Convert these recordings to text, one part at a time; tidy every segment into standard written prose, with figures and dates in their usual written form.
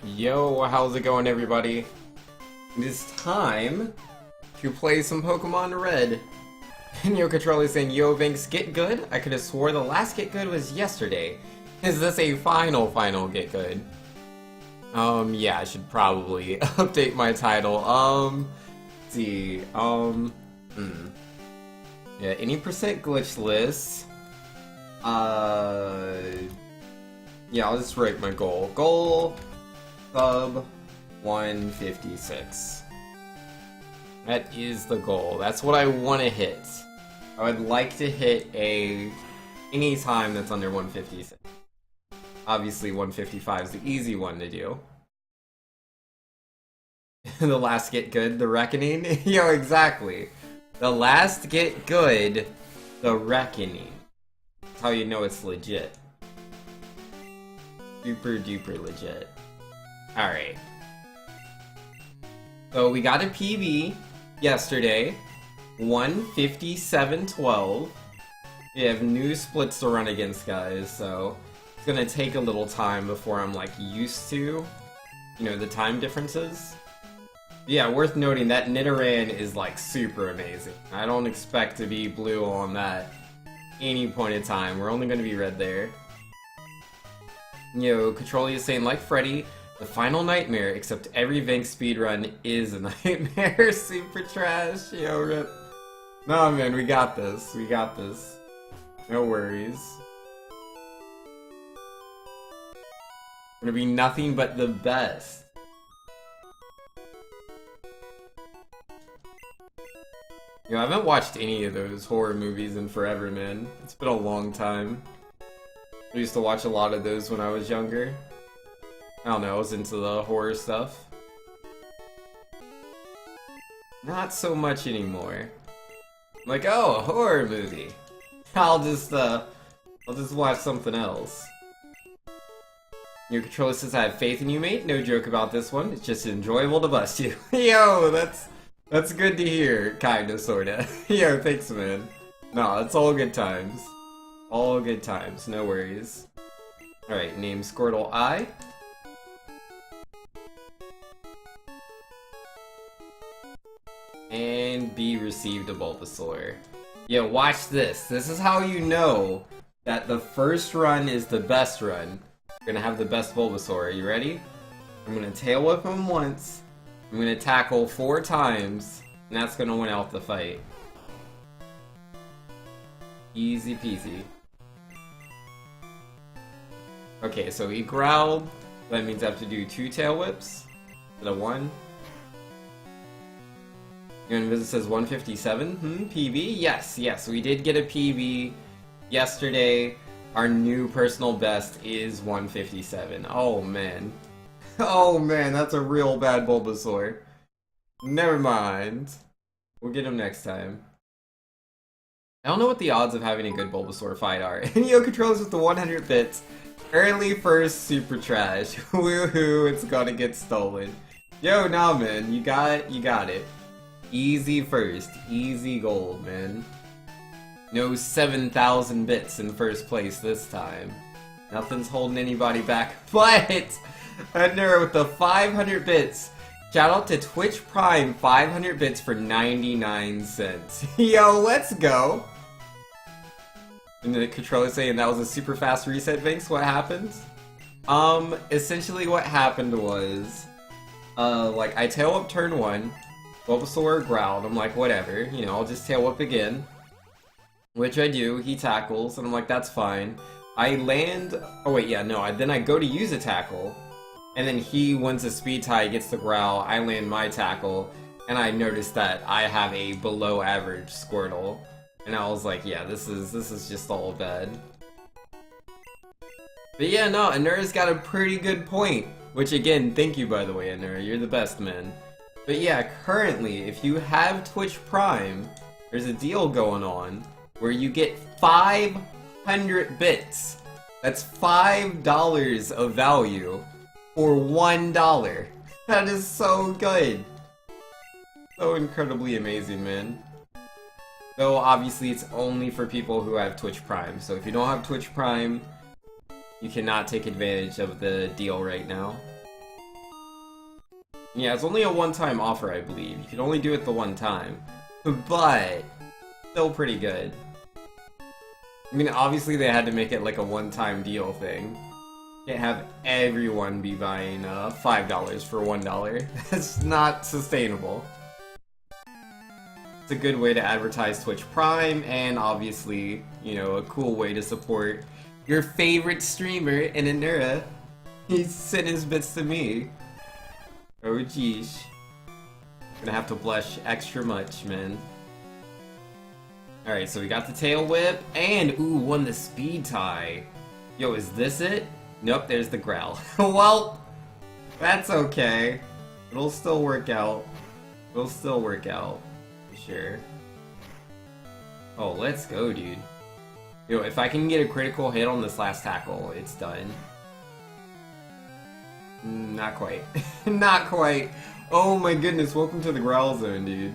Yo, how's it going, everybody? It is time to play some Pokemon Red. And Yo Controller saying, Yo, Vinx, get good? I could have swore the last get good was yesterday. Is this a final get good? Yeah, I should probably update my title. Let's see, yeah, any percent glitchless. Yeah, I'll just write my goal. Goal, sub 156. That is the goal. That's what I want to hit. I would like to hit any time that's under 156. Obviously, 155 is the easy one to do. The last get good, the reckoning? Yo, exactly. The last get good, the reckoning. That's how you know it's legit. Super duper legit. Alright. So we got a PB yesterday. 157.12. We have new splits to run against, guys, so it's gonna take a little time before I'm like used to, you know, the time differences. Yeah, worth noting that Nidoran is like super amazing. I don't expect to be blue on that any point in time. We're only gonna be red there. Yo, Controlia is saying, like Freddy, the final nightmare, except every Vinx speedrun is a nightmare. Super trash. Yo, rip. No, man, we got this. We got this. No worries. Gonna be nothing but the best. Yo, I haven't watched any of those horror movies in forever, man. It's been a long time. I used to watch a lot of those when I was younger. I don't know, I was into the horror stuff. Not so much anymore. Like, oh, a horror movie. I'll just watch something else. Your controller says, I have faith in you, mate. No joke about this one. It's just enjoyable to bust you. Yo, that's good to hear, kinda, sorta. Yo, thanks, man. No, it's all good times. All good times, no worries. Alright, name Squirtle I. And B received a Bulbasaur. Yo, watch this. This is how you know that the first run is the best run. You're gonna have the best Bulbasaur. Are you ready? I'm gonna tail whip him once. I'm gonna tackle 4 times. And that's gonna win out the fight. Easy peasy. Okay, so he growled. That means I have to do 2 tail whips instead of 1. Your visit says 157. PB? Yes, yes, we did get a PB yesterday. Our new personal best is 157. Oh man. Oh man, that's a real bad Bulbasaur. Never mind. We'll get him next time. I don't know what the odds of having a good Bulbasaur fight are. And Yo controls with the 100 bits. Early first, super trash. Woohoo, it's gonna get stolen. Yo, nah, man, you got it. Easy first, easy gold, man. No 7,000 bits in first place this time. Nothing's holding anybody back, but Under with the 500 bits. Shout out to Twitch Prime, 500 bits for 99 cents. Yo, let's go. And the controller saying that was a super fast reset, Vinx. What happened? Essentially what happened was, like, I tail whip turn 1, Bulbasaur growled, I'm like, whatever, you know, I'll just tail whip again. Which I do, he tackles, and I'm like, that's fine. I land, oh wait, yeah, no, then I go to use a tackle, and then he wins a speed tie, gets the growl, I land my tackle, and I noticed that I have a below average Squirtle. And I was like, yeah, this is just all bad. But yeah, no, Anura's got a pretty good point. Which again, thank you by the way, Anura, you're the best, man. But yeah, currently, if you have Twitch Prime, there's a deal going on where you get 500 bits. That's $5 of value for $1. That is so good. So incredibly amazing, man. Though obviously it's only for people who have Twitch Prime, so if you don't have Twitch Prime, you cannot take advantage of the deal right now. Yeah, it's only a one-time offer, I believe. You can only do it the one time. But, still pretty good. I mean, obviously they had to make it like a one-time deal thing. Can't have everyone be buying $5 for $1. That's not sustainable. It's a good way to advertise Twitch Prime, and obviously, you know, a cool way to support your favorite streamer in Anura. He sent his bits to me. Oh geesh. Gonna have to blush extra much, man. Alright, so we got the tail whip, and ooh, won the speed tie. Yo, is this it? Nope, there's the growl. Well, that's okay. It'll still work out. It'll still work out. For sure. Oh, let's go, dude. Yo, if I can get a critical hit on this last tackle, it's done. Not quite. Not quite. Oh my goodness, welcome to the growl zone, dude.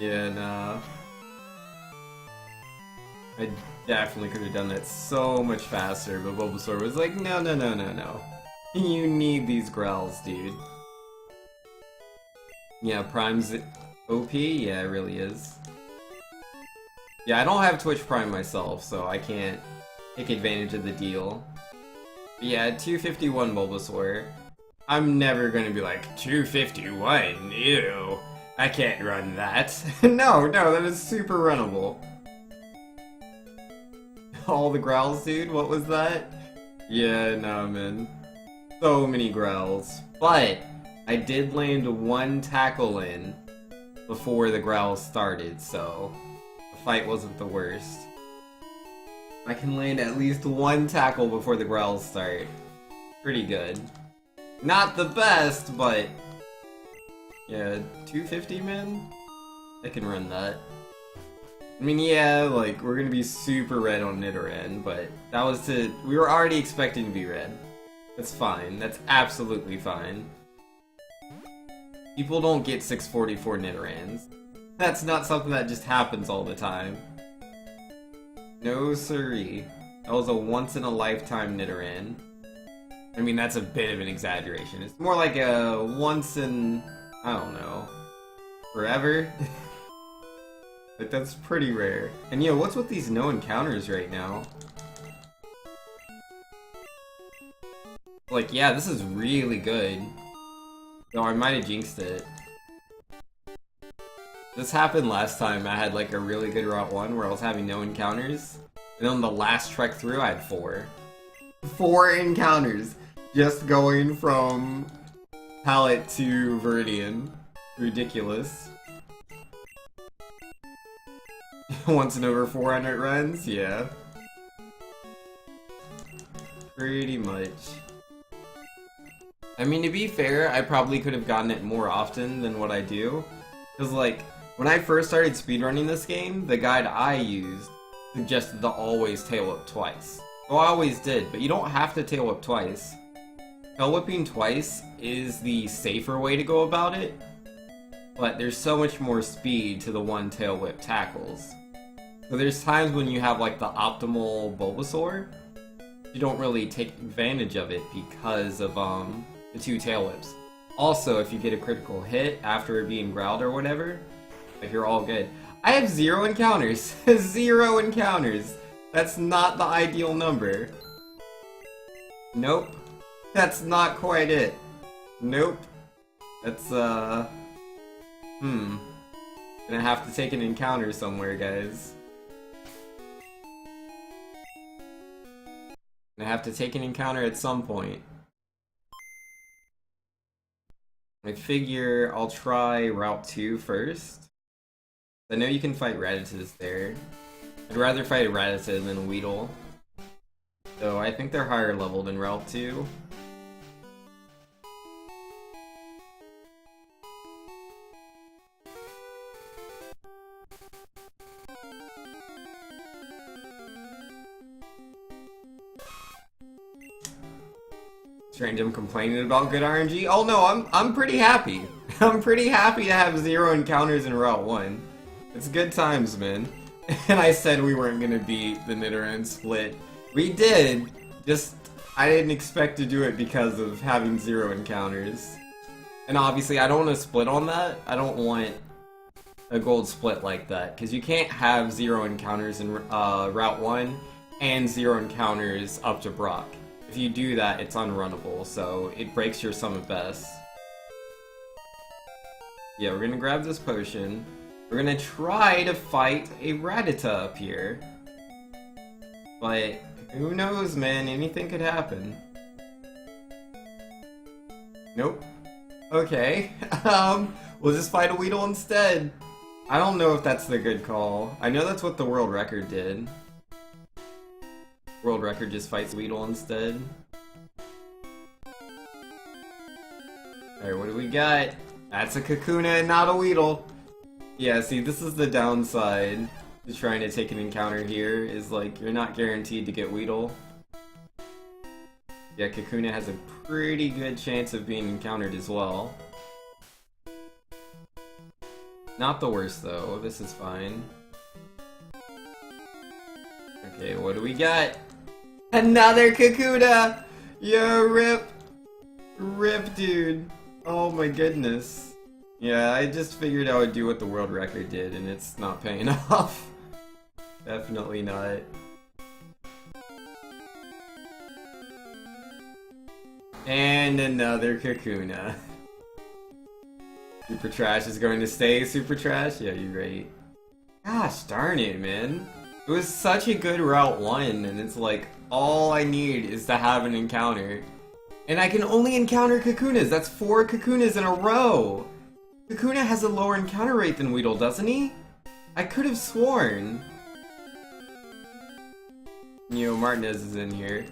Yeah, nah. I definitely could have done that so much faster, but Bulbasaur was like, no, no, no, no, no. You need these growls, dude. Yeah, Prime's OP? Yeah, it really is. Yeah, I don't have Twitch Prime myself, so I can't take advantage of the deal. But yeah, 251 Bulbasaur. I'm never gonna be like, 251? Ew. I can't run that. No, that is super runnable. All the growls, dude? What was that? Yeah, nah, man. So many growls. But, I did land one tackle in before the growls started, so the fight wasn't the worst. I can land at least one tackle before the growls start. Pretty good. Not the best, but yeah, 250, man? I can run that. I mean, yeah, like, we're gonna be super red on Nidoran, but that was we were already expecting to be red. That's fine. That's absolutely fine. People don't get 644 Nidorans. That's not something that just happens all the time. No siree. That was a once-in-a-lifetime Nidoran. I mean, that's a bit of an exaggeration. It's more like a once in, I don't know, forever? But that's pretty rare. And yo, what's with these no encounters right now? Like, yeah, this is really good. No, I might have jinxed it. This happened last time. I had like a really good Route 1 where I was having no encounters. And on the last trek through, I had 4. 4 encounters! Just going from Palette to Viridian. Ridiculous. Once in over 400 runs? Yeah. Pretty much. I mean, to be fair, I probably could have gotten it more often than what I do. Because, like, when I first started speedrunning this game, the guide I used suggested to always tail whip twice. Well, I always did, but you don't have to tail whip twice. Tail whipping twice is the safer way to go about it, but there's so much more speed to the one tail whip tackles. So there's times when you have like the optimal Bulbasaur, you don't really take advantage of it because of the 2 tail whips. Also, if you get a critical hit after it being growled or whatever, like, you're all good. I have 0 encounters. 0 encounters. That's not the ideal number. Nope. That's not quite it. Nope. That's, gonna have to take an encounter somewhere, guys. Gonna have to take an encounter at some point. I figure I'll try Route 2 first. I know you can fight Rattatas there. I'd rather fight a Rattata than a Weedle. So I think they're higher leveled in Route 2. Strange, I'm complaining about good RNG. Oh no, I'm pretty happy. I'm pretty happy to have 0 encounters in Route 1. It's good times, man. And I said we weren't gonna beat the Nidoran split. We did, just I didn't expect to do it because of having 0 encounters. And obviously, I don't want to split on that. I don't want a gold split like that, because you can't have 0 encounters in Route 1 and 0 encounters up to Brock. If you do that, it's unrunnable, so it breaks your sum of best. Yeah, we're gonna grab this potion. We're gonna try to fight a Rattata up here. But who knows, man? Anything could happen. Nope. Okay. We'll just fight a Weedle instead. I don't know if that's the good call. I know that's what the world record did. World record just fights Weedle instead. Alright, what do we got? That's a Kakuna and not a Weedle. Yeah, see, this is the downside to trying to take an encounter here, is like, you're not guaranteed to get Weedle. Yeah, Kakuna has a pretty good chance of being encountered as well. Not the worst though, this is fine. Okay, what do we got? Another Kakuna! Yo, rip! Rip, dude. Oh my goodness. Yeah, I just figured I would do what the world record did, and it's not paying off. Definitely not. And another Kakuna. Super Trash is going to stay Super Trash? Yeah, you're right. Gosh darn it, man. It was such a good Route 1, and it's like, all I need is to have an encounter. And I can only encounter Kakunas. That's 4 Kakunas in a row. Kakuna has a lower encounter rate than Weedle, doesn't he? I could have sworn. Neo Martinez is in here.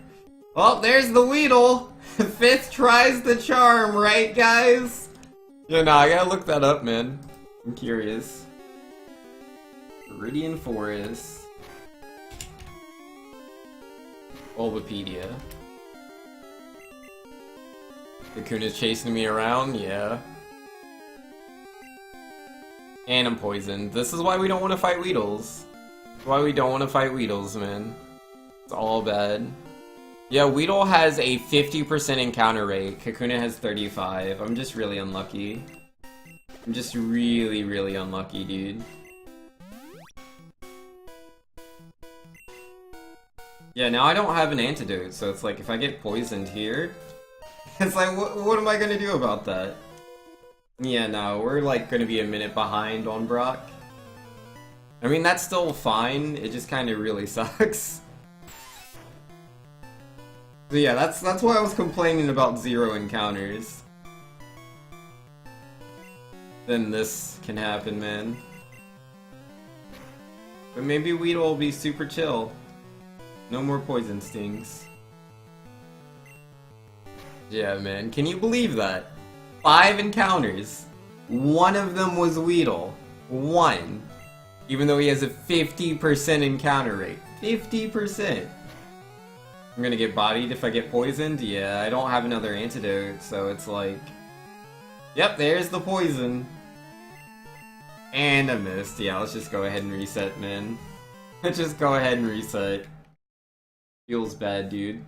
Oh, there's the Weedle! 5th tries the charm, right, guys? Yeah, no, I gotta look that up, man. I'm curious. Viridian Forest. Bulbapedia. Kakuna's chasing me around? Yeah. And I'm poisoned. This is why we don't want to fight Weedles. Why we don't want to fight Weedles, man. It's all bad. Yeah, Weedle has a 50% encounter rate. Kakuna has 35. I'm just really unlucky. I'm just really, really unlucky, dude. Yeah, now I don't have an antidote, so it's like if I get poisoned here, it's like, what am I gonna do about that? Yeah, no, we're like gonna be a minute behind on Brock. I mean, that's still fine, it just kinda really sucks. So yeah, that's why I was complaining about 0 encounters. Then this can happen, man. But maybe Weedle will be super chill. No more poison stings. Yeah, man, can you believe that? 5 encounters. 1 of them was Weedle. 1. Even though he has a 50% encounter rate. 50%. I'm gonna get bodied if I get poisoned? Yeah, I don't have another antidote, so it's like... Yep, there's the poison. And I missed. Yeah, let's just go ahead and reset, man. Let's just go ahead and reset. Feels bad, dude.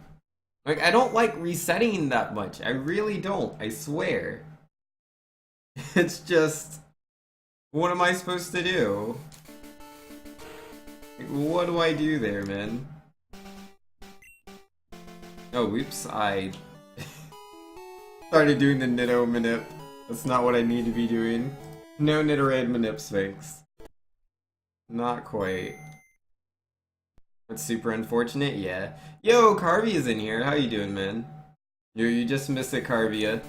Like, I don't like resetting that much. I really don't. I swear. It's just... What am I supposed to do? Like, what do I do there, man? Oh, whoops, I started doing the Nitto Manip. That's not what I need to be doing. No Nidoran Manip Sphinx. Not quite. That's super unfortunate, yeah. Yo, Carvia's in here. How you doing, man? Yo, you just missed it, Carvia.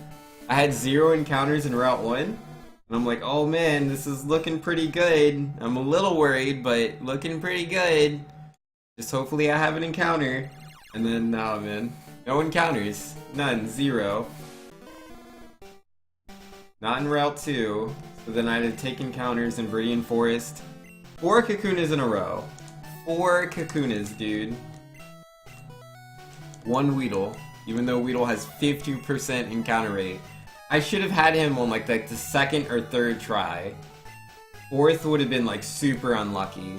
I had 0 encounters in Route 1, and I'm like, oh man, this is looking pretty good. I'm a little worried, but looking pretty good. Just hopefully I have an encounter. And then, nah, man. No encounters. None. 0. Not in Route 2. So then I had to take encounters in Viridian Forest. 4 Kakunas in a row. 4 Kakunas, dude. 1 Weedle. Even though Weedle has 50% encounter rate. I should have had him on like the 2nd or 3rd try. 4th would have been like super unlucky.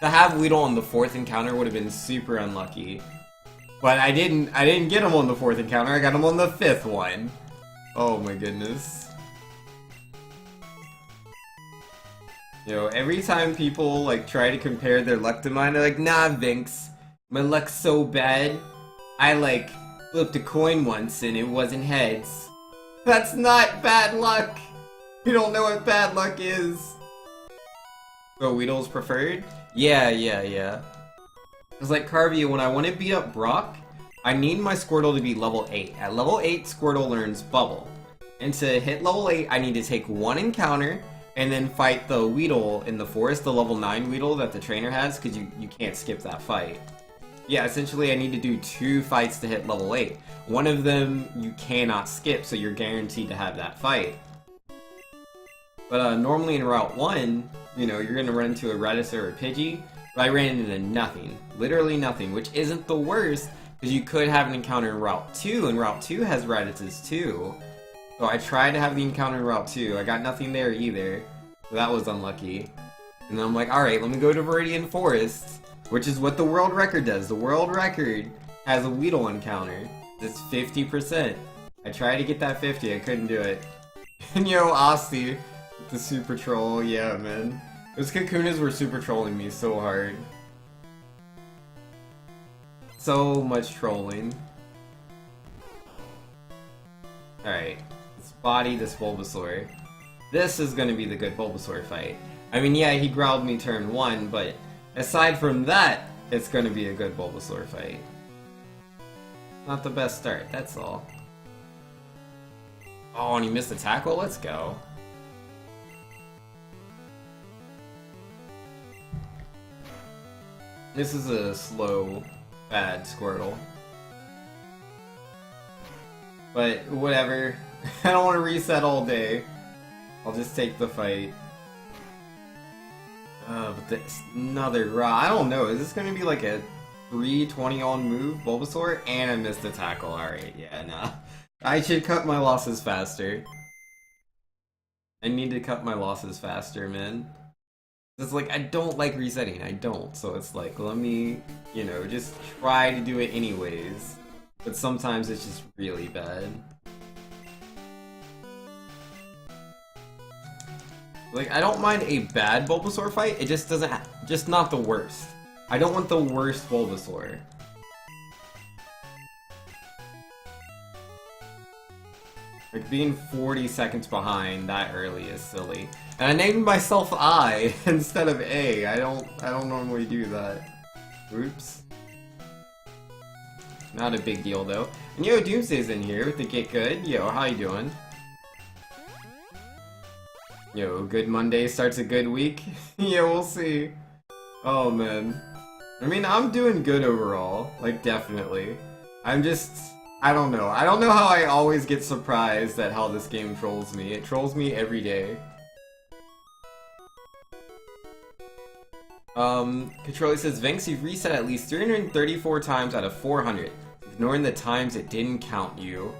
To have Weedle on the 4th encounter would have been super unlucky. But I didn't get him on the 4th encounter, I got him on the 5th one. Oh my goodness. You know, every time people like try to compare their luck to mine, they're like, nah, Vinx, my luck's so bad. I like flipped a coin once and it wasn't heads. That's not bad luck. You don't know what bad luck is. So Weedle's preferred? Yeah. It's like Carvia, when I want to beat up Brock, I need my Squirtle to be level 8. At level 8, Squirtle learns Bubble. And to hit level 8, I need to take one encounter, and then fight the Weedle in the forest, the level 9 Weedle that the trainer has, because you can't skip that fight. Yeah, essentially I need to do 2 fights to hit level 8. One of them you cannot skip, so you're guaranteed to have that fight. But normally in Route 1, you know, you're going to run into a Redditor or a Pidgey, but I ran into nothing. Literally nothing, which isn't the worst, because you could have an encounter in Route 2, and Route 2 has Redditors too. So I tried to have the encounter in Route 2, I got nothing there either, so that was unlucky. And then I'm like, alright, let me go to Viridian Forest, which is what the world record does. The world record has a Weedle encounter. It's 50%. I tried to get that 50, I couldn't do it. And yo, Asti, the super troll, yeah man. Those Kakunas were super trolling me so hard. So much trolling. Alright. Let's body this Bulbasaur. This is gonna be the good Bulbasaur fight. I mean, yeah, he growled me turn 1, but aside from that, it's gonna be a good Bulbasaur fight. Not the best start, that's all. Oh, and he missed a tackle? Let's go. This is a slow, bad Squirtle. But, whatever. I don't want to reset all day. I'll just take the fight. But this, another raw. I don't know, is this gonna be like a 320 on move Bulbasaur? And I missed the tackle, alright, yeah, nah. I should cut my losses faster. I need to cut my losses faster, man. It's like, I don't like resetting, I don't. So it's like, let me, you know, just try to do it anyways. But sometimes it's just really bad. Like, I don't mind a bad Bulbasaur fight, it just doesn't, just not the worst. I don't want the worst Bulbasaur. Like, being 40 seconds behind that early is silly. And I named myself I instead of A. I don't normally do that. Oops. Not a big deal though. And yo, Doomsday's in here with the Get Good. Yo, how you doing? Yo, good Monday starts a good week? Yeah, we'll see. Oh man. I mean, I'm doing good overall. Like, definitely. I'm just... I don't know. I don't know how I always get surprised at how this game trolls me. It trolls me every day. Controller says, Vinx, you've reset at least 334 times out of 400. Ignoring the times it didn't count you.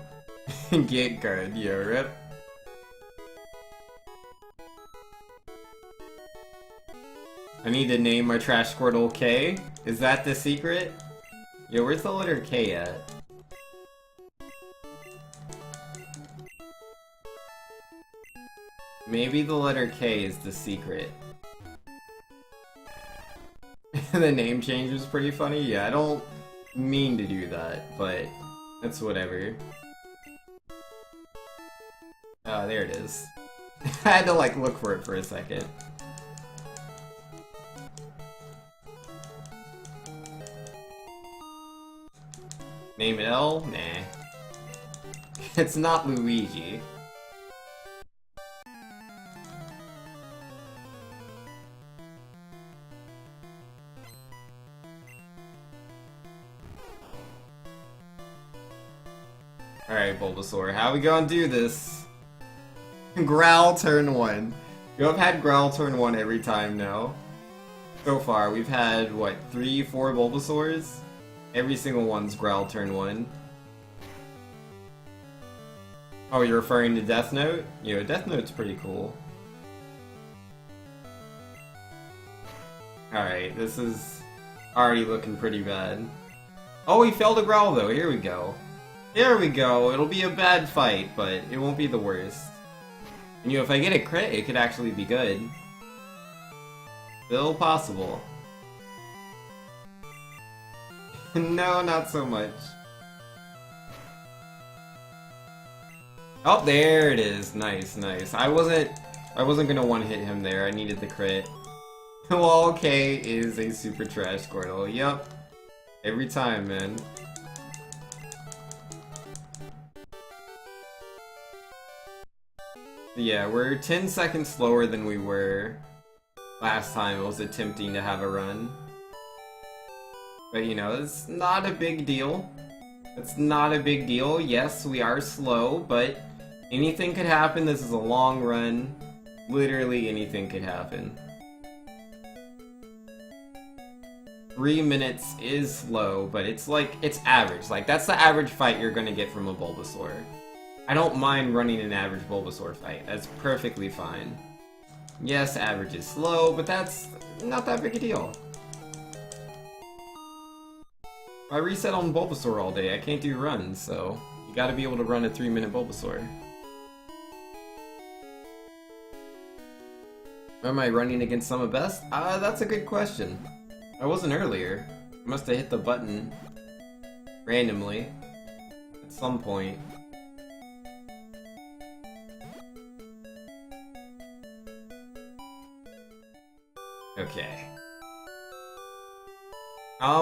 Get good, yeah, rip. I need to name my Trash Squirtle K? Is that the secret? Yo, where's the letter K at? Maybe the letter K is the secret. The name change was pretty funny. Yeah, I don't mean to do that, but that's whatever. Oh, there it is. I had to like look for it for a second. Name it L? Nah. It's not Luigi. Alright, Bulbasaur, how we gonna do this? Growl turn 1. You have had Growl turn 1 every time now. So far, we've had, what, 3, 4 Bulbasaurs? Every single one's Growl turn 1. Oh, you're referring to Death Note? Yo, Death Note's pretty cool. Alright, this is already looking pretty bad. Oh, he failed a Growl though, here we go. There we go, it'll be a bad fight, but it won't be the worst. And you know, if I get a crit, it could actually be good. Still possible. No, not so much. Oh, there it is. Nice, nice. I wasn't gonna one-hit him there. I needed the crit. Well, okay, is a super trash Squirtle. Yup. Every time, man. Yeah, we're 10 seconds slower than we were last time I was attempting to have a run. But you know, it's not a big deal. It's not a big deal. Yes, we are slow, but anything could happen. This is a long run. Literally anything could happen. 3 minutes is slow, but it's like, it's average. Like, that's the average fight you're gonna get from a Bulbasaur. I don't mind running an average Bulbasaur fight. That's perfectly fine. Yes, average is slow, but that's not that big a deal. If I reset on Bulbasaur all day, I can't do runs, so you gotta be able to run a 3-minute Bulbasaur. Am I running against Summer Best? That's a good question. I wasn't earlier. I must have hit the button randomly at some point. Okay.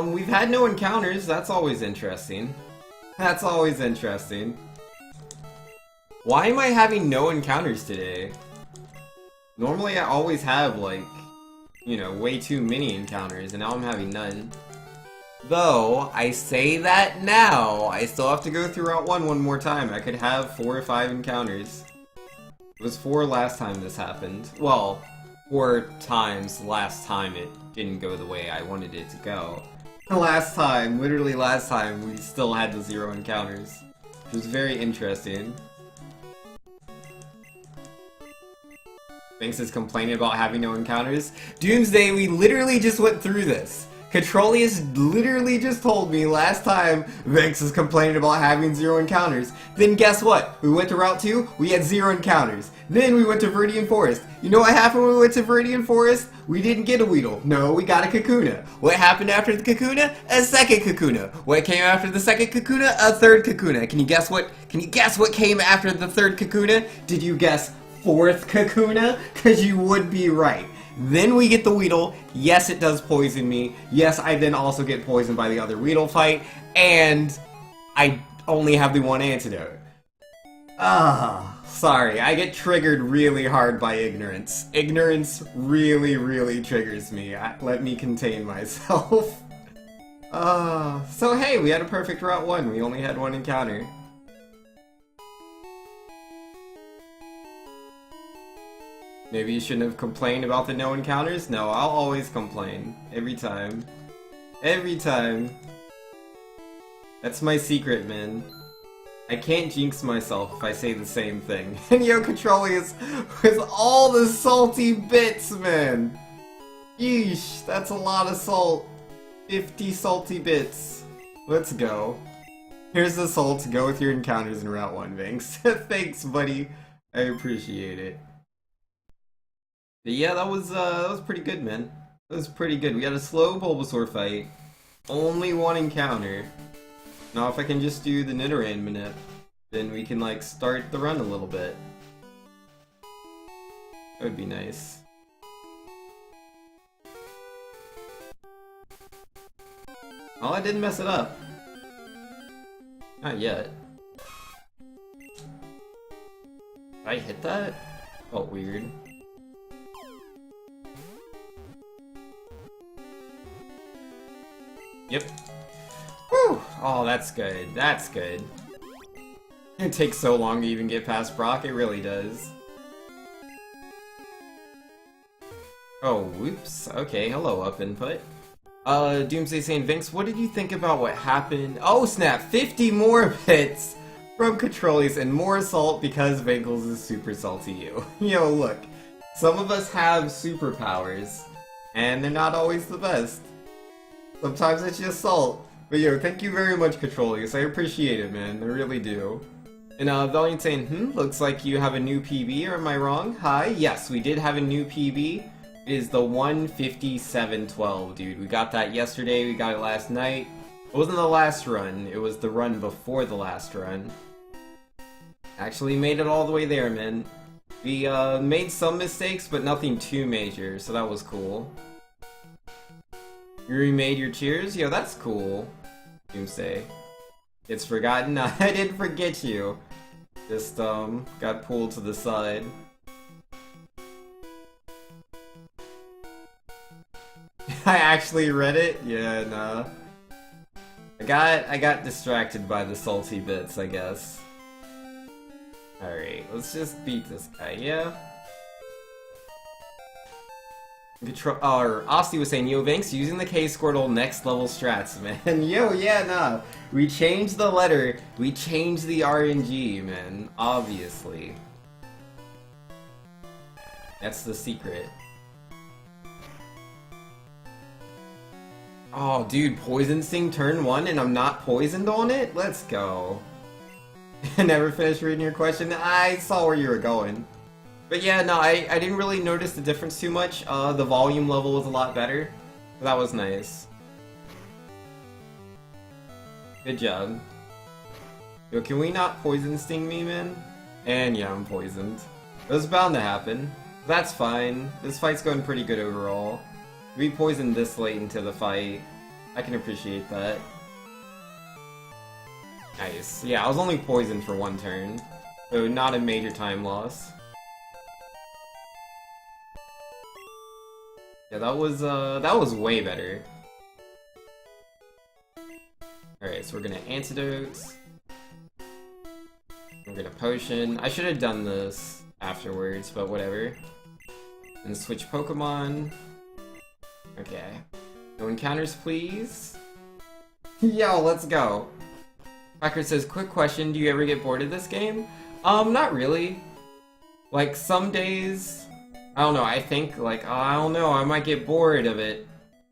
We've had no encounters. That's always interesting. That's always interesting. Why am I having no encounters today? Normally I always have, like, you know, way too many encounters, and now I'm having none. Though, I say that now, I still have to go through Route 1 one more time. I could have 4 or 5 encounters. It was 4 last time this happened. Well, 4 times last time it didn't go the way I wanted it to go. Last time, literally last time, we still had the 0 encounters. Which was very interesting. Thanks is complaining about having no encounters. Doomsday, we literally just went through this. Controlius literally just told me last time Vinx is complaining about having 0 encounters. Then guess what? We went to Route 2, we had 0 encounters. Then we went to Viridian Forest. You know what happened when we went to Viridian Forest? We didn't get a Weedle. No, we got a Kakuna. What happened after the Kakuna? A second Kakuna. What came after the second Kakuna? A third Kakuna. Can you guess what? Can you guess what came after the third Kakuna? Did you guess 4th Kakuna? Cause you would be right. Then we get the Weedle. Yes, it does poison me. Yes, I then also get poisoned by the other Weedle fight. And I only have the 1 antidote. Sorry. I get triggered really hard by ignorance. Ignorance really, really triggers me. Let me contain myself. So hey, we had a perfect Route 1. We only had 1 encounter. Maybe you shouldn't have complained about the no encounters? No, I'll always complain. Every time. Every time. That's my secret, man. I can't jinx myself if I say the same thing. And yo, Controlius with all the salty bits, man! Yeesh, that's a lot of salt. 50 salty bits. Let's go. Here's the salt. Go with your encounters in Route 1, Vinx. Thanks, buddy. I appreciate it. But yeah, that was pretty good, man. That was pretty good. We had a slow Bulbasaur fight. Only 1 encounter. Now if I can just do the Nidoran manip, then we can like start the run a little bit. That would be nice. Oh, I didn't mess it up. Not yet. Did I hit that? Felt weird. Yep. Whew! Oh, that's good. That's good. It takes so long to even get past Brock, it really does. Oh, whoops. Okay, hello, up input. Doomsday saying, Vinx, what did you think about what happened? Oh, snap! 50 more bits from Controlius and more salt because Vinkles is super salty you. Yo, look. Some of us have superpowers, and they're not always the best. Sometimes it's just salt. But yo, thank you very much, Controlius. I appreciate it, man. I really do. And Valiant saying, looks like you have a new PB, or am I wrong? Hi, yes, we did have a new PB. Is the 157.12, dude. We got that yesterday, we got it last night. It wasn't the last run, it was the run before the last run. Actually made it all the way there, man. We made some mistakes, but nothing too major, so that was cool. You remade your cheers? Yo, that's cool. Doomsday. It's forgotten? I didn't forget you. Just, got pulled to the side. I actually read it? Yeah, nah. I got distracted by the salty bits, I guess. Alright, let's just beat this guy, yeah? Osti was saying, yo, Vanks using the K-Squirtle next level strats, man. Yo, yeah, nah. We changed the letter, we changed the RNG, man. Obviously. That's the secret. Oh, dude, Poison Sting turn 1 and I'm not poisoned on it? Let's go. Never finished reading your question? I saw where you were going. But yeah, no, I didn't really notice the difference too much. The volume level was a lot better. That was nice. Good job. Yo, can we not Poison Sting me, man? And yeah, I'm poisoned. It was bound to happen. That's fine. This fight's going pretty good overall. We poisoned this late into the fight. I can appreciate that. Nice. Yeah, I was only poisoned for one turn, so not a major time loss. Yeah, that was way better. Alright, so we're gonna antidote. We're gonna potion. I should have done this afterwards, but whatever. And switch Pokemon. Okay. No encounters, please. Yo, let's go. Packard says, quick question, do you ever get bored of this game? Not really. Like, some days, I don't know, I think, like, I don't know, I might get bored of it.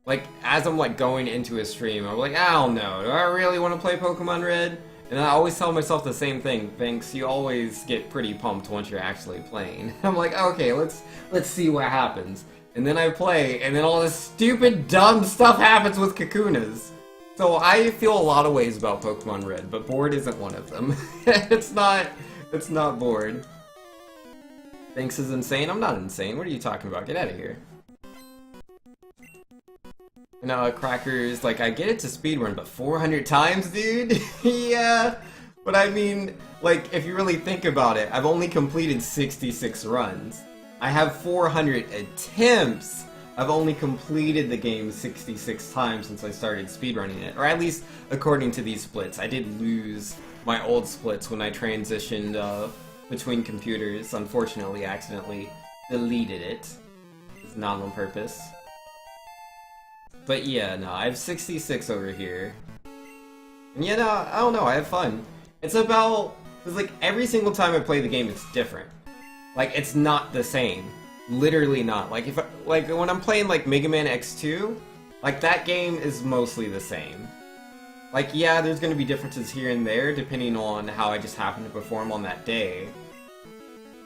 Like, as I'm, like, going into a stream, I'm like, I don't know, do I really want to play Pokemon Red? And I always tell myself the same thing, thanks, you always get pretty pumped once you're actually playing. I'm like, okay, let's see what happens. And then I play, and then all this stupid, dumb stuff happens with Kakunas. So I feel a lot of ways about Pokemon Red, but bored isn't one of them. It's not bored. Thanks is insane? I'm not insane. What are you talking about? Get out of here. And Cracker's like, I get it to speedrun, but 400 times, dude? Yeah. But I mean, like, if you really think about it, I've only completed 66 runs. I have 400 attempts! I've only completed the game 66 times since I started speedrunning it. Or at least, according to these splits. I did lose my old splits when I transitioned between computers. Unfortunately, accidentally deleted it. It's not on purpose. But yeah, no, I have 66 over here. And yeah, no, I don't know, I have fun. It's about... It's like, every single time I play the game, it's different. Like, it's not the same. Literally not. Like, when I'm playing, like, Mega Man X2, like, that game is mostly the same. Like, yeah, there's gonna be differences here and there, depending on how I just happen to perform on that day.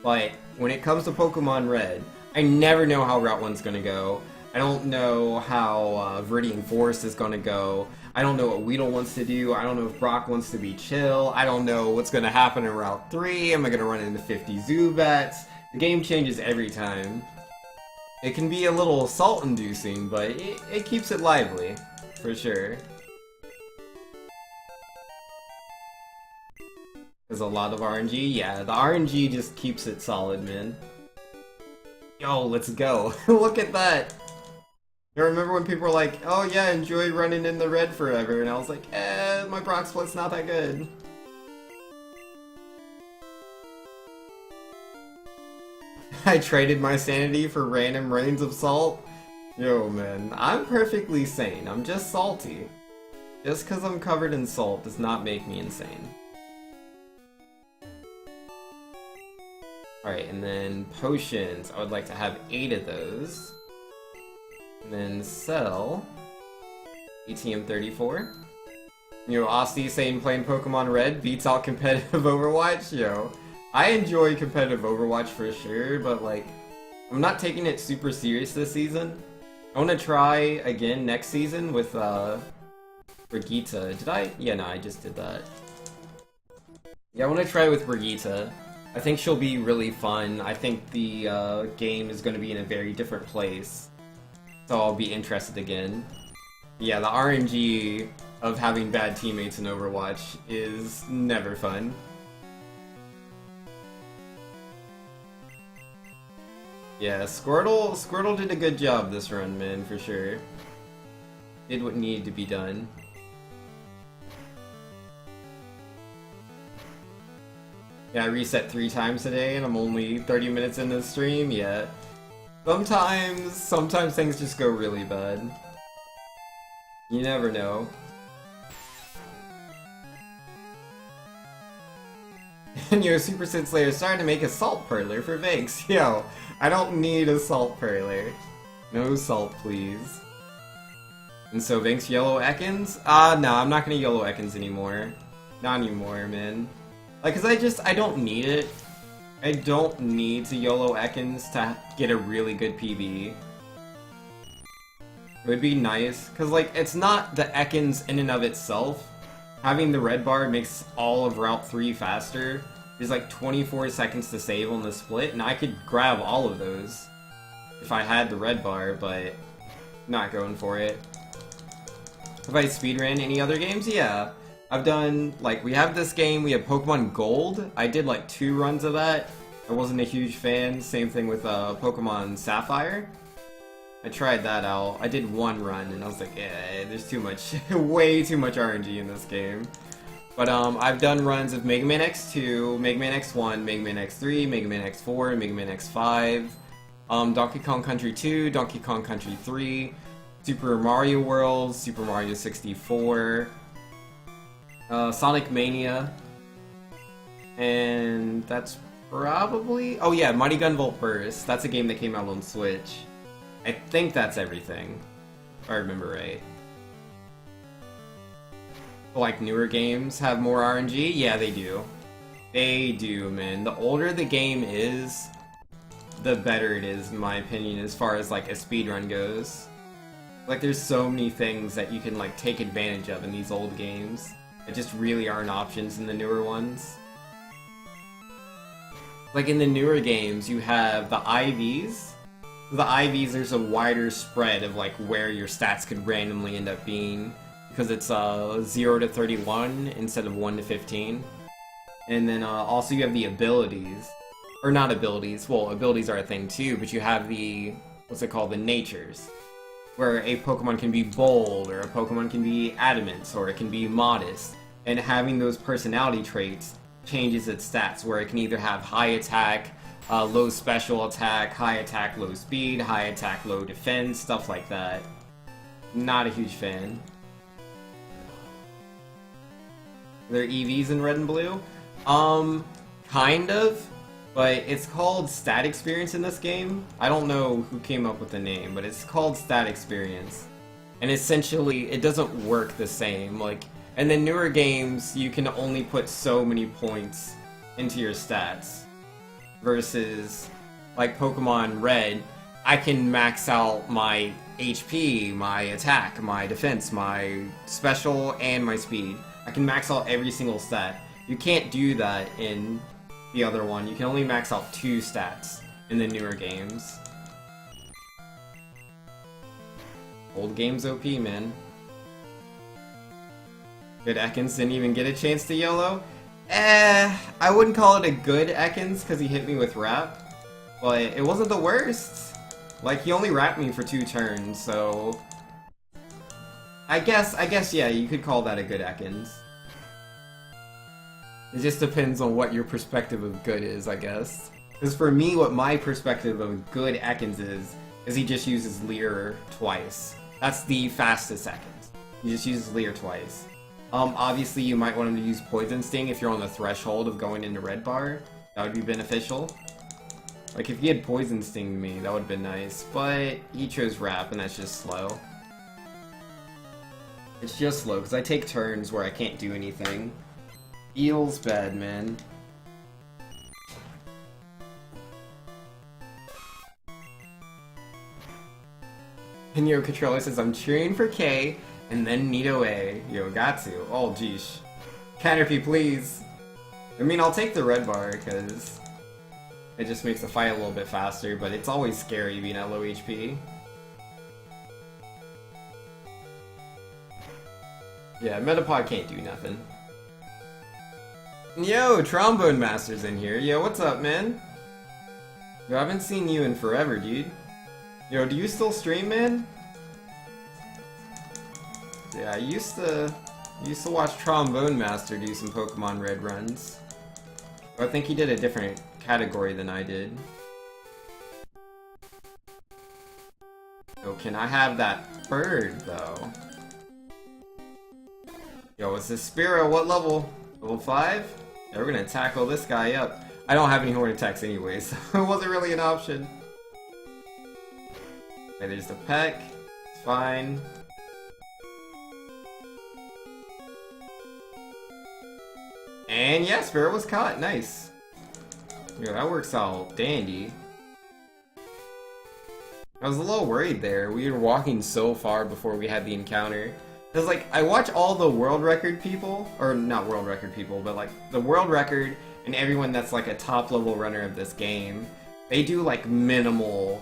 But, when it comes to Pokemon Red, I never know how Route 1's gonna go. I don't know how Viridian Forest is gonna go. I don't know what Weedle wants to do. I don't know if Brock wants to be chill. I don't know what's gonna happen in Route 3. Am I gonna run into 50 Zubats? The game changes every time. It can be a little salt-inducing, but it keeps it lively, for sure. There's a lot of RNG? Yeah, the RNG just keeps it solid, man. Yo, let's go. Look at that! I remember when people were like, oh yeah, enjoy running in the red forever, and I was like, my Brock split's not that good. I traded my sanity for random rains of salt? Yo man, I'm perfectly sane, I'm just salty. Just cause I'm covered in salt does not make me insane. Alright, and then potions, I would like to have 8 of those. And then sell ATM 34. You know, Osti saying playing Pokemon Red beats out competitive Overwatch? Yo, I enjoy competitive Overwatch for sure, but like, I'm not taking it super serious this season. I want to try again next season with Brigitte. Did I? Yeah, no, I just did that. Yeah, I want to try with Brigitte. I think she'll be really fun. I think the game is going to be in a very different place. So I'll be interested again. Yeah, the RNG of having bad teammates in Overwatch is never fun. Yeah, Squirtle did a good job this run, man, for sure. Did what needed to be done. Yeah, I reset 3 times today and I'm only 30 minutes into the stream, yeah. Sometimes things just go really bad. You never know. And yo, Super Sid Slayer started to make a salt perler for Vinx. Yo, I don't need a salt perler. No salt, please. And so Vinx yellow Ekans? No, I'm not gonna yellow Ekans anymore. Not anymore, man. Like, cause I don't need it. I don't need to YOLO Ekans to get a really good PB. It would be nice, cause like, it's not the Ekans in and of itself. Having the red bar makes all of Route 3 faster. There's like 24 seconds to save on the split, and I could grab all of those if I had the red bar, but not going for it. Have I speedrun any other games? Yeah. I've done, like, we have this game, we have Pokemon Gold. I did like 2 runs of that. I wasn't a huge fan. Same thing with Pokemon Sapphire. I tried that out. I did 1 run and I was like, yeah, there's too much, way too much RNG in this game. But I've done runs of Mega Man X2, Mega Man X1, Mega Man X3, Mega Man X4, Mega Man X5, Donkey Kong Country 2, Donkey Kong Country 3, Super Mario World, Super Mario 64, Sonic Mania, and that's probably... Oh yeah, Mighty Gun Volt Burst. That's a game that came out on Switch. I think that's everything, if I remember right. Like, newer games have more RNG? Yeah, they do. They do, man. The older the game is, the better it is, in my opinion, as far as, like, a speedrun goes. Like, there's so many things that you can, like, take advantage of in these old games. It just really aren't options in the newer ones. Like in the newer games, you have the IVs. The IVs, there's a wider spread of like where your stats could randomly end up being, because it's 0 to 31 instead of 1 to 15. And then also you have the abilities, or not abilities. Well, abilities are a thing too, but you have the what's it called, the natures, where a Pokemon can be bold, or a Pokemon can be adamant, or it can be modest. And having those personality traits changes its stats, where it can either have high attack, low special attack, high attack, low speed, high attack, low defense, stuff like that. Not a huge fan. Are there EVs in Red and Blue? Kind of. But it's called Stat Experience in this game. I don't know who came up with the name, but it's called Stat Experience. And essentially, it doesn't work the same. Like, in the newer games, you can only put so many points into your stats. Versus, like Pokemon Red, I can max out my HP, my attack, my defense, my special, and my speed. I can max out every single stat. You can't do that in the other one. You can only max out 2 stats in the newer games. Old game's OP, man. Good Ekans didn't even get a chance to YOLO. I wouldn't call it a good Ekans because he hit me with Wrap, but it wasn't the worst. Like, he only wrapped me for 2 turns, so I guess yeah, you could call that a good Ekans. It just depends on what your perspective of good is, I guess. Because for me, what my perspective of good Ekans is he just uses Leer twice. That's the fastest Ekans. He just uses Leer twice. Obviously you might want him to use Poison Sting if you're on the threshold of going into Red Bar. That would be beneficial. Like, if he had Poison Sting me, that would have been nice. But he chose Wrap, and that's just slow. It's just slow, because I take turns where I can't do anything. Feels bad, man. And yo, Controller says, I'm cheering for K, and then Nito A. Yo, got to. Oh, geesh. Canopy, please. I mean, I'll take the red bar, because it just makes the fight a little bit faster, but it's always scary being at low HP. Yeah, Metapod can't do nothing. Yo, Trombone Master's in here. Yo, what's up, man? Yo, I haven't seen you in forever, dude. Yo, do you still stream, man? Yeah, I used to watch Trombone Master do some Pokemon Red runs. I think he did a different category than I did. Yo, can I have that bird, though? Yo, it's this Spearow, what level? Level 5? Yeah, we're gonna tackle this guy up. I don't have any horn attacks anyway, so it wasn't really an option. Okay, there's the peck. It's fine. And yeah, Spearow was caught. Nice. Yo, that works out dandy. I was a little worried there. We were walking so far before we had the encounter. Because, like, I watch all the world record people, or not world record people, but, like, the world record and everyone that's, like, a top-level runner of this game, they do, like, minimal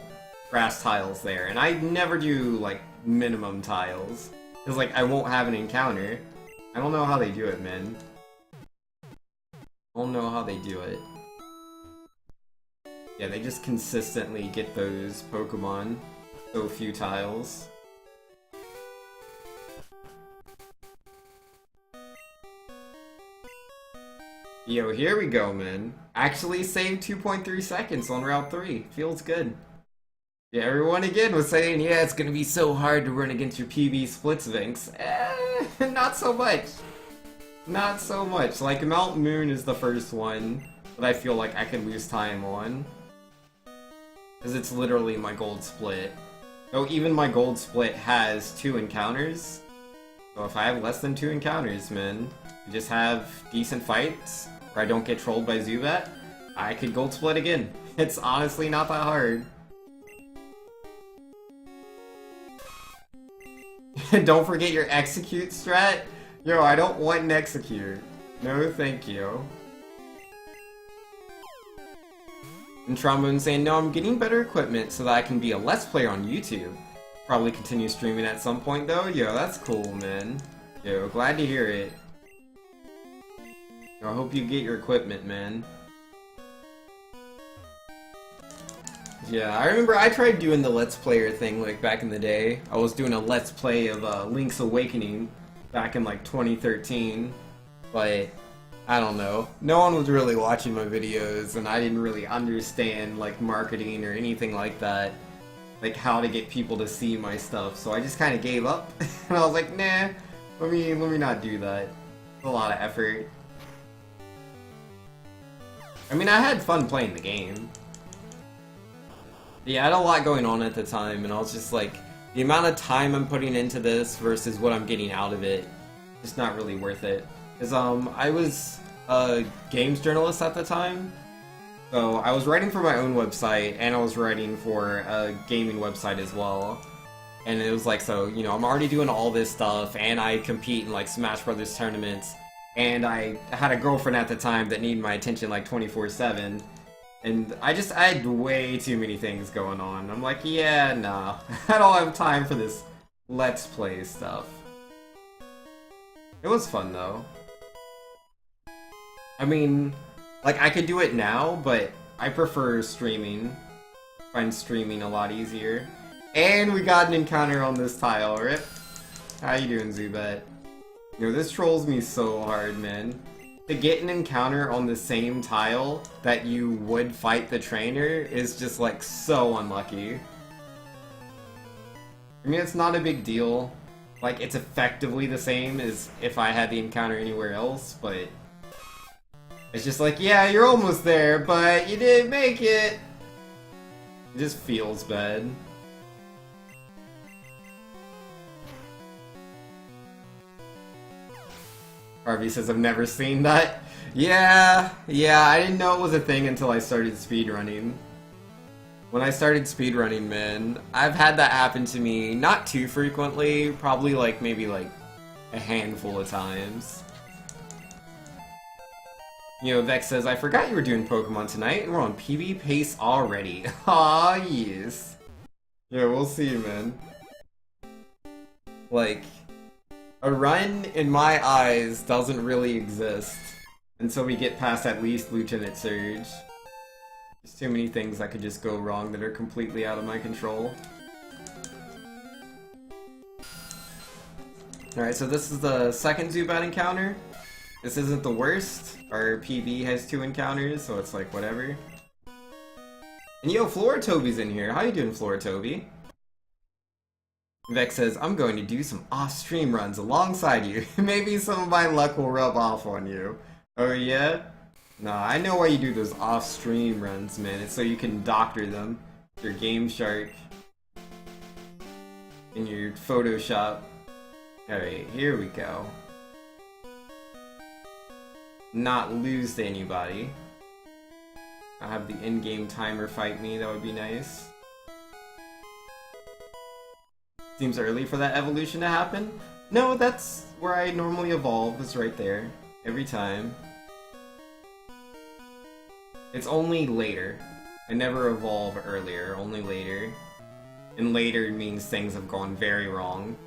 grass tiles there. And I never do, like, minimum tiles. Because, like, I won't have an encounter. I don't know how they do it, man. I don't know how they do it. Yeah, they just consistently get those Pokemon. So few tiles. Yo, here we go, man. Actually saved 2.3 seconds on Route 3. Feels good. Yeah, everyone again was saying, yeah, it's gonna be so hard to run against your PB Splitsvinx. Not so much. Not so much. Like, Mount Moon is the first one that I feel like I could lose time on. Because it's literally my gold split. Though even my gold split has 2 encounters. So if I have less than 2 encounters, man, you just have decent fights, where I don't get trolled by Zubat, I could gold split again. It's honestly not that hard. Don't forget your execute strat. Yo, I don't want an execute. No, thank you. And Trombone saying, no, I'm getting better equipment so that I can be a Let's Player on YouTube. Probably continue streaming at some point though. Yo, that's cool, man. Yo, glad to hear it. Yo, I hope you get your equipment, man. Yeah, I remember I tried doing the Let's Player thing like back in the day. I was doing a Let's Play of Link's Awakening back in like 2013, but I don't know. No one was really watching my videos, and I didn't really understand like marketing or anything like that, like how to get people to see my stuff. So I just kind of gave up, and I was like, nah, let me not do that. It's a lot of effort. I mean, I had fun playing the game. Yeah, I had a lot going on at the time, and I was just like, the amount of time I'm putting into this versus what I'm getting out of it, just not really worth it. Because I was a games journalist at the time, so I was writing for my own website, and I was writing for a gaming website as well. And it was like, so, you know, I'm already doing all this stuff, and I compete in like Smash Brothers tournaments, and I had a girlfriend at the time that needed my attention like 24/7. And I had way too many things going on. I'm like, yeah, nah. I don't have time for this Let's Play stuff. It was fun, though. I mean, like, I could do it now, but I prefer streaming. I find streaming a lot easier. And we got an encounter on this tile, Rip. How you doing, Zubat? Yo, this trolls me so hard, man. To get an encounter on the same tile that you would fight the trainer is just like so unlucky. I mean, it's not a big deal. Like, it's effectively the same as if I had the encounter anywhere else, but it's just like, yeah, you're almost there, but you didn't make it. It just feels bad. Harvey says, I've never seen that. Yeah, I didn't know it was a thing until I started speedrunning. When I started speedrunning, man, I've had that happen to me not too frequently, probably like maybe like a handful of times. You know, Vex says, I forgot you were doing Pokemon tonight, and we're on PB pace already. Aw, yes. Yeah, we'll see, man. Like, a run, in my eyes, doesn't really exist until we get past at least Lieutenant Surge. There's too many things that could just go wrong that are completely out of my control. Alright, so this is the second Zubat encounter. This isn't the worst. Our PB has 2 encounters, so it's like whatever. And yo, Floritoby's in here. How you doing, Floritoby? Vex says, I'm going to do some off-stream runs alongside you. Maybe some of my luck will rub off on you. Oh yeah? Nah, I know why you do those off-stream runs, man. It's so you can doctor them. Your Game Shark. In your Photoshop. Alright, here we go. Not lose to anybody. I'll have the in-game timer fight me, that would be nice. Seems early for that evolution to happen. No, that's where I normally evolve, is right there. Every time. It's only later. I never evolve earlier, only later. And later means things have gone very wrong.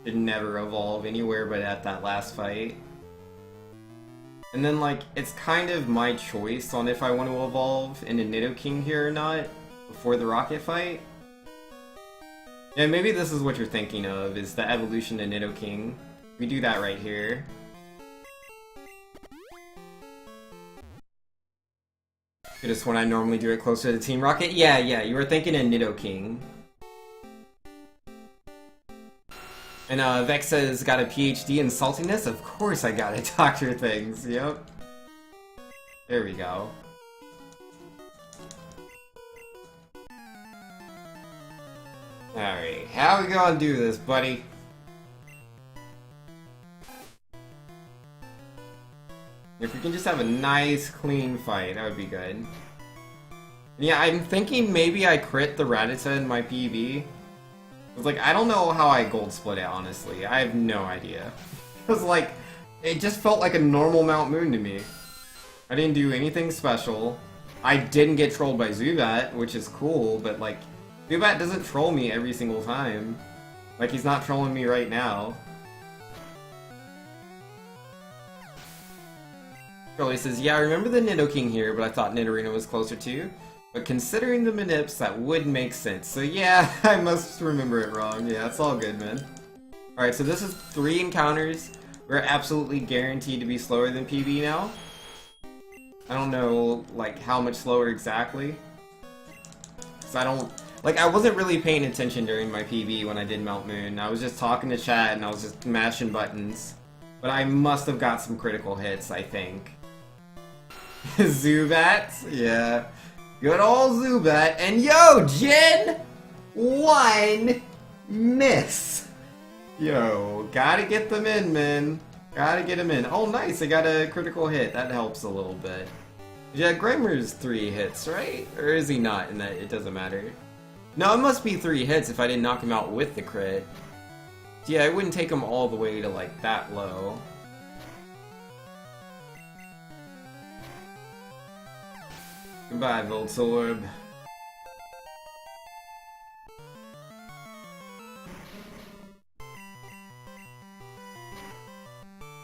Should never evolve anywhere but at that last fight. And then, like, it's kind of my choice on if I want to evolve into Nidoking here or not before the rocket fight. Yeah, maybe this is what you're thinking of, is the evolution to Nidoking. We do that right here. Just when I normally do it closer to Team Rocket? Yeah, you were thinking of Nidoking. And Vex says, got a PhD in saltiness? Of course I gotta doctor things, yep. There we go. Alright, how we gonna do this, buddy? If we can just have a nice, clean fight, that would be good. Yeah, I'm thinking maybe I crit the Rattata in my PB. It's like, I don't know how I gold split it, honestly. I have no idea. It was like, it just felt like a normal Mount Moon to me. I didn't do anything special. I didn't get trolled by Zubat, which is cool, but like, Zubat doesn't troll me every single time. Like, he's not trolling me right now. Curly says, yeah, I remember the Nidoking here, but I thought Nidorino was closer too. But considering the Manips, that would make sense. So yeah, I must remember it wrong. Yeah, it's all good, man. Alright, so this is 3 encounters. We're absolutely guaranteed to be slower than PB now. I don't know, like, how much slower exactly. Because I don't... Like, I wasn't really paying attention during my PB when I did Mount Moon. I was just talking to chat and I was just mashing buttons. But I must have got some critical hits, I think. Zubat? Yeah. Good old Zubat. And yo, Gen 1 miss. Yo, gotta get them in, man. Gotta get them in. Oh, nice. I got a critical hit. That helps a little bit. Yeah, Grimer's 3 hits, right? Or is he not? And that it doesn't matter. No, it must be 3 hits if I didn't knock him out with the crit. Yeah, I wouldn't take him all the way to, like, that low. Goodbye, Voltorb.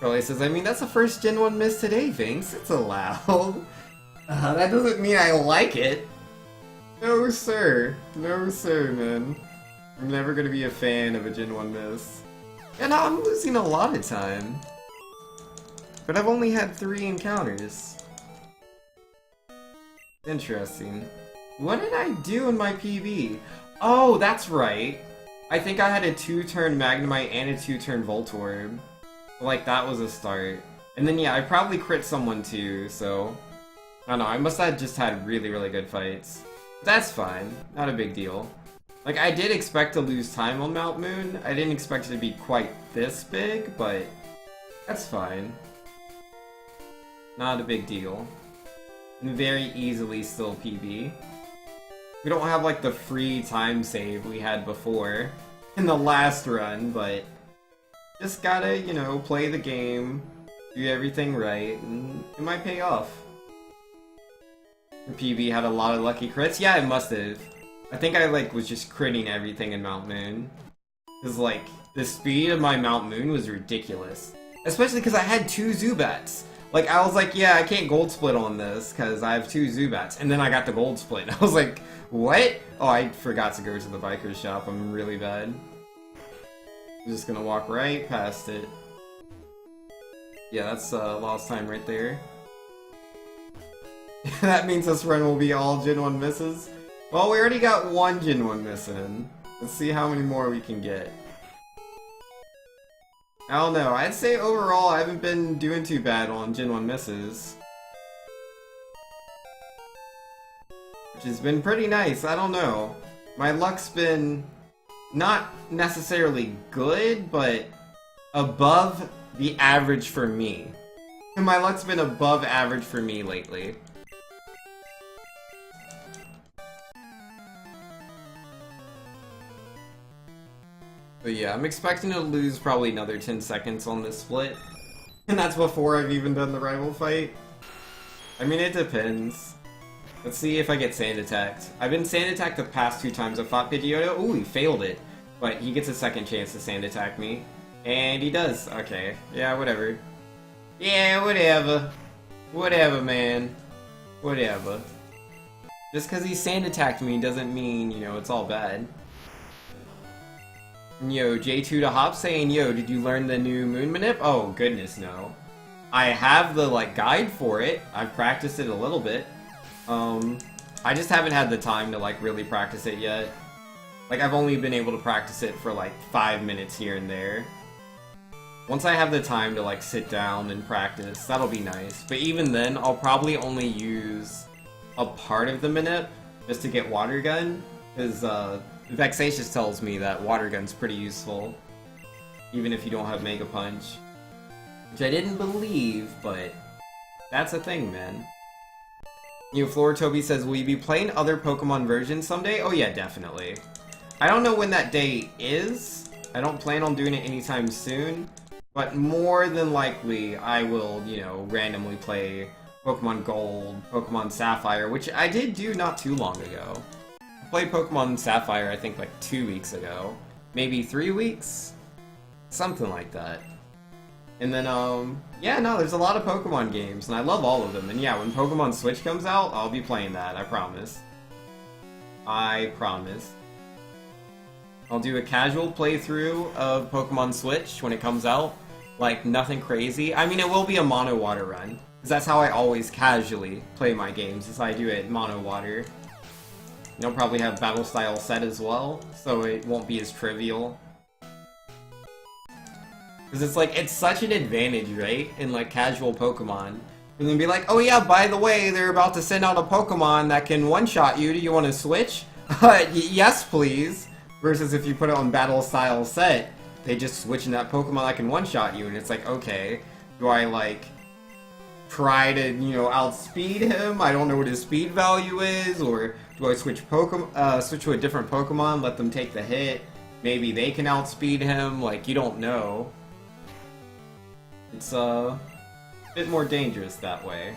Crowley says, I mean, that's the first Gen 1 miss today, Vince. It's allowed. That doesn't mean I like it. No, sir. No, sir, man. I'm never gonna be a fan of a Gen 1 miss. And I'm losing a lot of time. But I've only had 3 encounters. Interesting. What did I do in my PB? Oh, that's right. I think I had a 2-turn Magnemite and a 2-turn Voltorb. Like, that was a start. And then, yeah, I probably crit someone too, so... I don't know, I must have just had really, really good fights. That's fine. Not a big deal. Like, I did expect to lose time on Mount Moon. I didn't expect it to be quite this big, but... That's fine. Not a big deal. and very easily still PB. We don't have like the free time save we had before in the last run, but just gotta, you know, play the game, do everything right, and it might pay off. PB had a lot of lucky crits. Yeah, it must have. I think I like was just critting everything in Mount Moon. Cause like the speed of my Mount Moon was ridiculous. Especially because I had 2 Zubats. Like I was like, yeah, I can't gold split on this because I have 2 Zubats. And then I got the gold split. I was like, what? Oh, I forgot to go to the biker's shop. I'm really bad. I'm just gonna walk right past it. Yeah, that's lost time right there. That means this run will be all Gen 1 misses. Well, we already got 1 Gen 1 missing. Let's see how many more we can get. I don't know, I'd say overall I haven't been doing too bad on Gen 1 misses. Which has been pretty nice, I don't know. My luck's been not necessarily good, but above the average for me. And my luck's been above average for me lately. But yeah, I'm expecting to lose probably another 10 seconds on this split. And that's before I've even done the rival fight. I mean, it depends. Let's see if I get sand attacked. I've been sand attacked the past 2 times I've fought Pidgeotto. Ooh, he failed it. But he gets a second chance to sand attack me. And he does. Okay. Yeah, whatever. Yeah, whatever. Whatever, man. Whatever. Just because he sand attacked me doesn't mean, you know, it's all bad. Yo, J2 to Hop saying, yo, did you learn the new Moon Manip? Oh, goodness, no. I have the, like, guide for it. I've practiced it a little bit. I just haven't had the time to, like, really practice it yet. Like, I've only been able to practice it for, like, 5 minutes here and there. Once I have the time to, like, sit down and practice, that'll be nice. But even then, I'll probably only use a part of the Manip just to get Water Gun. Because, Vexatious tells me that Water Gun's pretty useful, even if you don't have Mega Punch. Which I didn't believe, but that's a thing, man. You know, Floor Toby says, will you be playing other Pokemon versions someday? Oh yeah, definitely. I don't know when that day is. I don't plan on doing it anytime soon, but more than likely I will, you know, randomly play Pokemon Gold, Pokemon Sapphire, which I did do not too long ago. Played Pokemon Sapphire, I think, like 2 weeks ago. Maybe 3 weeks? Something like that. And then, yeah, no, there's a lot of Pokemon games, and I love all of them. And yeah, when Pokemon Switch comes out, I'll be playing that, I promise. I promise. I'll do a casual playthrough of Pokemon Switch when it comes out. Like, nothing crazy. I mean, it will be a mono water run. Because that's how I always casually play my games, is I do it mono water. You'll probably have battle style set as well, so it won't be as trivial. Because it's like, it's such an advantage, right? In like casual Pokemon. And then be like, oh yeah, by the way, they're about to send out a Pokemon that can one-shot you, do you want to switch? Yes, please. Versus if you put it on battle style set, they just switch in that Pokemon that can one-shot you, and it's like, okay, do I like try to, you know, outspeed him? I don't know what his speed value is, or do I switch switch to a different Pokemon, let them take the hit? Maybe they can outspeed him, like, you don't know. It's a bit more dangerous that way.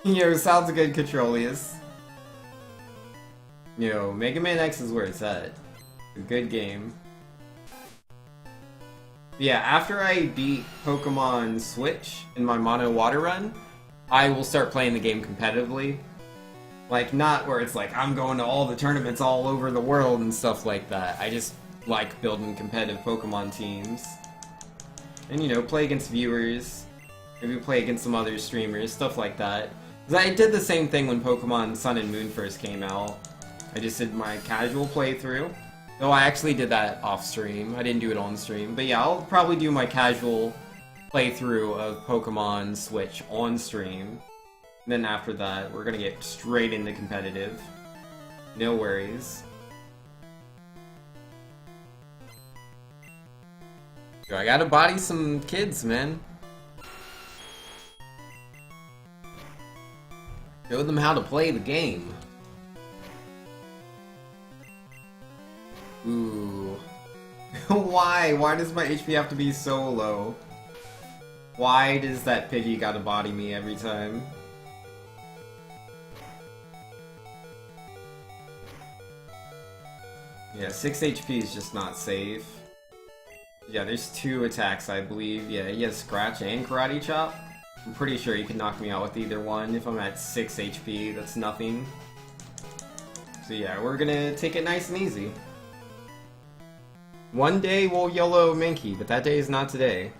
Yo, sounds good, Catrolius. Yo, Mega Man X is where it's at. A good game. Yeah, after I beat Pokemon Switch in my mono water run, I will start playing the game competitively. Like, not where it's like, I'm going to all the tournaments all over the world and stuff like that. I just like building competitive Pokemon teams. And, you know, play against viewers. Maybe play against some other streamers, stuff like that. Because I did the same thing when Pokemon Sun and Moon first came out. I just did my casual playthrough. Though I actually did that off stream. I didn't do it on stream. But yeah, I'll probably do my casual playthrough of Pokemon Switch on stream. And then after that, we're gonna get straight into competitive. No worries. Yo, I gotta body some kids, man. Show them how to play the game. Ooh. Why? Why does my HP have to be so low? Why does that piggy gotta body me every time? Yeah, 6 HP is just not safe. Yeah, there's 2 attacks, I believe. Yeah, he has Scratch and Karate Chop. I'm pretty sure he can knock me out with either one. If I'm at 6 HP, that's nothing. So yeah, we're gonna take it nice and easy. One day we'll YOLO Minky, but that day is not today.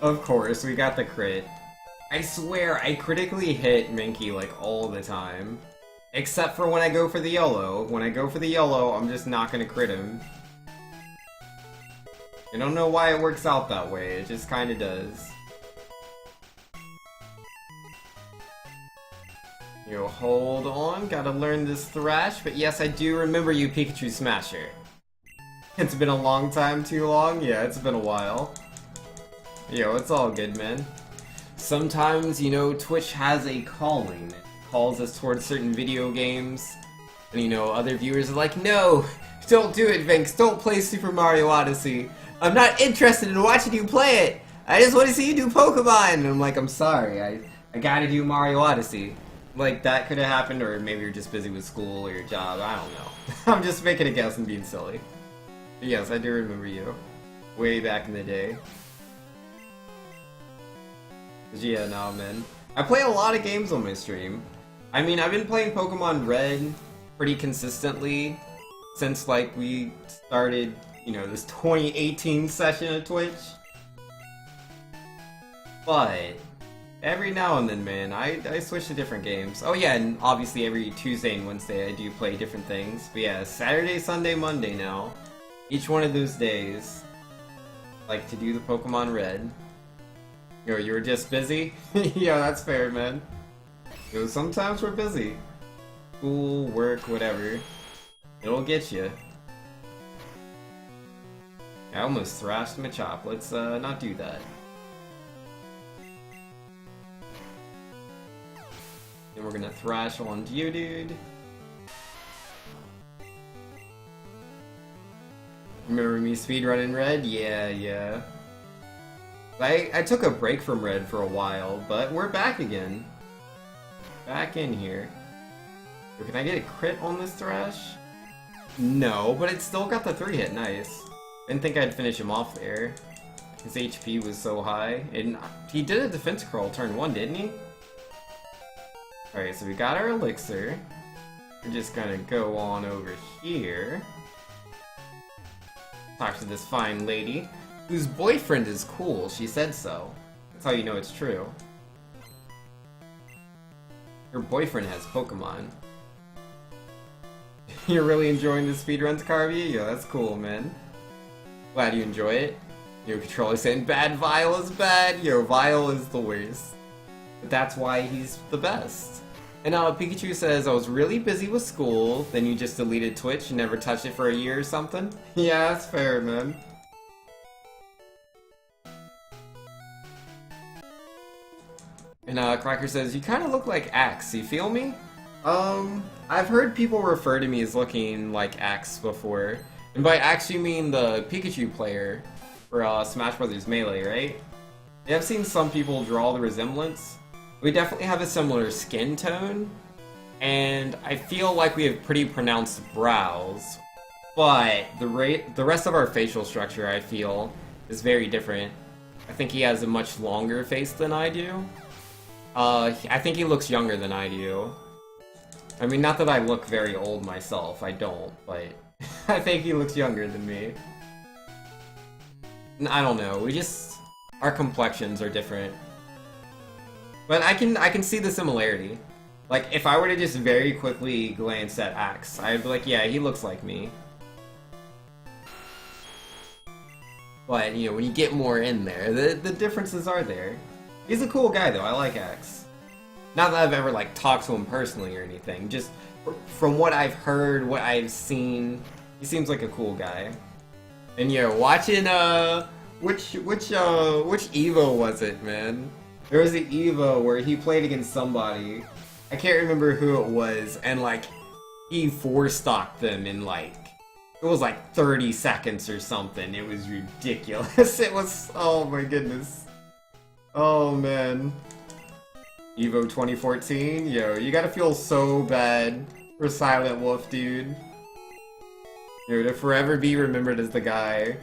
Of course, we got the crit. I swear, I critically hit Minky like all the time. Except for when I go for the YOLO. When I go for the YOLO, I'm just not gonna crit him. I don't know why it works out that way, it just kinda does. Yo, hold on, gotta learn this Thrash, but yes, I do remember you, Pikachu Smasher. It's been a long time, too long? Yeah, it's been a while. Yo, it's all good, man. Sometimes, you know, Twitch has a calling. It calls us towards certain video games. And, you know, other viewers are like, no, don't do it, Vinx. Don't play Super Mario Odyssey. I'm not interested in watching you play it. I just want to see you do Pokemon. And I'm like, I'm sorry. I gotta do Mario Odyssey. Like, that could have happened, or maybe you're just busy with school or your job. I don't know. I'm just making a guess and being silly. But yes, I do remember you. Way back in the day. Yeah, no, man. I play a lot of games on my stream. I mean, I've been playing Pokemon Red pretty consistently since, like, we started, you know, this 2018 session of Twitch. But every now and then, man, I switch to different games. Oh yeah, and obviously every Tuesday and Wednesday I do play different things. But yeah, Saturday, Sunday, Monday now. Each one of those days, like to do the Pokemon Red. Yo, you were just busy? Yeah, that's fair, man. Yo, sometimes we're busy. School, work, whatever. It'll get you. I almost thrashed Machop. Let's not do that. Then we're gonna thrash on Geodude. Remember me speedrunning Red? Yeah. I took a break from Red for a while, but we're back again. Back in here. Can I get a crit on this Thrash? No, but it still got the 3-hit, nice. Didn't think I'd finish him off there. His HP was so high. And he did a defense curl turn 1, didn't he? Alright, so we got our elixir. We're just gonna go on over here. Talk to this fine lady, whose boyfriend is cool, she said so. That's how you know it's true. Her boyfriend has Pokemon. You're really enjoying the speedruns, Carvey? Yo, that's cool, man. Glad you enjoy it. Your controller saying bad Vile is bad. Yo, Vile is the worst. But that's why he's the best. And now Pikachu says, I was really busy with school, then you just deleted Twitch and never touched it for a year or something? Yeah, that's fair, man. And Cracker says, you kinda look like Axe, you feel me? I've heard people refer to me as looking like Axe before. And by Axe you mean the Pikachu player for Smash Bros. Melee, right? Yeah, I've seen some people draw the resemblance. We definitely have a similar skin tone, and I feel like we have pretty pronounced brows, but the rest of our facial structure, I feel, is very different. I think he has a much longer face than I do. I think he looks younger than I do. I mean, not that I look very old myself, I don't, but I think he looks younger than me. I don't know, our complexions are different. But I can see the similarity. Like, if I were to just very quickly glance at Axe, I'd be like, yeah, he looks like me. But, you know, when you get more in there, the differences are there. He's a cool guy, though. I like Axe. Not that I've ever, like, talked to him personally or anything. Just from what I've heard, what I've seen, he seems like a cool guy. And yeah, watching which Evo was it, man? There was an Evo where he played against somebody. I can't remember who it was, and like he four-stocked them in like it was like 30 seconds or something. It was ridiculous. It was, oh my goodness. Oh man. Evo 2014, yo, you gotta feel so bad for Silent Wolf, dude. Yo, to forever be remembered as the guy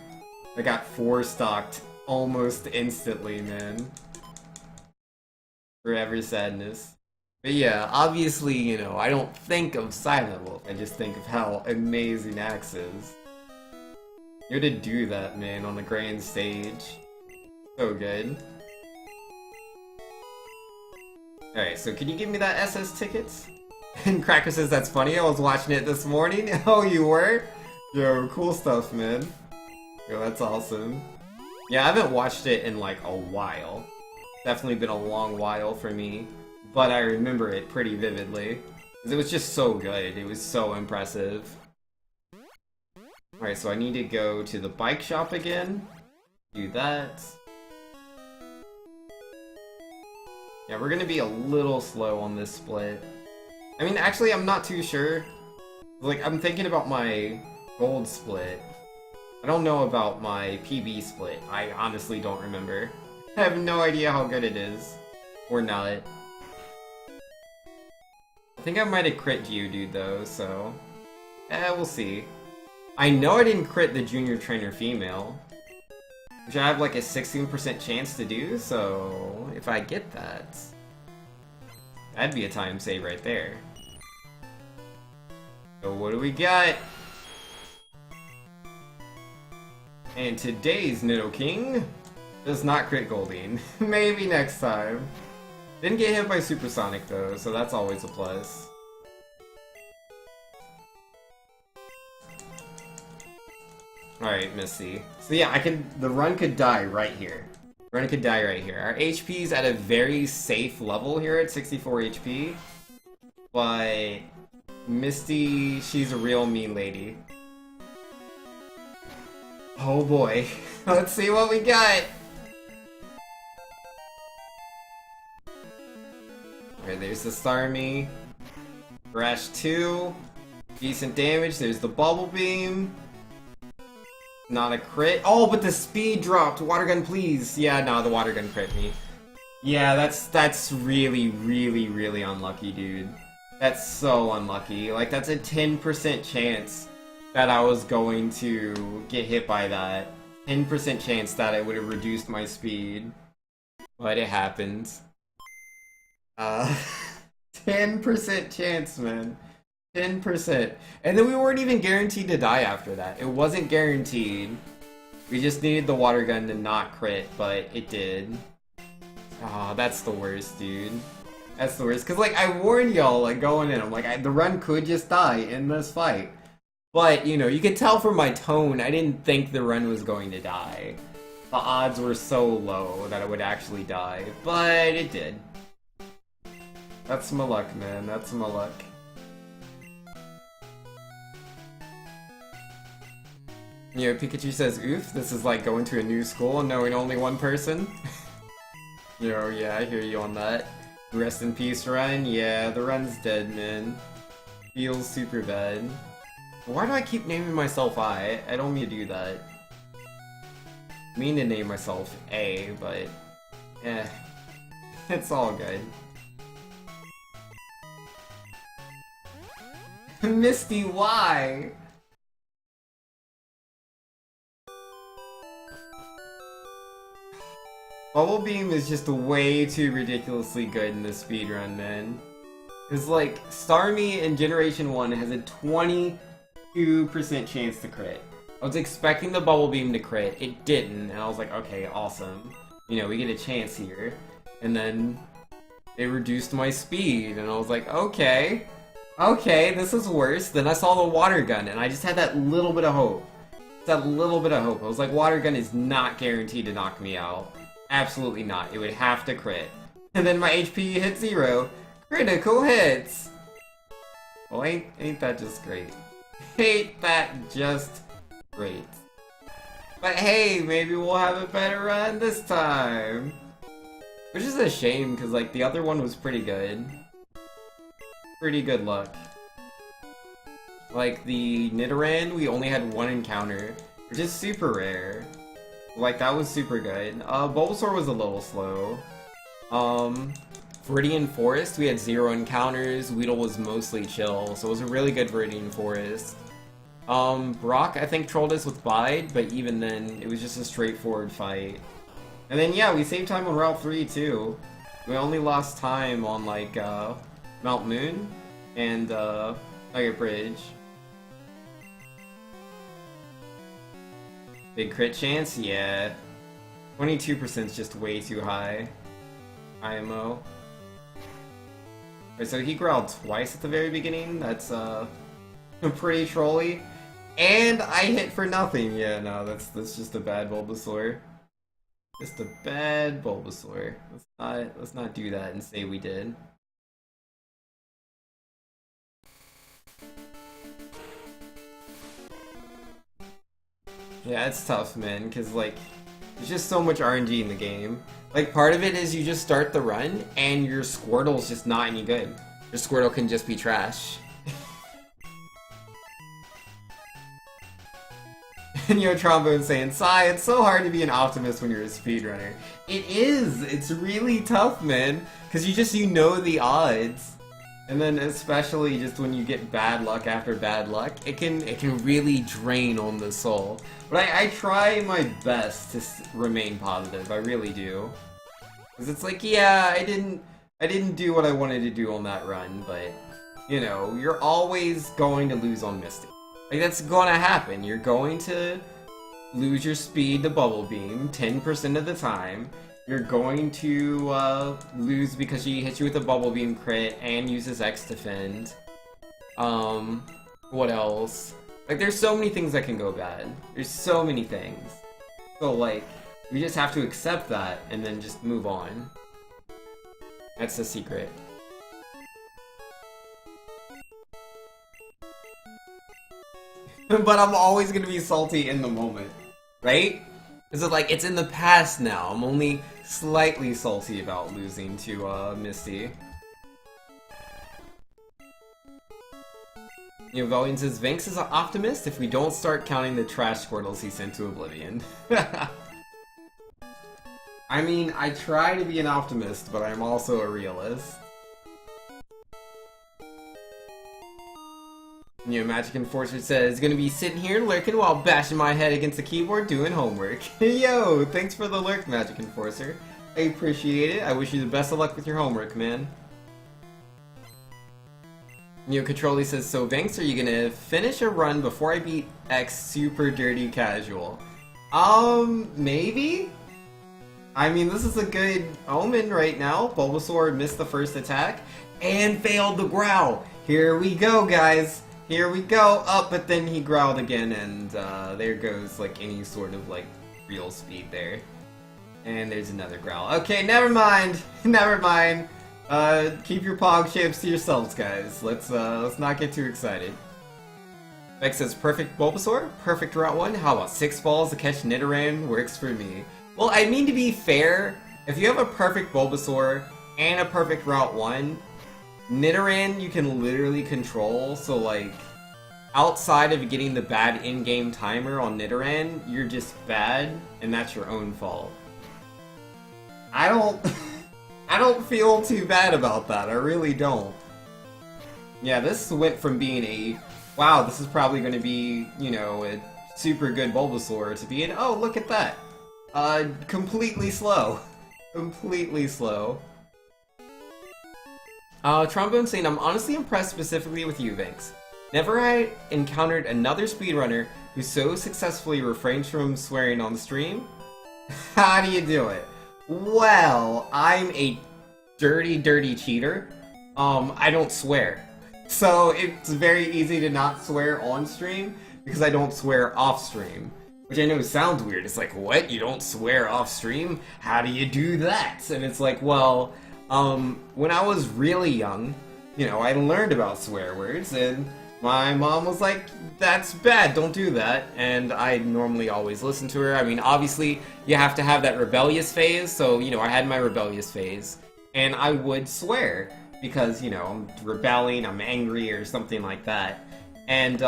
that got four-stocked almost instantly, man. Forever sadness. But yeah, obviously, you know, I don't think of Silent Wolf, I just think of how amazing Axe is. You're to do that, man, on the grand stage. So good. Alright, so can you give me that SS tickets? And Cracker says that's funny, I was watching it this morning. Oh, you were? Yo, cool stuff, man. Yo, that's awesome. Yeah, I haven't watched it in like a while. Definitely been a long while for me. But I remember it pretty vividly. Because it was just so good. It was so impressive. Alright, so I need to go to the bike shop again. Do that. Yeah, we're gonna be a little slow on this split. I mean, actually, I'm not too sure. Like, I'm thinking about my gold split. I don't know about my PB split. I honestly don't remember. I have no idea how good it is. Or not. I think I might have crit Geodude though, so... we'll see. I know I didn't crit the Junior Trainer Female. Which I have like a 16% chance to do, so... if I get that... that'd be a time save right there. So what do we got? And today's Nidoking does not crit Goldeen. Maybe next time. Didn't get hit by Supersonic though, so that's always a plus. Alright, Misty. So yeah, the run could die right here. Run could die right here. Our HP's at a very safe level here at 64 HP. But Misty, she's a real mean lady. Oh boy. Let's see what we got! Alright, there's the Starmie. Crash 2. Decent damage. There's the Bubble Beam. Not a crit. Oh, but the speed dropped! Water Gun, please! Yeah, no, the Water Gun crit me. Yeah, that's really, really, really unlucky, dude. That's so unlucky. Like, that's a 10% chance that I was going to get hit by that. 10% chance that it would have reduced my speed. But it happened. 10% chance, man. 10%. And then we weren't even guaranteed to die after that. It wasn't guaranteed. We just needed the Water Gun to not crit, but it did. Oh, that's the worst, dude. That's the worst. Because, like, I warned y'all, like, going in. I'm like, the run could just die in this fight. But, you know, you could tell from my tone, I didn't think the run was going to die. The odds were so low that it would actually die. But it did. That's my luck, man. That's my luck. You know, Pikachu says, oof, this is like going to a new school and knowing only one person. Yo, yeah, I hear you on that. Rest in peace, run. Yeah, the run's dead, man. Feels super bad. Why do I keep naming myself I? I don't mean to do that. I mean to name myself A, but... it's all good. Misty, why? Bubble Beam is just way too ridiculously good in this speedrun, man. Because, like, Starmie in Generation 1 has a 22% chance to crit. I was expecting the Bubble Beam to crit, it didn't, and I was like, okay, awesome. You know, we get a chance here. And then it reduced my speed, and I was like, okay. Okay, this is worse. Then I saw the Water Gun, and I just had that little bit of hope. That little bit of hope. I was like, Water Gun is not guaranteed to knock me out. Absolutely not. It would have to crit. And then my HP hit 0. Critical hits! Well, ain't that just great? Ain't that just great? But hey, maybe we'll have a better run this time! Which is a shame, because like the other one was pretty good. Pretty good luck. Like the Nidoran, we only had one encounter, which is super rare. Like that was super good. Bulbasaur was a little slow. Viridian Forest, we had 0 encounters. Weedle was mostly chill, so it was a really good Viridian Forest. Brock, I think, trolled us with Bide, but even then, it was just a straightforward fight. And then, yeah, we saved time on Route 3, too. We only lost time on, like, Mount Moon and, Nugget Bridge. Big crit chance? Yeah. 22% is just way too high. IMO. Right, so he growled twice at the very beginning. That's, pretty trolly. And I hit for nothing. Yeah, no, that's just a bad Bulbasaur. Just a bad Bulbasaur. Let's not do that and say we did. Yeah, it's tough, man, because, like, there's just so much RNG in the game. Like, part of it is you just start the run, and your Squirtle's just not any good. Your Squirtle can just be trash. And you know, Trombone saying, Sai, it's so hard to be an optimist when you're a speedrunner. It is! It's really tough, man. Because you know the odds. And then especially just when you get bad luck after bad luck, it can really drain on the soul. But I try my best to remain positive, I really do. Because it's like, yeah, I didn't do what I wanted to do on that run, but, you know, you're always going to lose on Misty. Like, that's gonna happen. You're going to lose your speed to Bubble Beam 10% of the time. You're going to lose because she hits you with a Bubble Beam crit and uses X Defend. What else? Like, there's so many things that can go bad. There's so many things. So, like, we just have to accept that and then just move on. That's the secret. But I'm always gonna be salty in the moment, right? Is it like, it's in the past now. I'm only slightly salty about losing to Misty. You know, Valiant says, Vanks is an optimist if we don't start counting the trash Squirtles he sent to Oblivion. I mean, I try to be an optimist, but I'm also a realist. You know, Magic Enforcer says, gonna be sitting here lurking while bashing my head against the keyboard doing homework. Yo, thanks for the lurk, Magic Enforcer. I appreciate it. I wish you the best of luck with your homework, man. You know, Controlly says, so Vanks, are you gonna finish a run before I beat X Super Dirty Casual? Maybe? I mean, this is a good omen right now. Bulbasaur missed the first attack and failed the growl. Here we go, guys. Here we go! But then he growled again, and there goes, like, any sort of, like, real speed there. And there's another growl. Okay, never mind! Never mind! Keep your pog chips to yourselves, guys. Let's not get too excited. Beck says, perfect Bulbasaur, perfect Route 1, how about 6 balls to catch Nidoran? Works for me. Well, I mean, to be fair, if you have a perfect Bulbasaur and a perfect Route 1, Nidoran you can literally control, so like, outside of getting the bad in-game timer on Nidoran, you're just bad, and that's your own fault. I don't feel too bad about that, I really don't. Yeah, this went from being a, wow, this is probably going to be, you know, a super good Bulbasaur, to being, oh, look at that. Completely slow. Completely slow. Trombone saying, I'm honestly impressed specifically with you, Vanks. Never had encountered another speedrunner who so successfully refrains from swearing on the stream. How do you do it? Well, I'm a dirty, dirty cheater. I don't swear. So it's very easy to not swear on stream, because I don't swear off stream. Which I know sounds weird. It's like, what? You don't swear off stream? How do you do that? And it's like, well, when I was really young, you know, I learned about swear words, and my mom was like, that's bad, don't do that. And I normally always listen to her. I mean, obviously, you have to have that rebellious phase, so, you know, I had my rebellious phase, and I would swear, because, you know, I'm rebelling, I'm angry, or something like that. And,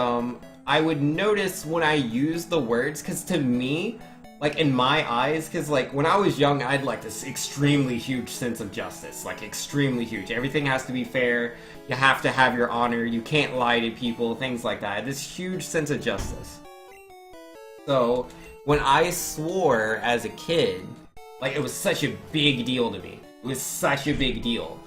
I would notice when I used the words, because to me, like, in my eyes, because, like, when I was young, I had, like, this extremely huge sense of justice. Like, extremely huge. Everything has to be fair. You have to have your honor. You can't lie to people. Things like that. This huge sense of justice. So, when I swore as a kid, like, it was such a big deal to me. It was such a big deal.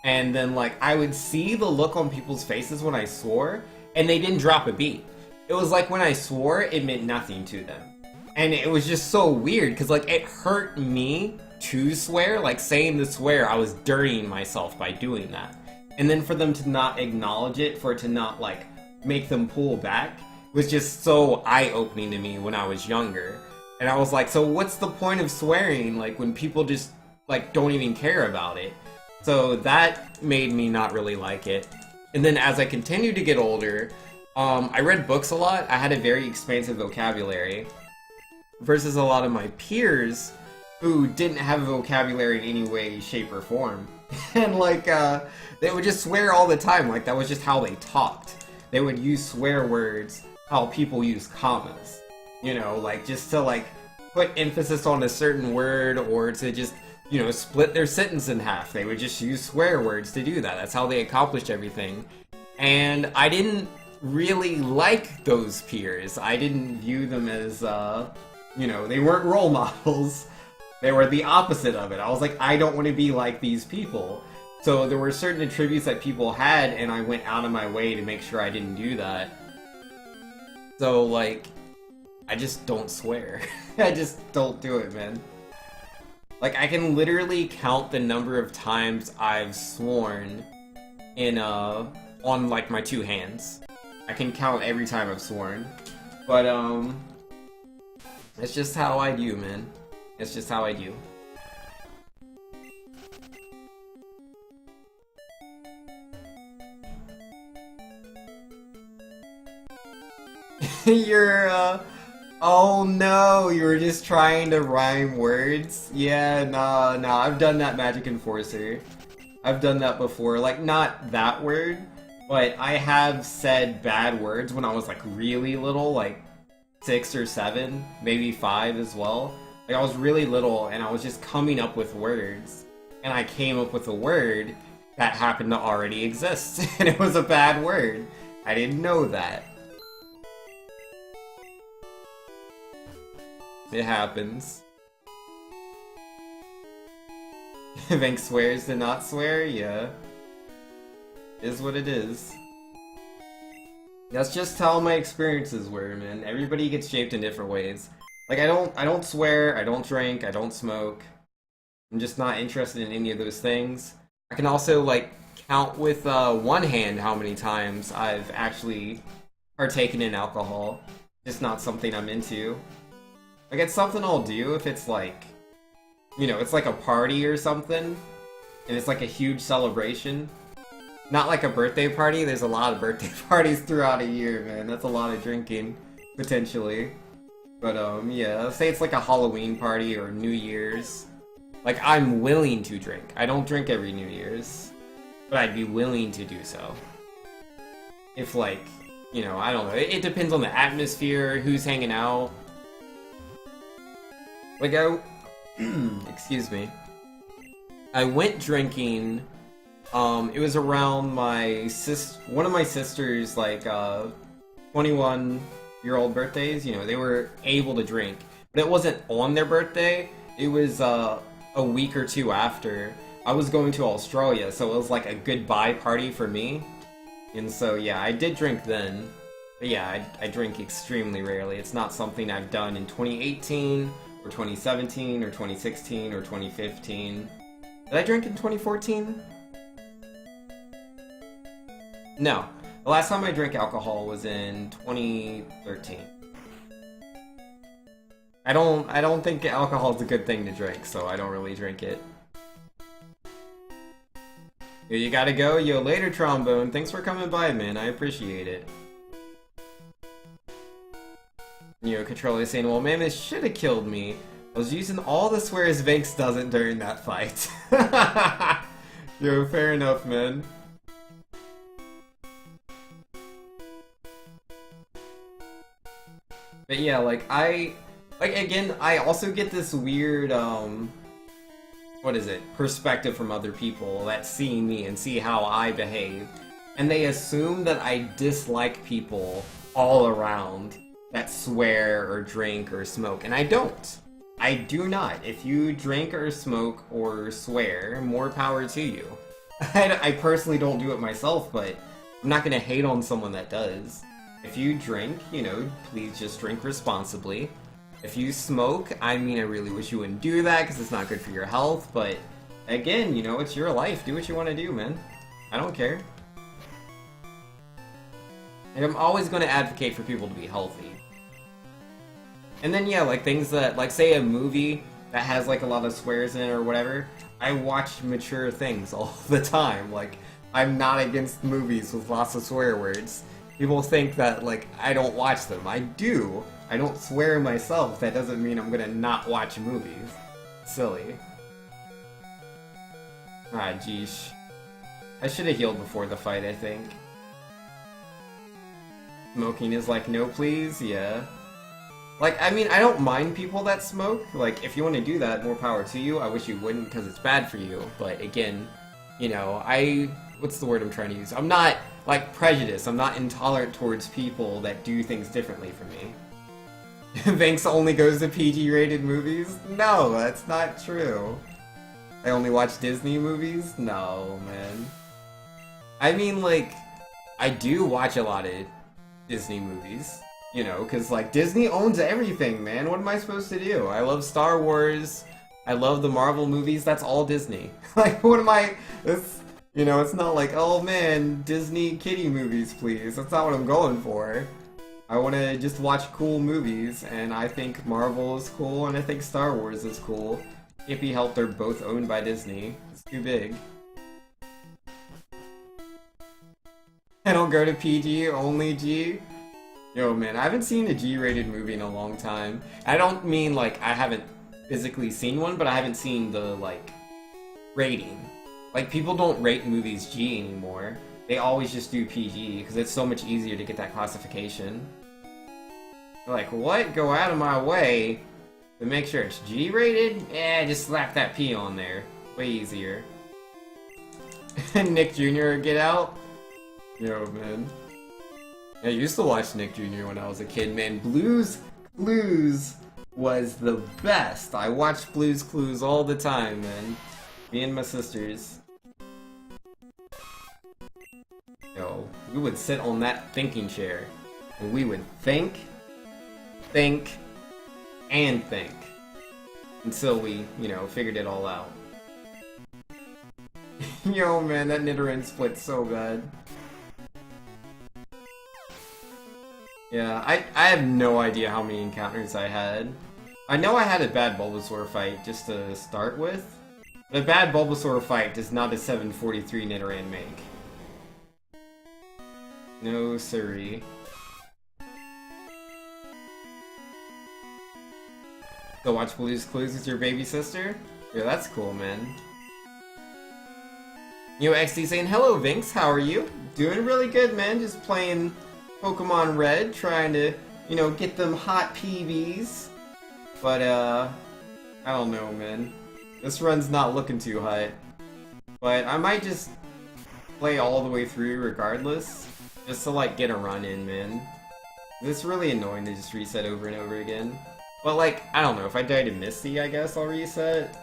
And then, like, I would see the look on people's faces when I swore, and they didn't drop a beat. It was like when I swore, it meant nothing to them. And it was just so weird, because, like, it hurt me to swear. Like, saying the swear, I was dirtying myself by doing that. And then for them to not acknowledge it, for it to not, like, make them pull back, was just so eye-opening to me when I was younger. And I was like, so what's the point of swearing, like, when people just, like, don't even care about it? So that made me not really like it. And then as I continued to get older, I read books a lot. I had a very expansive vocabulary. Versus a lot of my peers who didn't have a vocabulary in any way, shape, or form. And, like, they would just swear all the time, like, that was just how they talked. They would use swear words how people use commas. You know, like, just to, like, put emphasis on a certain word, or to just, you know, split their sentence in half. They would just use swear words to do that. That's how they accomplished everything. And I didn't really like those peers. I didn't view them as, you know, they weren't role models. They were the opposite of it. I was like, I don't want to be like these people. So there were certain attributes that people had, and I went out of my way to make sure I didn't do that. So, like, I just don't swear. I just don't do it, man. Like, I can literally count the number of times I've sworn in, on, like, my two hands. I can count every time I've sworn. But, it's just how I do, man. It's just how I do. Oh no, you were just trying to rhyme words? Yeah, nah, I've done that, Magic Enforcer. I've done that before. Like, not that word, but I have said bad words when I was, like, really little, like, 6 or 7, maybe 5 as well. Like, I was really little, and I was just coming up with words. And I came up with a word that happened to already exist, and it was a bad word. I didn't know that. It happens. Vank swears to not swear? Yeah. Is what it is. That's just how my experiences were, man. Everybody gets shaped in different ways. Like, I don't swear, I don't drink, I don't smoke. I'm just not interested in any of those things. I can also, like, count with one hand how many times I've actually partaken in alcohol. Just not something I'm into. Like, it's something I'll do if it's like, you know, it's like a party or something, and it's like a huge celebration. Not like a birthday party. There's a lot of birthday parties throughout a year, man. That's a lot of drinking, potentially. But, yeah, let's say it's like a Halloween party or New Year's. Like, I'm willing to drink. I don't drink every New Year's, but I'd be willing to do so. If, like, you know, I don't know. It depends on the atmosphere, who's hanging out. Like, excuse me. I went drinking, it was around my one of my sister's, like, 21-year-old birthdays. You know, they were able to drink. But it wasn't on their birthday. It was, a week or two after. I was going to Australia, so it was like a goodbye party for me. And so, yeah, I did drink then. But yeah, I drink extremely rarely. It's not something I've done in 2018, or 2017, or 2016, or 2015. Did I drink in 2014? No. The last time I drank alcohol was in 2013. I don't think alcohol is a good thing to drink, so I don't really drink it. Yo, you gotta go. Yo, later, Trombone. Thanks for coming by, man. I appreciate it. Yo, Controller saying, well, man, this should have killed me. I was using all the swears Vinx doesn't during that fight. Yo, fair enough, man. But yeah, again, I also get this weird, what is it, perspective from other people that see me and see how I behave. And they assume that I dislike people all around that swear or drink or smoke, and I don't. I do not. If you drink or smoke or swear, more power to you. I personally don't do it myself, but I'm not gonna hate on someone that does. If you drink, you know, please just drink responsibly. If you smoke, I mean, I really wish you wouldn't do that because it's not good for your health, but again, you know, it's your life. Do what you want to do, man. I don't care. And I'm always going to advocate for people to be healthy. And then, yeah, like things that, like say a movie that has like a lot of swears in it or whatever, I watch mature things all the time. Like, I'm not against movies with lots of swear words. People think that, like, I don't watch them. I do. I don't swear myself. That doesn't mean I'm gonna not watch movies. Silly. Ah, geesh. I should have healed before the fight, I think. Smoking is like, no please? Yeah. Like, I mean, I don't mind people that smoke. Like, if you want to do that, more power to you. I wish you wouldn't because it's bad for you. But again, you know, what's the word I'm trying to use? I'm not, like, prejudiced. I'm not intolerant towards people that do things differently from me. Vinx only goes to PG-rated movies? No, that's not true. I only watch Disney movies? No, man. I mean, like, I do watch a lot of Disney movies. You know, because, like, Disney owns everything, man. What am I supposed to do? I love Star Wars. I love the Marvel movies. That's all Disney. Like, what am I... You know, it's not like, oh man, Disney kiddie movies, please. That's not what I'm going for. I want to just watch cool movies, and I think Marvel is cool, and I think Star Wars is cool. Can't be helped, they're both owned by Disney. It's too big. I don't go to PG, only G. Yo, man, I haven't seen a G-rated movie in a long time. I don't mean, like, I haven't physically seen one, but I haven't seen the, like, rating. Like, people don't rate movies G anymore. They always just do PG, because it's so much easier to get that classification. They're like, what? Go out of my way to make sure it's G-rated? Eh, just slap that P on there. Way easier. Nick Jr. Get Out? Yo, man. I used to watch Nick Jr. when I was a kid, man. Blues was the best. I watched Blues Clues all the time, man. Me and my sisters. Yo, we would sit on that thinking chair, and we would think, and think. Until we, you know, figured it all out. Yo, man, that Nidoran split so bad. Yeah, I have no idea how many encounters I had. I know I had a bad Bulbasaur fight just to start with. But a bad Bulbasaur fight does not a 743 Nidoran make. No siree. So watch Blue's Clues with your baby sister? Yeah, that's cool, man. Yo, XD saying, hello Vinx, how are you? Doing really good, man. Just playing Pokemon Red, trying to, you know, get them hot PVs. But, I don't know, man. This run's not looking too hot. But I might just play all the way through regardless. Just to, like, get a run in, man. It's really annoying to just reset over and over again. But, like, I don't know. If I die to Misty, I guess I'll reset.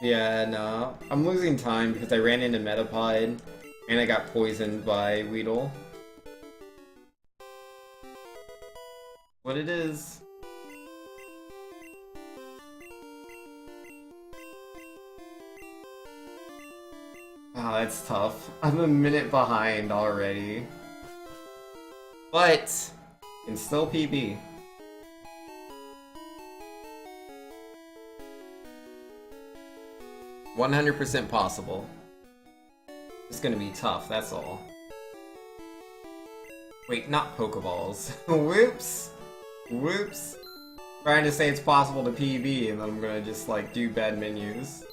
Yeah, no. I'm losing time because I ran into Metapod and I got poisoned by Weedle. What it is. Oh, that's tough. I'm a minute behind already. But, can still PB. 100% possible. It's gonna be tough, that's all. Wait, not Pokeballs. Whoops! Whoops! Trying to say it's possible to PB and then I'm gonna just like do bad menus.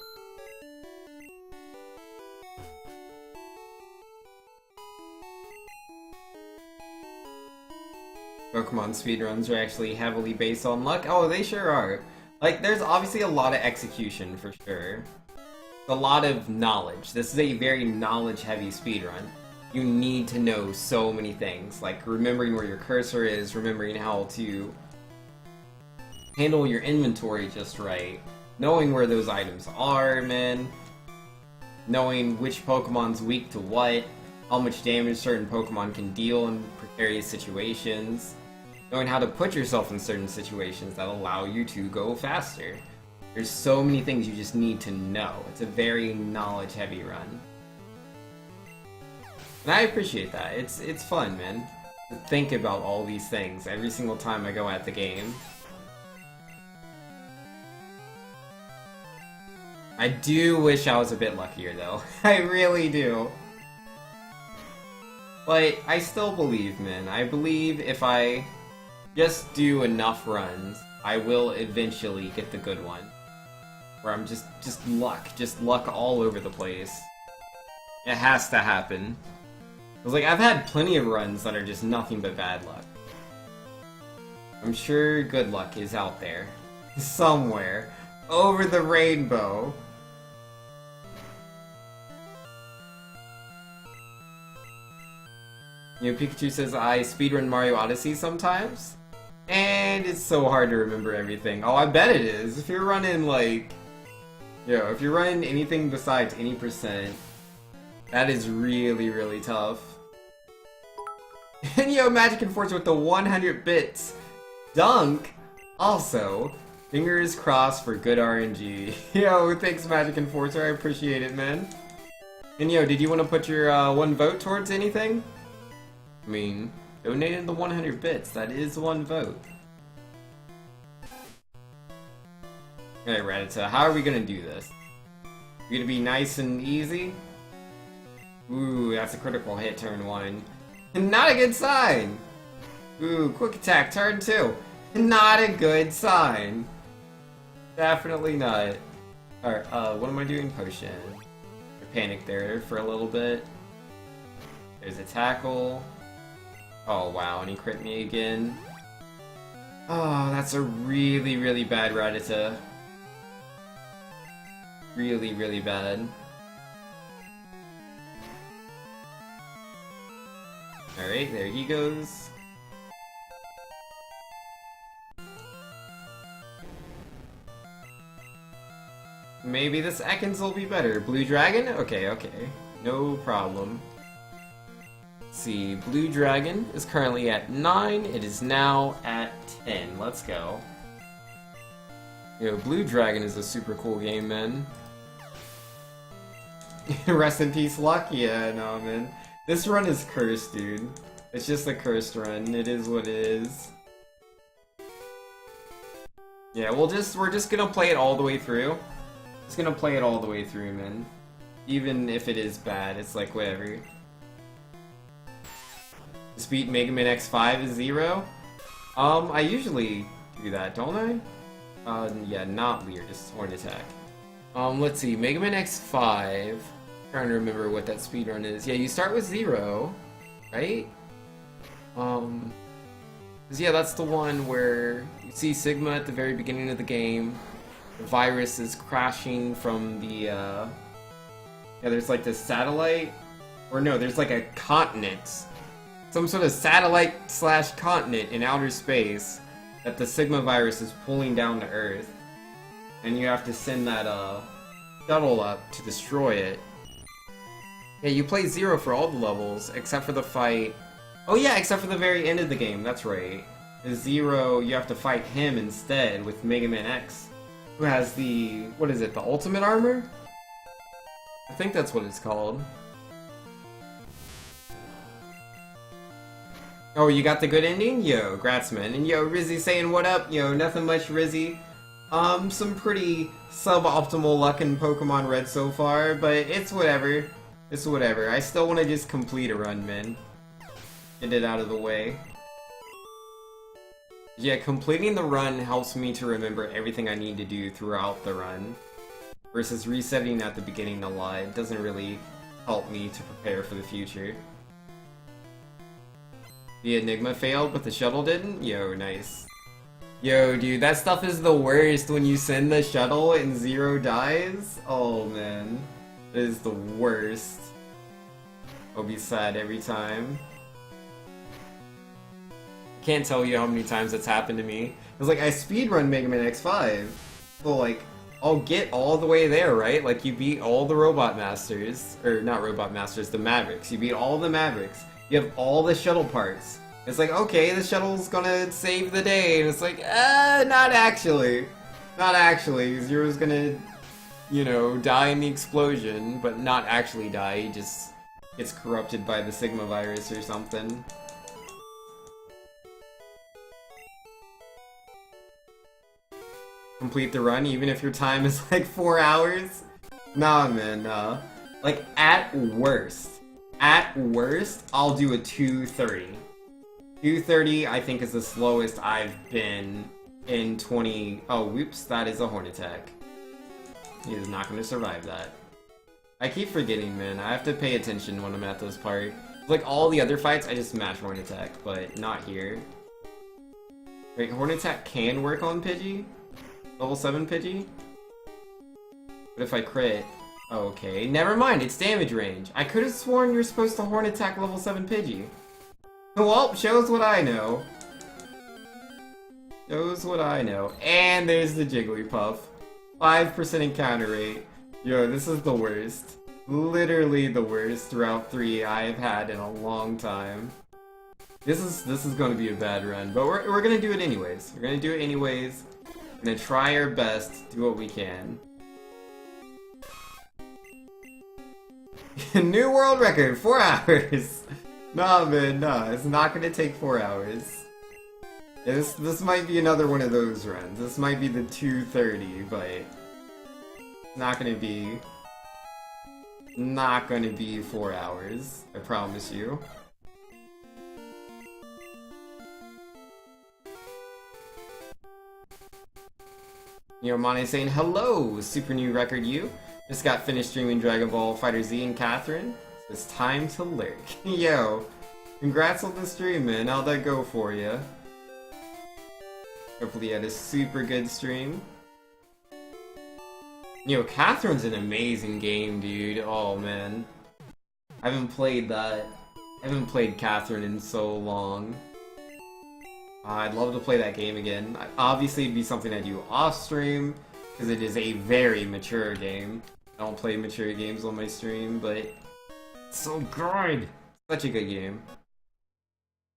Pokemon speedruns are actually heavily based on luck. Oh, they sure are. Like, there's obviously a lot of execution for sure. A lot of knowledge. This is a very knowledge-heavy speedrun. You need to know so many things, like remembering where your cursor is, remembering how to handle your inventory just right, knowing where those items are, man, knowing which Pokemon's weak to what, how much damage certain Pokemon can deal in precarious situations, knowing how to put yourself in certain situations that allow you to go faster. There's so many things you just need to know. It's a very knowledge-heavy run. And I appreciate that. It's fun, man, to think about all these things every single time I go at the game. I do wish I was a bit luckier, though. I really do. But I still believe, man. I believe if I just do enough runs, I will eventually get the good one. Where I'm just luck all over the place. It has to happen. Because, like, I've had plenty of runs that are just nothing but bad luck. I'm sure good luck is out there. Somewhere. Over the rainbow. You know, Pikachu says, I speedrun Mario Odyssey sometimes. And it's so hard to remember everything. Oh, I bet it is. If you're running, like... Yo, if you're running anything besides any percent, that is really, really tough. And yo, Magic Enforcer with the 100 bits. Dunk! Also, fingers crossed for good RNG. Yo, thanks Magic Enforcer, I appreciate it, man. And yo, did you want to put your one vote towards anything? I mean, donated the 100 bits, that is one vote. Alright, Rattata, how are we gonna do this? We're gonna be nice and easy? Ooh, that's a critical hit, turn 1. Not a good sign! Ooh, quick attack, turn 2. Not a good sign. Definitely not. Alright, what am I doing? Potion. I panicked there for a little bit. There's a tackle. Oh wow, and he crit me again. Oh, that's a really, really bad Rattata. Really, really bad. Alright, there he goes. Maybe this Ekans will be better. Blue Dragon? Okay, okay. No problem. Let's see, Blue Dragon is currently at 9. It is now at 10. Let's go. Yo, Blue Dragon is a super cool game, man. Rest in peace, Luck? Yeah, no, man. This run is cursed, dude. It's just a cursed run. It is what it is. Yeah, we're just gonna play it all the way through. Just gonna play it all the way through, man. Even if it is bad, it's like whatever. Just beat Mega Man X5 is 0? I usually do that, don't I? Yeah, not Leer, just Horn Attack. Let's see, Mega Man X5. Trying to remember what that speedrun is. Yeah, you start with 0, right? 'Cause yeah, that's the one where you see Sigma at the very beginning of the game. The virus is crashing from the, yeah, there's like this satellite, or no, there's like a continent. Some sort of satellite slash continent in outer space that the Sigma virus is pulling down to Earth. And you have to send that, shuttle up to destroy it. Yeah, you play 0 for all the levels, except for the fight. Oh yeah, except for the very end of the game, that's right. The 0, you have to fight him instead with Mega Man X, who has the, what is it, the ultimate armor? I think that's what it's called. Oh, you got the good ending? Yo, Gratzman. And yo, Rizzy saying what up? Yo, nothing much, Rizzy. Some pretty suboptimal luck in Pokemon Red so far, but it's whatever. It's whatever. I still want to just complete a run, man. Get it out of the way. Yeah, completing the run helps me to remember everything I need to do throughout the run. Versus resetting at the beginning a lot. It doesn't really help me to prepare for the future. The Enigma failed, but the shuttle didn't? Yo, nice. Yo, dude, that stuff is the worst when you send the shuttle and Zero dies. Oh, man. It is the worst. I'll be sad every time. Can't tell you how many times that's happened to me. It's like, I speedrun Mega Man X5. So, like, I'll get all the way there, right? Like, you beat all the Robot Masters. Or, not Robot Masters, the Mavericks. You beat all the Mavericks. You have all the shuttle parts. It's like, okay, the shuttle's gonna save the day, and it's like, not actually. Not actually. Zero's gonna, you know, die in the explosion, but not actually die. He just gets corrupted by the Sigma virus or something. Complete the run, even if your time is like 4 hours? Nah, man, nah. Like, at worst, I'll do a 2:30. 2:30, I think, is the slowest I've been in 20... Oh, whoops, that is a Horn Attack. He is not going to survive that. I keep forgetting, man. I have to pay attention when I'm at this part. Like, all the other fights, I just smash Horn Attack, but not here. Wait, Horn Attack can work on Pidgey? Level 7 Pidgey? What if I crit? Okay, never mind, it's damage range. I could have sworn you're supposed to Horn Attack level 7 Pidgey. Well, shows what I know. Shows what I know. And there's the Jigglypuff. 5% encounter rate. Yo, this is the worst. Literally the worst throughout 3 I have had in a long time. This is going to be a bad run, but we're going to do it anyways. We're going to do it anyways. We're going to try our best, do what we can. New world record, 4 hours. Nah, man, nah, it's not gonna take 4 hours. Yeah, this might be another one of those runs. This might be the 2:30, but it's not gonna be 4 hours. I promise you. Mane saying hello, super new record you. Just got finished streaming Dragon Ball FighterZ and Catherine. It's time to lurk. Yo, congrats on the stream, man. How'd that go for you? Hopefully you had a super good stream. Catherine's an amazing game, dude. Oh, man. I haven't played that. I haven't played Catherine in so long. I'd love to play that game again. Obviously, it'd be something I do off-stream, because it is a very mature game. I don't play mature games on my stream, but... so good! Such a good game.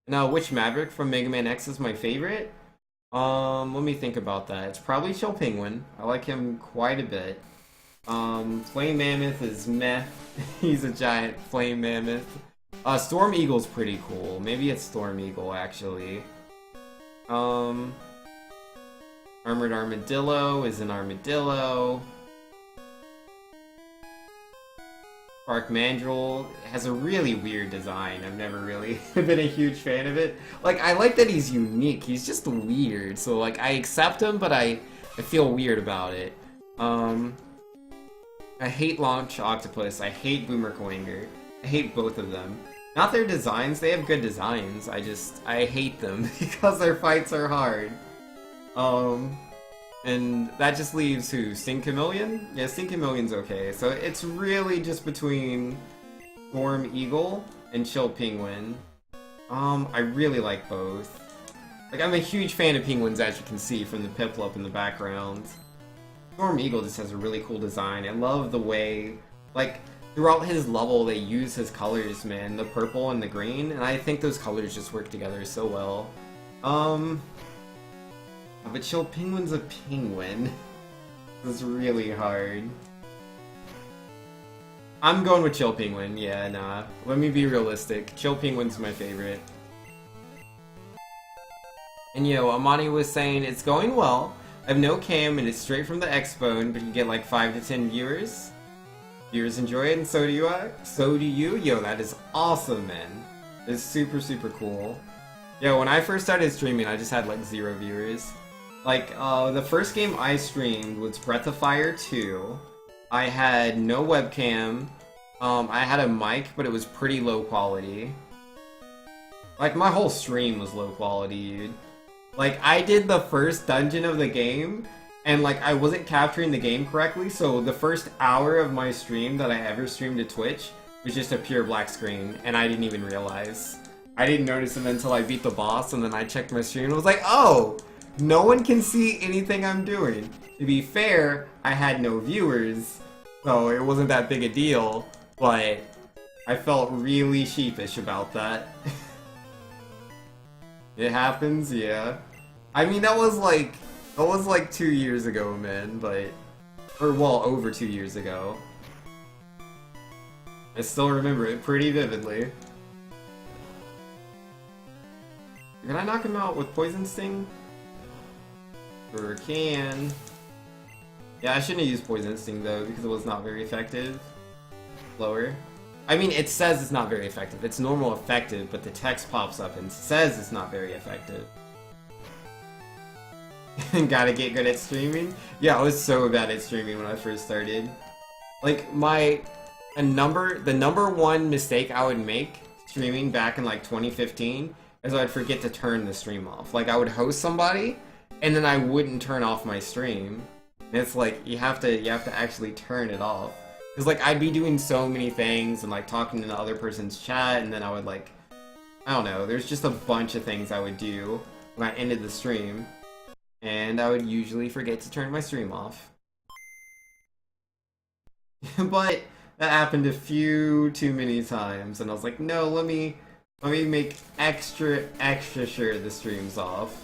Now, which Maverick from Mega Man X is my favorite? Let me think about that. It's probably Chill Penguin. I like him quite a bit. Flame Mammoth is meh. He's a giant Flame Mammoth. Storm Eagle's pretty cool. Maybe it's Storm Eagle, actually. Armored Armadillo is an Armadillo. Spark Mandrill has a really weird design. I've never really been a huge fan of it. Like, I like that he's unique. He's just weird. So, like, I accept him, but I feel weird about it. I hate Launch Octopus. I hate Boomer Coinger. I hate both of them. Not their designs. They have good designs. I hate them because their fights are hard. And that just leaves who? Sting Chameleon? Yeah, Sting Chameleon's okay. So it's really just between Storm Eagle and Chill Penguin. I really like both. Like, I'm a huge fan of penguins, as you can see from the Piplup in the background. Storm Eagle just has a really cool design. I love the way, like, throughout his level they use his colors, man. The purple and the green, and I think those colors just work together so well. But Chill Penguin's a penguin. This is really hard. I'm going with Chill Penguin, yeah, nah. Let me be realistic. Chill Penguin's my favorite. And Amani was saying, it's going well. I have no cam and it's straight from the Xbone, but you get like 5 to 10 viewers. Viewers enjoy it, and so do I. So do you. Yo, that is awesome, man. It's super, super cool. Yo, when I first started streaming, I just had like 0 viewers. Like, the first game I streamed was Breath of Fire 2. I had no webcam. I had a mic, but it was pretty low quality. Like, my whole stream was low quality, dude. Like, I did the first dungeon of the game, and like, I wasn't capturing the game correctly, so the first hour of my stream that I ever streamed to Twitch was just a pure black screen, and I didn't even realize. I didn't notice it until I beat the boss, and then I checked my stream and was like, oh! No one can see anything I'm doing. To be fair, I had no viewers, so it wasn't that big a deal, but I felt really sheepish about that. It happens, yeah. I mean, that was like 2 years ago, man, but... Or, well, over 2 years ago. I still remember it pretty vividly. Can I knock him out with Poison Sting? Sure can. Yeah, I shouldn't have used Poison Sting though, because it was not very effective. Lower. I mean, it says it's not very effective. It's normal effective, but the text pops up and says it's not very effective. Gotta get good at streaming? Yeah, I was so bad at streaming when I first started. Like, the number one mistake I would make streaming back in like 2015 is I'd forget to turn the stream off. Like, I would host somebody, and then I wouldn't turn off my stream. And it's like, you have to actually turn it off. Because like, I'd be doing so many things and like talking to the other person's chat, and then I would like, I don't know, there's just a bunch of things I would do when I ended the stream. And I would usually forget to turn my stream off. But that happened a few too many times, and I was like, no, let me make extra sure the stream's off.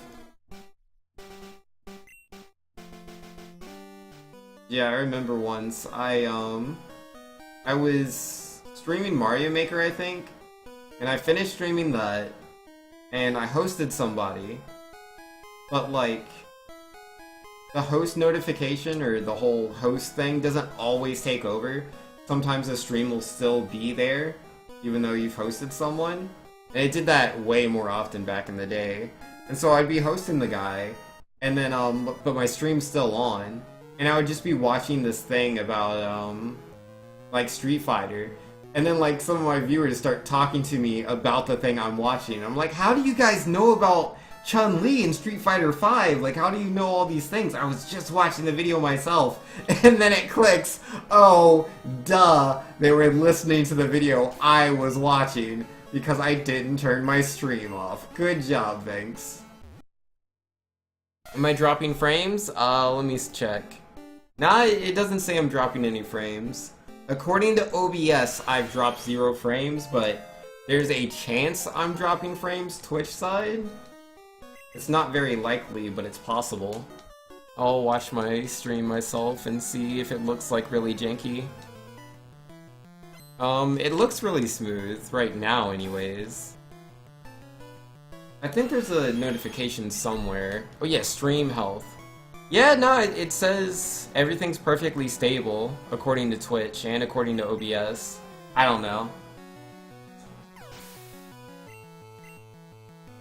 Yeah, I remember once I was streaming Mario Maker, I think, and I finished streaming that, and I hosted somebody, but like, the host notification or the whole host thing doesn't always take over. Sometimes the stream will still be there, even though you've hosted someone, and it did that way more often back in the day. And so I'd be hosting the guy, and then but my stream's still on. And I would just be watching this thing about, like, Street Fighter. And then, like, some of my viewers start talking to me about the thing I'm watching. I'm like, how do you guys know about Chun-Li in Street Fighter 5? Like, how do you know all these things? I was just watching the video myself. And then it clicks. Oh, duh. They were listening to the video I was watching because I didn't turn my stream off. Good job, Banks. Am I dropping frames? Let me check. Nah, it doesn't say I'm dropping any frames. According to OBS, I've dropped 0 frames, but there's a chance I'm dropping frames Twitch side. It's not very likely, but it's possible. I'll watch my stream myself and see if it looks like really janky. It looks really smooth right now anyways. I think there's a notification somewhere. Oh yeah, stream health. Yeah, no, it says everything's perfectly stable, according to Twitch and according to OBS. I don't know.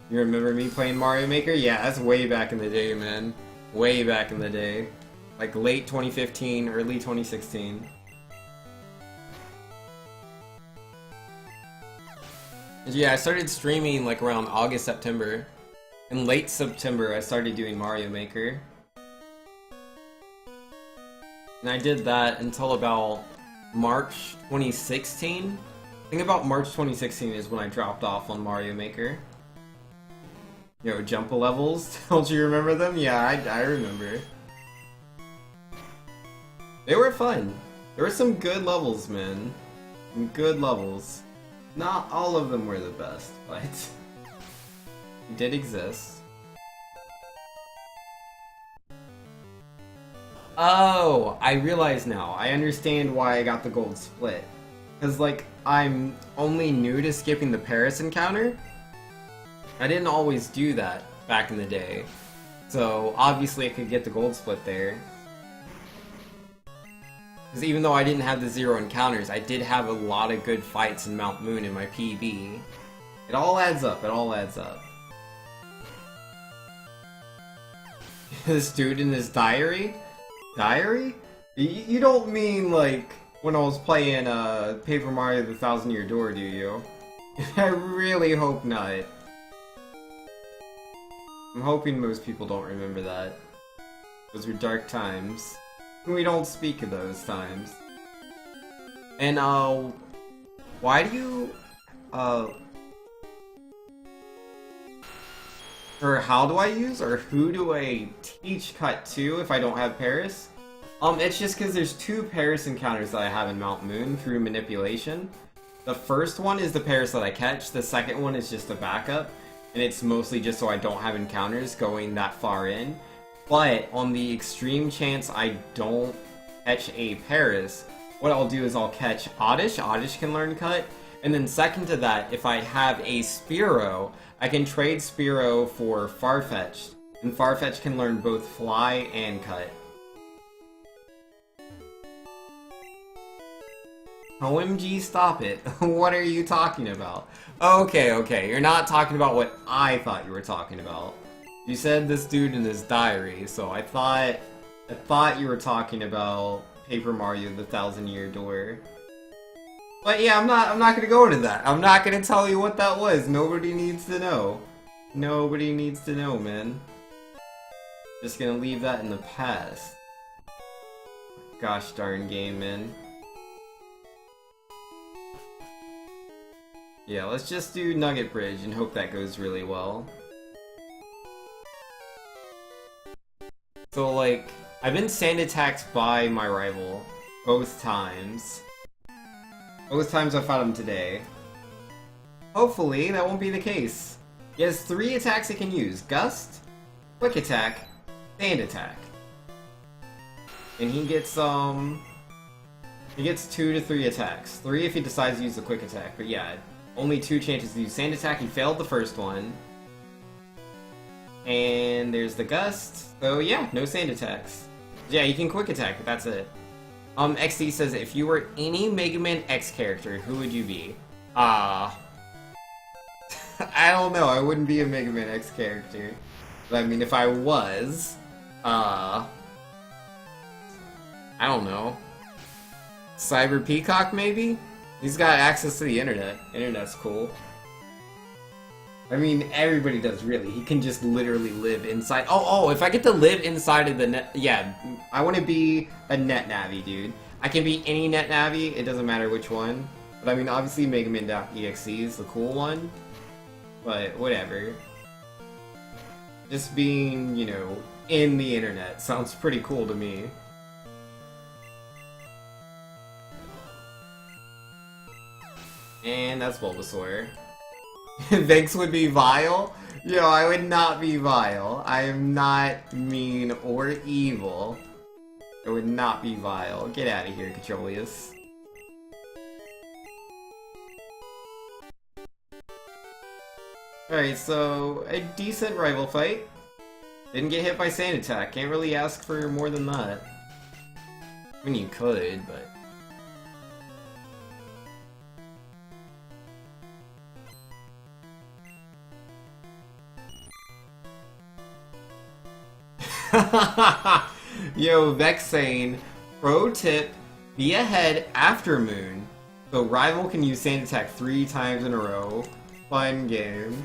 You remember me playing Mario Maker? Yeah, that's way back in the day, man. Way back in the day. Like late 2015, early 2016. Yeah, I started streaming like around August, September. In late September, I started doing Mario Maker. And I did that until about March 2016. I think about March 2016 is when I dropped off on Mario Maker. Yo, Jumpa levels, don't you remember them? Yeah, I remember. They were fun. There were some good levels, man. Some good levels. Not all of them were the best, but they did exist. Oh, I realize now. I understand why I got the gold split. Because, like, I'm only new to skipping the Paris encounter. I didn't always do that back in the day. So obviously I could get the gold split there. Because even though I didn't have the 0 encounters, I did have a lot of good fights in Mount Moon in my PB. It all adds up, it all adds up. This dude in his diary? Diary? You don't mean like when I was playing Paper Mario the Thousand Year Door, do you? I really hope not. I'm hoping most people don't remember that. Those were dark times. We don't speak of those times. And, why do you, or how do I use, or who do I teach cut to if I don't have Paris? It's just because there's 2 Paris encounters that I have in Mount Moon through manipulation. The first one is the Paris that I catch, the second one is just a backup, and it's mostly just so I don't have encounters going that far in. But on the extreme chance I don't catch a Paris, what I'll do is I'll catch Oddish. Oddish can learn cut. And then second to that, if I have a Spearow, I can trade Spearow for Farfetch'd. And Farfetch'd can learn both Fly and Cut. OMG, stop it. What are you talking about? Okay, you're not talking about what I thought you were talking about. You said this dude in his diary, so I thought you were talking about Paper Mario the Thousand Year Door. But yeah, I'm not gonna go into that. I'm not gonna tell you what that was. Nobody needs to know. Nobody needs to know, man. Just gonna leave that in the past. Gosh darn game, man. Yeah, let's just do Nugget Bridge and hope that goes really well. So, like, I've been sand attacked by my rival both times. Both times I fought him today. Hopefully, that won't be the case. He has 3 attacks he can use. Gust, Quick Attack, Sand Attack. And he gets 2 to 3 attacks. 3 if he decides to use the Quick Attack, but yeah, only 2 chances to use Sand Attack. He failed the first one. And there's the Gust. So yeah, no Sand Attacks. Yeah, you can Quick Attack, but that's it. XD says, if you were any Mega Man X character, who would you be? I don't know, I wouldn't be a Mega Man X character. But I mean, if I was, I don't know. Cyber Peacock, maybe? He's got access to the internet. Internet's cool. I mean, everybody does, really. He can just literally live inside. Oh, if I get to live inside of the net... Yeah, I want to be a net Navi, dude. I can be any net Navi, it doesn't matter which one. But I mean, obviously Mega Man.exe is the cool one. But, whatever. Just being, you know, in the internet sounds pretty cool to me. And that's Bulbasaur. Vex would be vile? Yo, I would not be vile. I am not mean or evil. I would not be vile. Get out of here, Catrolius. Alright, so a decent rival fight. Didn't get hit by Sand Attack. Can't really ask for more than that. I mean, you could, but... Yo, Vexane, pro tip, be ahead after Moon, so rival can use Sand Attack 3 times in a row. Fun game.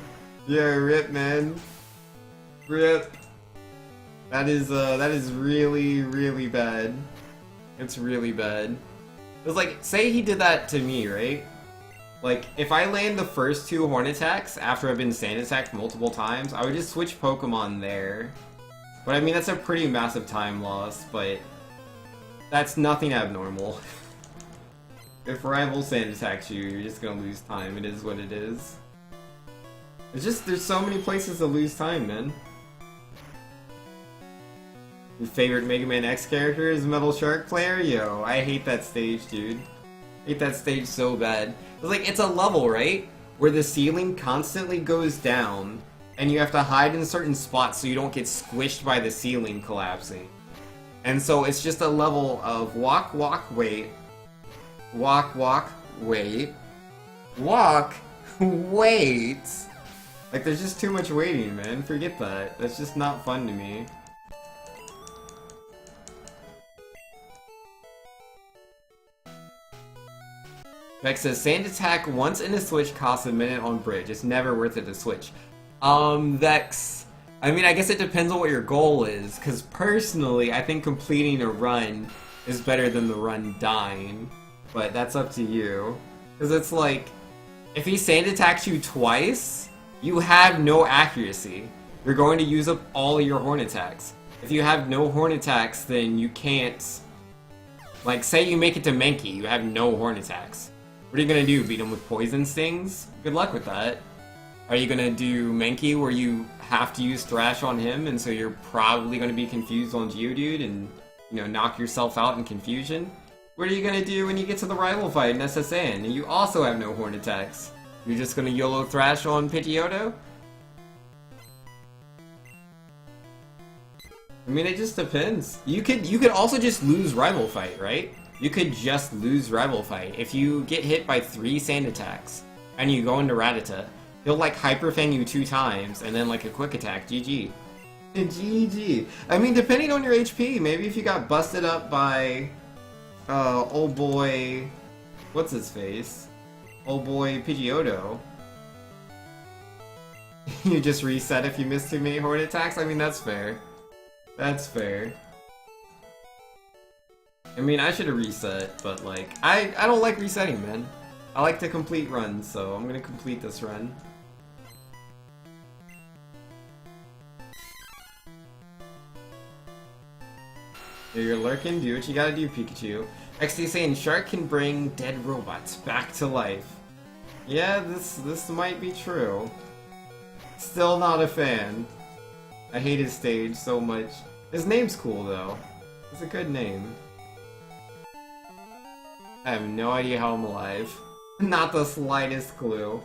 Yeah, rip, man. Rip. That is really, really bad. It's really bad. It was like, say he did that to me, right? Like, if I land the first 2 Horn attacks after I've been Sand Attacked multiple times, I would just switch Pokemon there. But I mean, that's a pretty massive time loss, but that's nothing abnormal. If rival Sand attacks you, you're just gonna lose time. It is what it is. It's just, there's so many places to lose time, man. Your favorite Mega Man X character is Metal Shark player? Yo, I hate that stage, dude. I hate that stage so bad. It's like, it's a level, right? Where the ceiling constantly goes down, and you have to hide in certain spots so you don't get squished by the ceiling collapsing. And so it's just a level of walk, walk, wait. Walk, walk, wait. Walk, wait. Like, there's just too much waiting, man. Forget that. That's just not fun to me. Beck says, sand attack once in a switch costs a minute on bridge. It's never worth it to switch. Vex, I mean, I guess it depends on what your goal is, because personally, I think completing a run is better than the run dying. But that's up to you. Because it's like, if he sand attacks you twice, you have no accuracy. You're going to use up all of your horn attacks. If you have no horn attacks, then you can't... Like, say you make it to Mankey, you have no horn attacks. What are you gonna do, beat him with poison stings? Good luck with that. Are you gonna do Mankey where you have to use Thrash on him, and so you're probably gonna be confused on Geodude and, you know, knock yourself out in confusion? What are you gonna do when you get to the rival fight in SSN, and you also have no horn attacks? You're just gonna YOLO Thrash on Pidgeotto? I mean, it just depends. You could also just lose rival fight, right? You could just lose rival fight. If you get hit by 3 sand attacks, and you go into Rattata, he'll like Hyper Fang you 2 times, and then like a quick attack, GG. GG. I mean, depending on your HP, maybe if you got busted up by, old boy, what's his face? Old boy Pidgeotto. You just reset if you miss too many horn attacks? I mean, that's fair. That's fair. I mean, I should have reset, but like, I don't like resetting, man. I like to complete runs, so I'm gonna complete this run. Here you're lurking, do what you gotta do, Pikachu. XD saying Shark can bring dead robots back to life. Yeah, this might be true. Still not a fan. I hate his stage so much. His name's cool though. It's a good name. I have no idea how I'm alive. Not the slightest clue.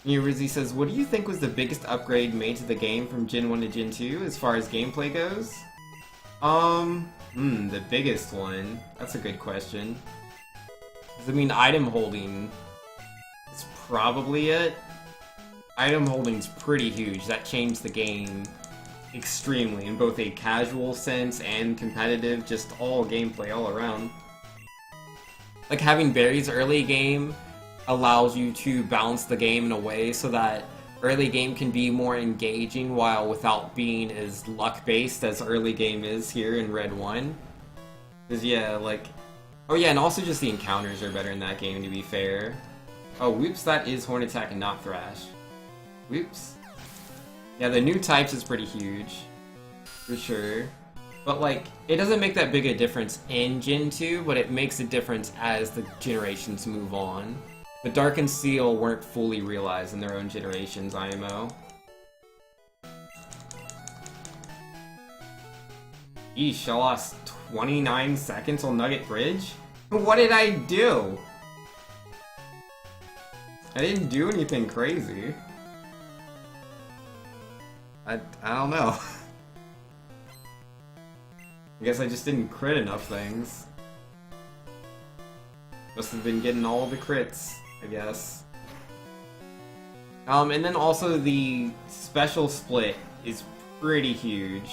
Rizzy says, what do you think was the biggest upgrade made to the game from Gen 1 to Gen 2 as far as gameplay goes? The biggest one? That's a good question. 'Cause, I mean, item holding is probably it. Item holding's pretty huge. That changed the game extremely in both a casual sense and competitive, just all gameplay all around. Like having berries early game allows you to balance the game in a way so that early game can be more engaging while without being as luck based as early game is here in Red 1. Cause yeah, like, oh yeah, and also just the encounters are better in that game to be fair. Oh, whoops, that is Horn Attack and not Thrash. Whoops. Yeah, the new types is pretty huge, for sure. But like, it doesn't make that big a difference in Gen 2, but it makes a difference as the generations move on. The Dark and Seal weren't fully realized in their own generations, IMO. Eesh, I lost 29 seconds on Nugget Bridge? What did I do? I didn't do anything crazy. I don't know. I guess I just didn't crit enough things. Must have been getting all the crits, I guess. And then also the special split is pretty huge.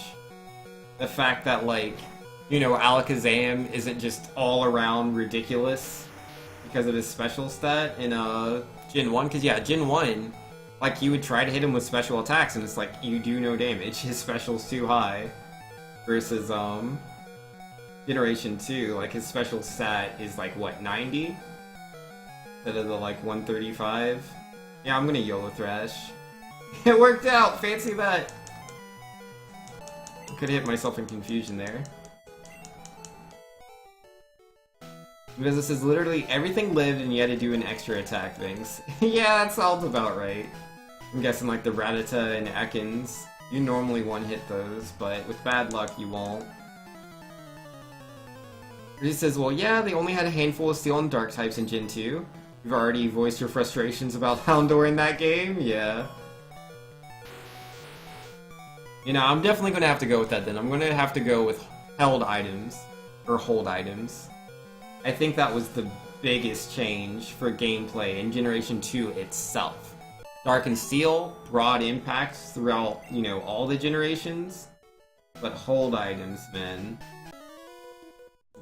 The fact that, like, you know, Alakazam isn't just all around ridiculous because of his special stat in Gen 1, because yeah, Gen 1, like, you would try to hit him with special attacks, and it's like, you do no damage. His special's too high. Versus, Generation 2, like, his special stat is, like, what, 90? Instead of the, like, 135? Yeah, I'm gonna YOLO Thrash. It worked out! Fancy that! Could've hit myself in confusion there. Because this is literally everything lived and you had to do an extra attack things. Yeah, that sounds about right. I'm guessing like the Rattata and Ekans, you normally one-hit those, but with bad luck you won't. He says, well yeah, they only had a handful of Steel and Dark types in Gen 2. You've already voiced your frustrations about Houndour in that game? Yeah. You know, I'm definitely gonna have to go with that then. I'm gonna have to go with held items. Or hold items. I think that was the biggest change for gameplay in Generation 2 itself. Dark and Steel, broad impact throughout, you know, all the generations. But hold items, man,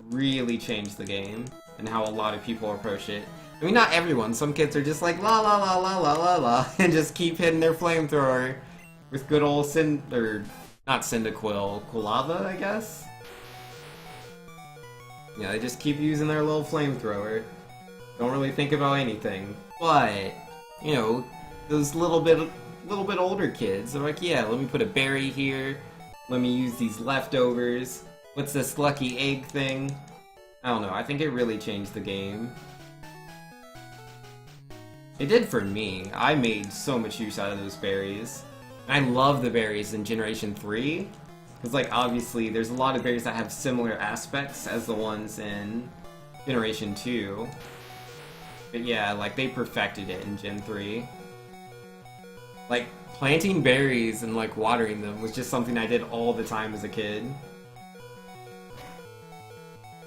really changed the game and how a lot of people approach it. I mean, not everyone. Some kids are just like la la la la la la la and just keep hitting their flamethrower with good old not Cyndaquil, Quilava, I guess. Yeah, they just keep using their little flamethrower. Don't really think about anything. But you know, those little bit older kids are like, yeah, let me put a berry here. Let me use these leftovers. What's this lucky egg thing? I don't know, I think it really changed the game. It did for me. I made so much use out of those berries. And I love the berries in Generation 3. Because, like, obviously, there's a lot of berries that have similar aspects as the ones in Generation 2. But yeah, like, they perfected it in Gen 3. Like, planting berries and, like, watering them was just something I did all the time as a kid.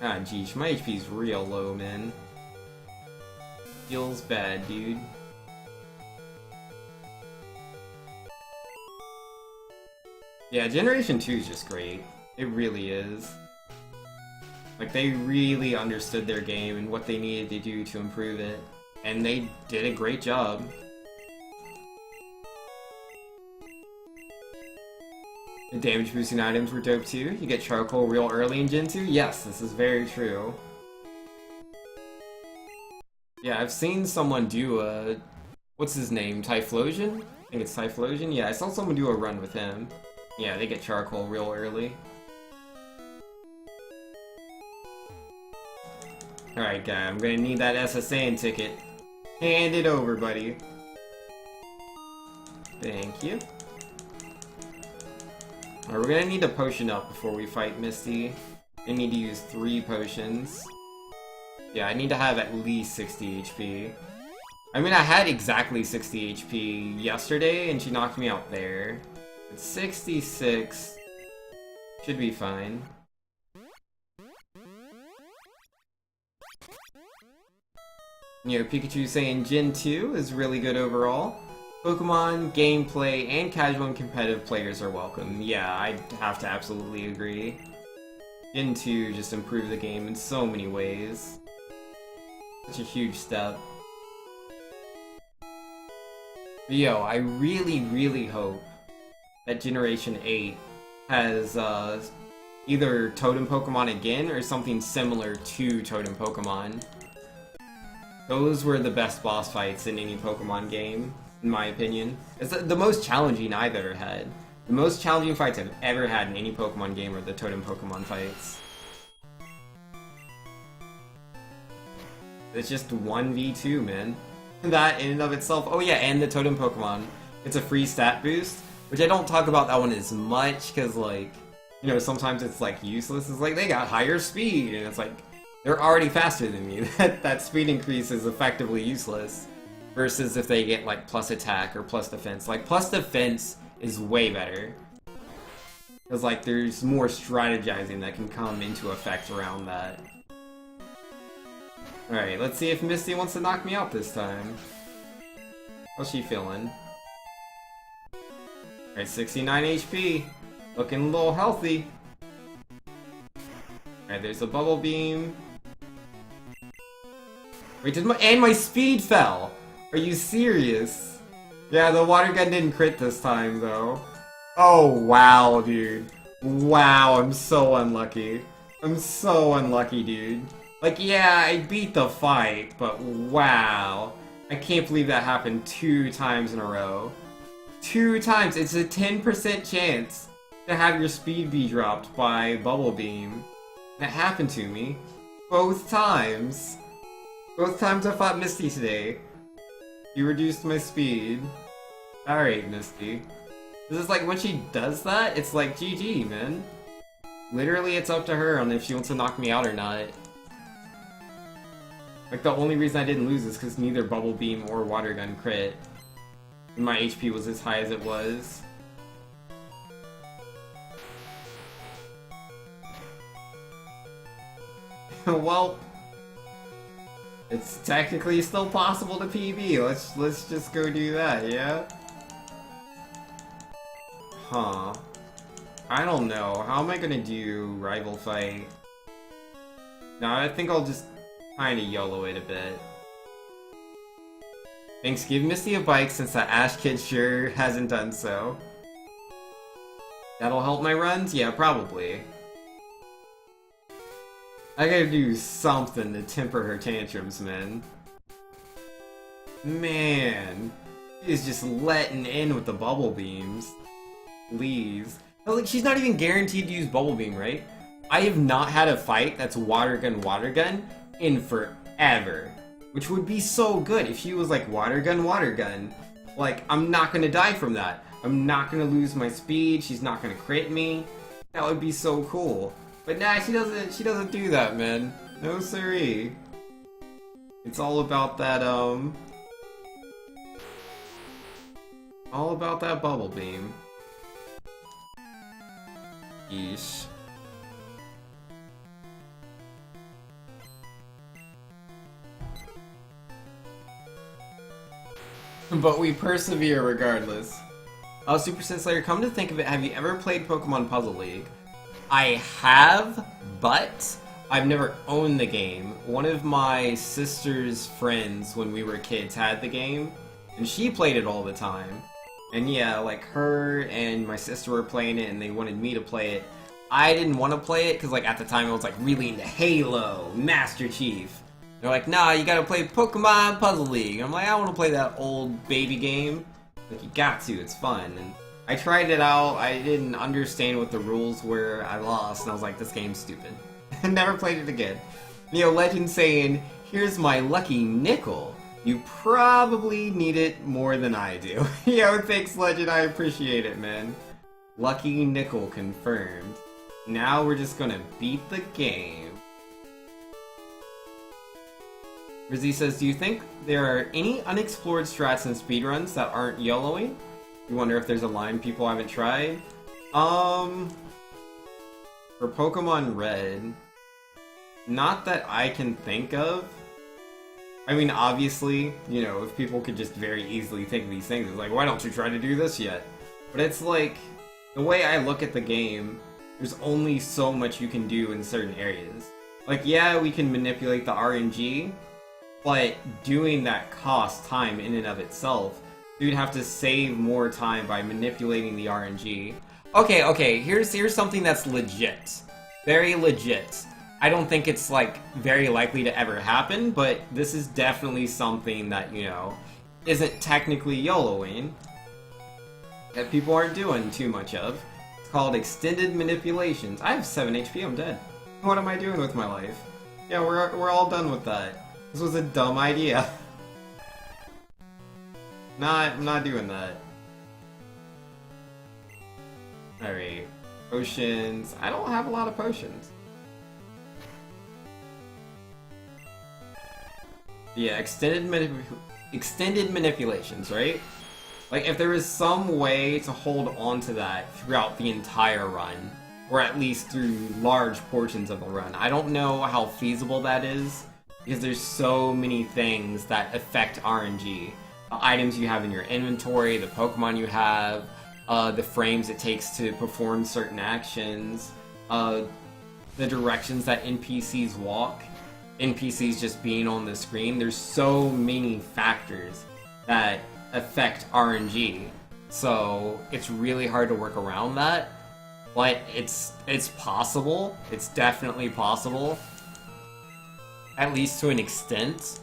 Ah, geez, my HP's real low, man. Feels bad, dude. Yeah, Generation 2 is just great. It really is. Like, they really understood their game and what they needed to do to improve it. And they did a great job. The damage boosting items were dope too. You get charcoal real early in Gen 2? Yes, this is very true. Yeah, I've seen someone do a... what's his name? Typhlosion? I think it's Typhlosion? Yeah, I saw someone do a run with him. Yeah, they get charcoal real early. Alright, guy, I'm gonna need that SSN ticket. Hand it over, buddy. Thank you. Alright, we're gonna need to potion up before we fight Misty. I need to use 3 potions. Yeah, I need to have at least 60 HP. I mean, I had exactly 60 HP yesterday, and she knocked me out there. But 66 should be fine. You know, Pikachu saying Gen 2 is really good overall. Pokemon, gameplay, and casual and competitive players are welcome. Yeah, I have to absolutely agree. Gen 2 just improved the game in so many ways. Such a huge step. But yo, I really, really hope that Generation 8 has either Totem Pokemon again or something similar to Totem Pokemon. Those were the best boss fights in any Pokemon game, in my opinion. It's the most challenging I've ever had. The most challenging fights I've ever had in any Pokemon game are the Totem Pokemon fights. It's just 1v2, man. That in and of itself. Oh yeah, and the Totem Pokemon. It's a free stat boost, which I don't talk about that one as much, because, like, you know, sometimes it's, like, useless. It's like, they got higher speed, and it's like, they're already faster than me. That speed increase is effectively useless. Versus if they get, like, plus attack or plus defense. Like, plus defense is way better. Because, like, there's more strategizing that can come into effect around that. Alright, let's see if Misty wants to knock me out this time. How's she feeling? Alright, 69 HP. Looking a little healthy. Alright, there's a Bubble Beam. Wait, and my speed fell! Are you serious? Yeah, the water gun didn't crit this time, though. Oh, wow, dude. Wow, I'm so unlucky. I'm so unlucky, dude. Like, yeah, I beat the fight, but wow. I can't believe that happened 2 times in a row. 2 times! It's a 10% chance to have your speed be dropped by Bubble Beam. And it happened to me. Both times. Both times I fought Misty today. You reduced my speed. Alright, Misty. This is like, when she does that, it's like GG, man. Literally, it's up to her on if she wants to knock me out or not. Like, the only reason I didn't lose is because neither Bubble Beam or Water Gun crit. And my HP was as high as it was. Well, it's technically still possible to PB. Let's just go do that, yeah? Huh. I don't know. How am I gonna do Rival Fight? No, I think I'll just kinda YOLO it a bit. Thanks, give Misty a bike since that Ash kid sure hasn't done so. That'll help my runs? Yeah, probably. I gotta do something to temper her tantrums, man. Man. She's just letting in with the Bubble Beams. Please. Like, she's not even guaranteed to use Bubble Beam, right? I have not had a fight that's Water Gun in forever. Which would be so good if she was like Water Gun. Like, I'm not gonna die from that. I'm not gonna lose my speed, she's not gonna crit me. That would be so cool. But nah, she doesn't do that, man. No siree. It's all about that, all about that Bubble Beam. Yeesh. But we persevere regardless. Super Sin Slayer, come to think of it, have you ever played Pokemon Puzzle League? I have, but I've never owned the game. One of my sister's friends when we were kids had the game, and she played it all the time. And yeah, like her and my sister were playing it and they wanted me to play it. I didn't want to play it because like at the time I was like really into Halo, Master Chief. They're like, nah, you gotta play Pokemon Puzzle League. I'm like, I want to play that old baby game. Like, you got to, it's fun. And I tried it out, I didn't understand what the rules were, I lost, and I was like, this game's stupid. And never played it again. You know, Legend saying, here's my lucky nickel. You probably need it more than I do. Yo, thanks Legend, I appreciate it, man. Lucky nickel confirmed. Now we're just gonna beat the game. Rizzy says, do you think there are any unexplored strats in speedruns that aren't YOLOing? You wonder if there's a line people haven't tried? For Pokemon Red, not that I can think of. I mean, obviously, you know, if people could just very easily think of these things, it's like, why don't you try to do this yet? But it's like, the way I look at the game, there's only so much you can do in certain areas. Like, yeah, we can manipulate the RNG, but doing that costs time in and of itself. You'd have to save more time by manipulating the RNG. Okay, here's something that's legit. Very legit. I don't think it's, like, very likely to ever happen, but this is definitely something that, you know, isn't technically YOLOing. That people aren't doing too much of. It's called extended manipulations. I have 7 HP, I'm dead. What am I doing with my life? Yeah, we're all done with that. This was a dumb idea. I'm not doing that. Alright. Potions. I don't have a lot of potions. Yeah, extended manipulations, right? Like, if there was some way to hold on to that throughout the entire run, or at least through large portions of the run. I don't know how feasible that is, because there's so many things that affect RNG. The items you have in your inventory, the Pokemon you have, the frames it takes to perform certain actions, the directions that NPCs walk, NPCs just being on the screen. There's so many factors that affect RNG, so it's really hard to work around that. But it's possible. It's definitely possible, at least to an extent.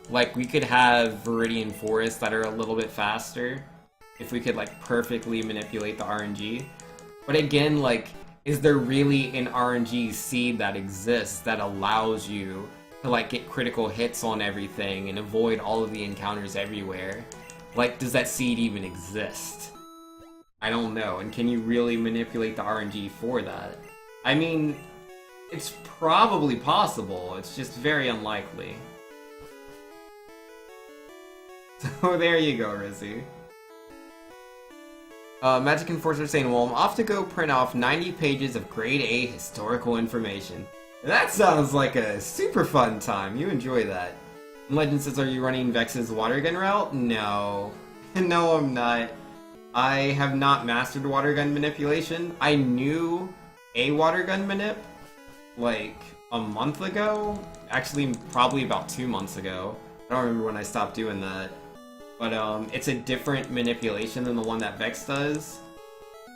Like, we could have Viridian Forests that are a little bit faster if we could, like, perfectly manipulate the RNG. But again, like, is there really an RNG seed that exists that allows you to, like, get critical hits on everything and avoid all of the encounters everywhere? Like, does that seed even exist? I don't know, and can you really manipulate the RNG for that? I mean, it's probably possible, it's just very unlikely. So there you go, Rizzy. Magic Enforcer saying, well, I'm off to go print off 90 pages of grade A historical information. That sounds like a super fun time. You enjoy that. And Legend says, are you running Vex's water gun route? No. No, I'm not. I have not mastered water gun manipulation. I knew a water gun manip, like, a month ago. Actually, probably about 2 months ago. I don't remember when I stopped doing that. But, it's a different manipulation than the one that Vex does.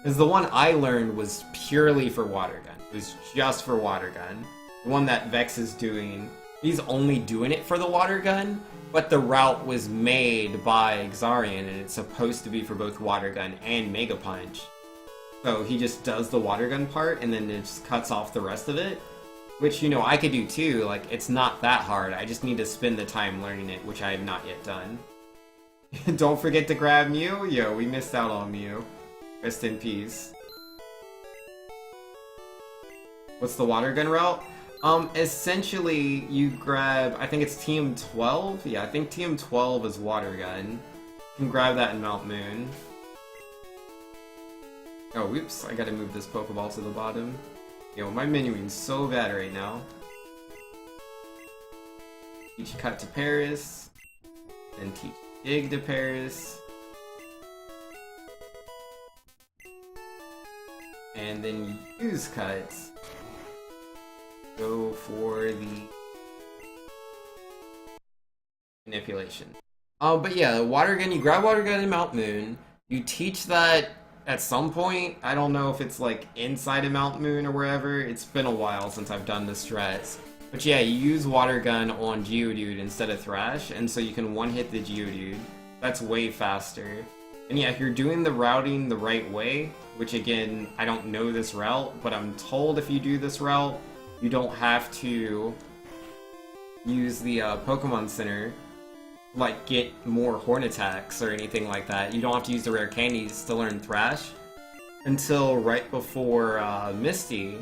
Because the one I learned was purely for water gun. It was just for water gun. The one that Vex is doing, he's only doing it for the water gun, but the route was made by Xarian, and it's supposed to be for both water gun and Mega Punch. So he just does the water gun part, and then it just cuts off the rest of it. Which, you know, I could do too. Like, it's not that hard. I just need to spend the time learning it, which I have not yet done. Don't forget to grab Mew? Yo, we missed out on Mew. Rest in peace. What's the water gun route? Essentially, you grab, I think it's TM12? Yeah, I think TM12 is water gun. You can grab that in Mount Moon. Oh, whoops, I gotta move this Pokeball to the bottom. Yo, my menuing's so bad right now. Teach Cut to Paris. Then teach Dig to Paris. And then use Cuts. Go for the manipulation. But yeah, water gun, you grab water gun in Mount Moon. You teach that at some point. I don't know if it's like inside of Mount Moon or wherever. It's been a while since I've done the strats. But yeah, you use water gun on Geodude instead of Thrash, and so you can one-hit the Geodude. That's way faster. And yeah, if you're doing the routing the right way, which again, I don't know this route, but I'm told if you do this route, you don't have to use the Pokemon Center, like get more horn attacks or anything like that. You don't have to use the rare candies to learn Thrash until right before Misty.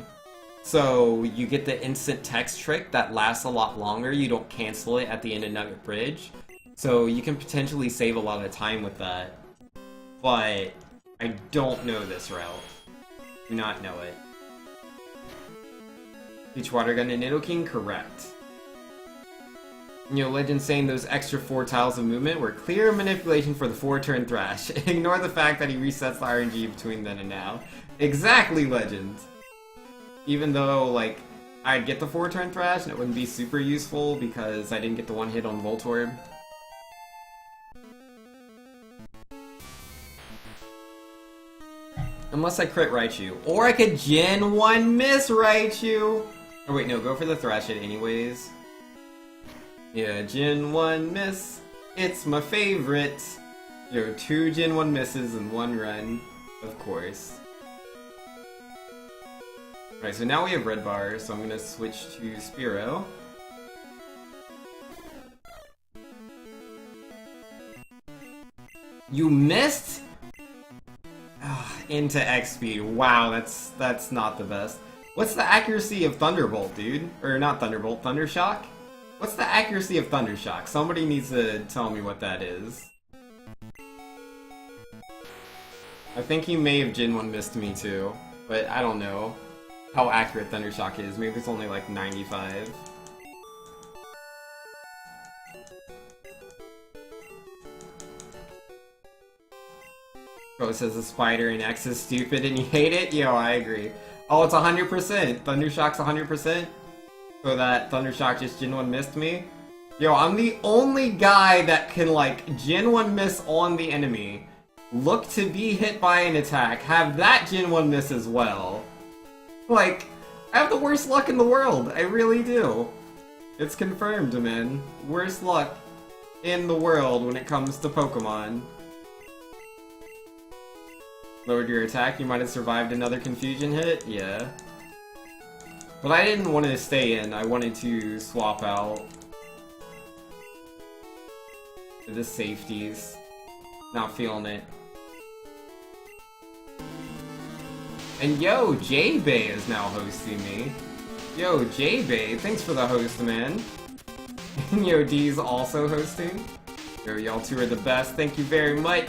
So you get the instant text trick that lasts a lot longer. You don't cancel it at the end of Nugget Bridge. So you can potentially save a lot of time with that. But I don't know this route. Do not know it. Teach Water Gun and Nidoking? Correct. You know, Legend saying those extra 4 tiles of movement were clear manipulation for the 4-turn Thrash. Ignore the fact that he resets the RNG between then and now. Exactly, Legend! Even though, like, I'd get the 4-turn Thrash and it wouldn't be super useful because I didn't get the one hit on Voltorb. Unless I crit Raichu. Or I could Gen 1 miss Raichu! Oh wait, no, go for the Thrash hit anyways. Yeah, Gen 1 miss. It's my favorite. There are 2 Gen 1 misses in 1 run. Of course. Alright, so now we have Red Bar, so I'm gonna switch to Spearow. You missed? Into X speed. Wow, that's not the best. What's the accuracy of Thunderbolt, dude? Or not Thunderbolt, Thundershock? What's the accuracy of Thundershock? Somebody needs to tell me what that is. I think he may have Gen 1 missed me too, but I don't know how accurate Thundershock is. Maybe it's only like 95. Oh, it says the spider in X is stupid and you hate it? Yo, I agree. Oh, it's 100%! Thundershock's 100%? So that Thundershock just Gen 1 missed me? Yo, I'm the only guy that can, like, Gen 1 miss on the enemy, look to be hit by an attack, have that Gen 1 miss as well. Like, I have the worst luck in the world. I really do. It's confirmed, man. Worst luck in the world when it comes to Pokemon. Lowered your attack, you might have survived another confusion hit? Yeah. But I didn't want to stay in, I wanted to swap out to the safeties. Not feeling it. And yo, J-Bay is now hosting me. Yo, J-Bay, thanks for the host, man. And yo, D's also hosting. Yo, y'all two are the best. Thank you very much.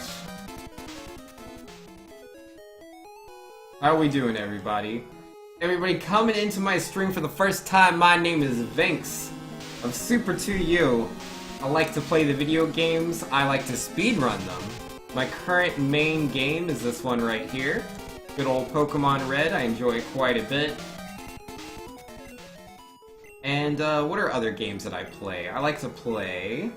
How are we doing, everybody? Everybody coming into my stream for the first time, my name is Vinx of Super 2U. I like to play the video games, I like to speedrun them. My current main game is this one right here. Good old Pokemon Red, I enjoy it quite a bit. And what are other games that I play? I like to play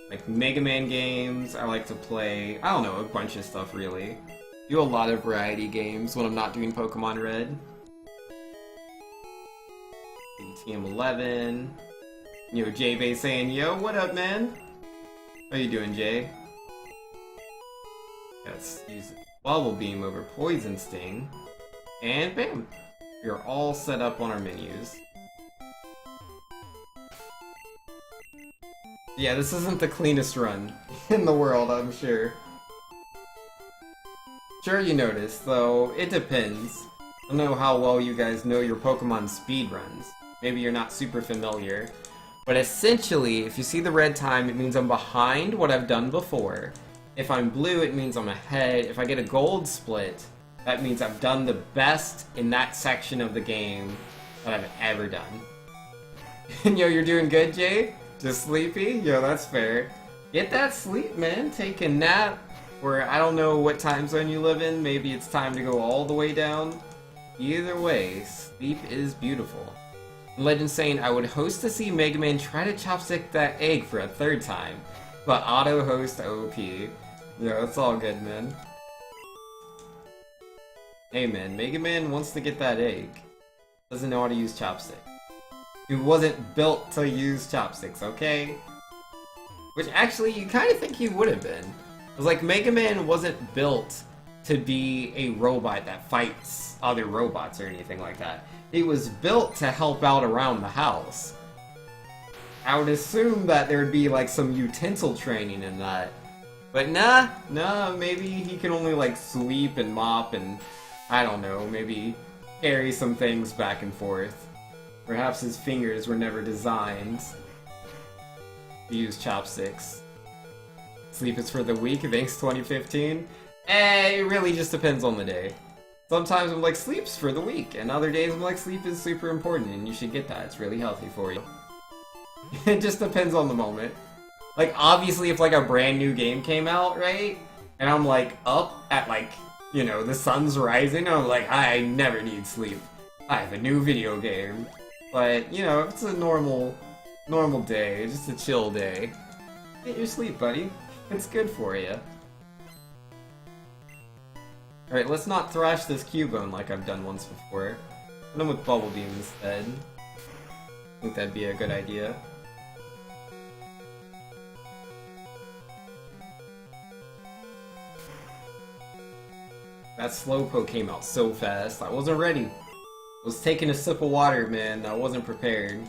like Mega Man games, I like to play, I don't know, a bunch of stuff really. Do a lot of variety games when I'm not doing Pokemon Red. Team 11. Yo, Jay saying, yo, what up, man? How you doing, Jay? Let's use Bubble Beam over Poison Sting. And bam! We're all set up on our menus. Yeah, this isn't the cleanest run in the world, I'm sure. Sure you noticed, though, it depends. I don't know how well you guys know your Pokemon speedruns. Maybe you're not super familiar. But essentially, if you see the red time, it means I'm behind what I've done before. If I'm blue, it means I'm ahead. If I get a gold split, that means I've done the best in that section of the game that I've ever done. Yo, you're doing good, Jay? Just sleepy? Yo, that's fair. Get that sleep, man. Take a nap. Or I don't know what time zone you live in. Maybe it's time to go all the way down. Either way, sleep is beautiful. Legend saying, I would host to see Mega Man try to chopstick that egg for a third time, but auto-host OP. Yo, it's all good, man. Hey man, Mega Man wants to get that egg. Doesn't know how to use chopsticks. He wasn't built to use chopsticks, okay? Which actually, you kind of think he would have been. It was like, Mega Man wasn't built to be a robot that fights other robots or anything like that. He was built to help out around the house. I would assume that there'd be like some utensil training in that. But nah, maybe he can only like sweep and mop and, I don't know, maybe carry some things back and forth. Perhaps his fingers were never designed to use chopsticks. Sleep is for the weak, thanks 2015. It really just depends on the day. Sometimes I'm like, sleep's for the weak, and other days I'm like, sleep is super important and you should get that, it's really healthy for you. It just depends on the moment. Like, obviously if like a brand new game came out, right? And I'm like up at like, you know, the sun's rising, I'm like, I never need sleep. I have a new video game. But, you know, if it's a normal day, just a chill day, get your sleep, buddy. It's good for you. Alright, let's not thrash this Cubone like I've done once before. Hit him with Bubble Beam instead. I think that'd be a good idea. That Slowpoke came out so fast, I wasn't ready. I was taking a sip of water, man, I wasn't prepared.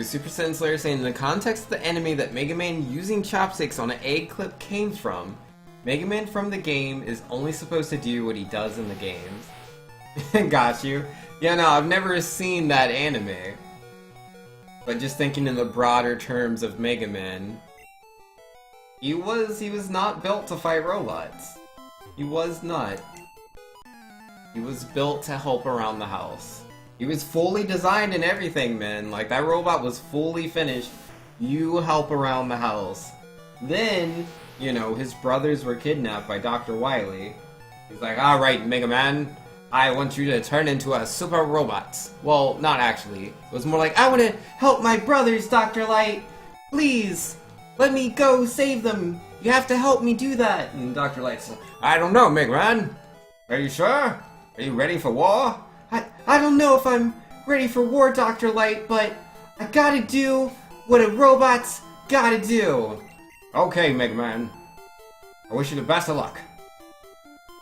Super Saiyan Slayer saying, in the context of the enemy that Mega Man using chopsticks on an egg clip came from, Mega Man from the game is only supposed to do what he does in the games. Got you. Yeah, no, I've never seen that anime. But just thinking in the broader terms of Mega Man, he was not built to fight robots. He was not. He was built to help around the house. He was fully designed and everything, man. Like, that robot was fully finished. You help around the house. Then, you know, his brothers were kidnapped by Dr. Wily. He's like, alright, Mega Man, I want you to turn into a super robot. Well, not actually. It was more like, I want to help my brothers, Dr. Light. Please, let me go save them. You have to help me do that. And Dr. Light's like, I don't know, Mega Man. Are you sure? Are you ready for war? I don't know if I'm ready for war, Dr. Light, but I gotta do what a robot's gotta do. Okay, Mega Man. I wish you the best of luck.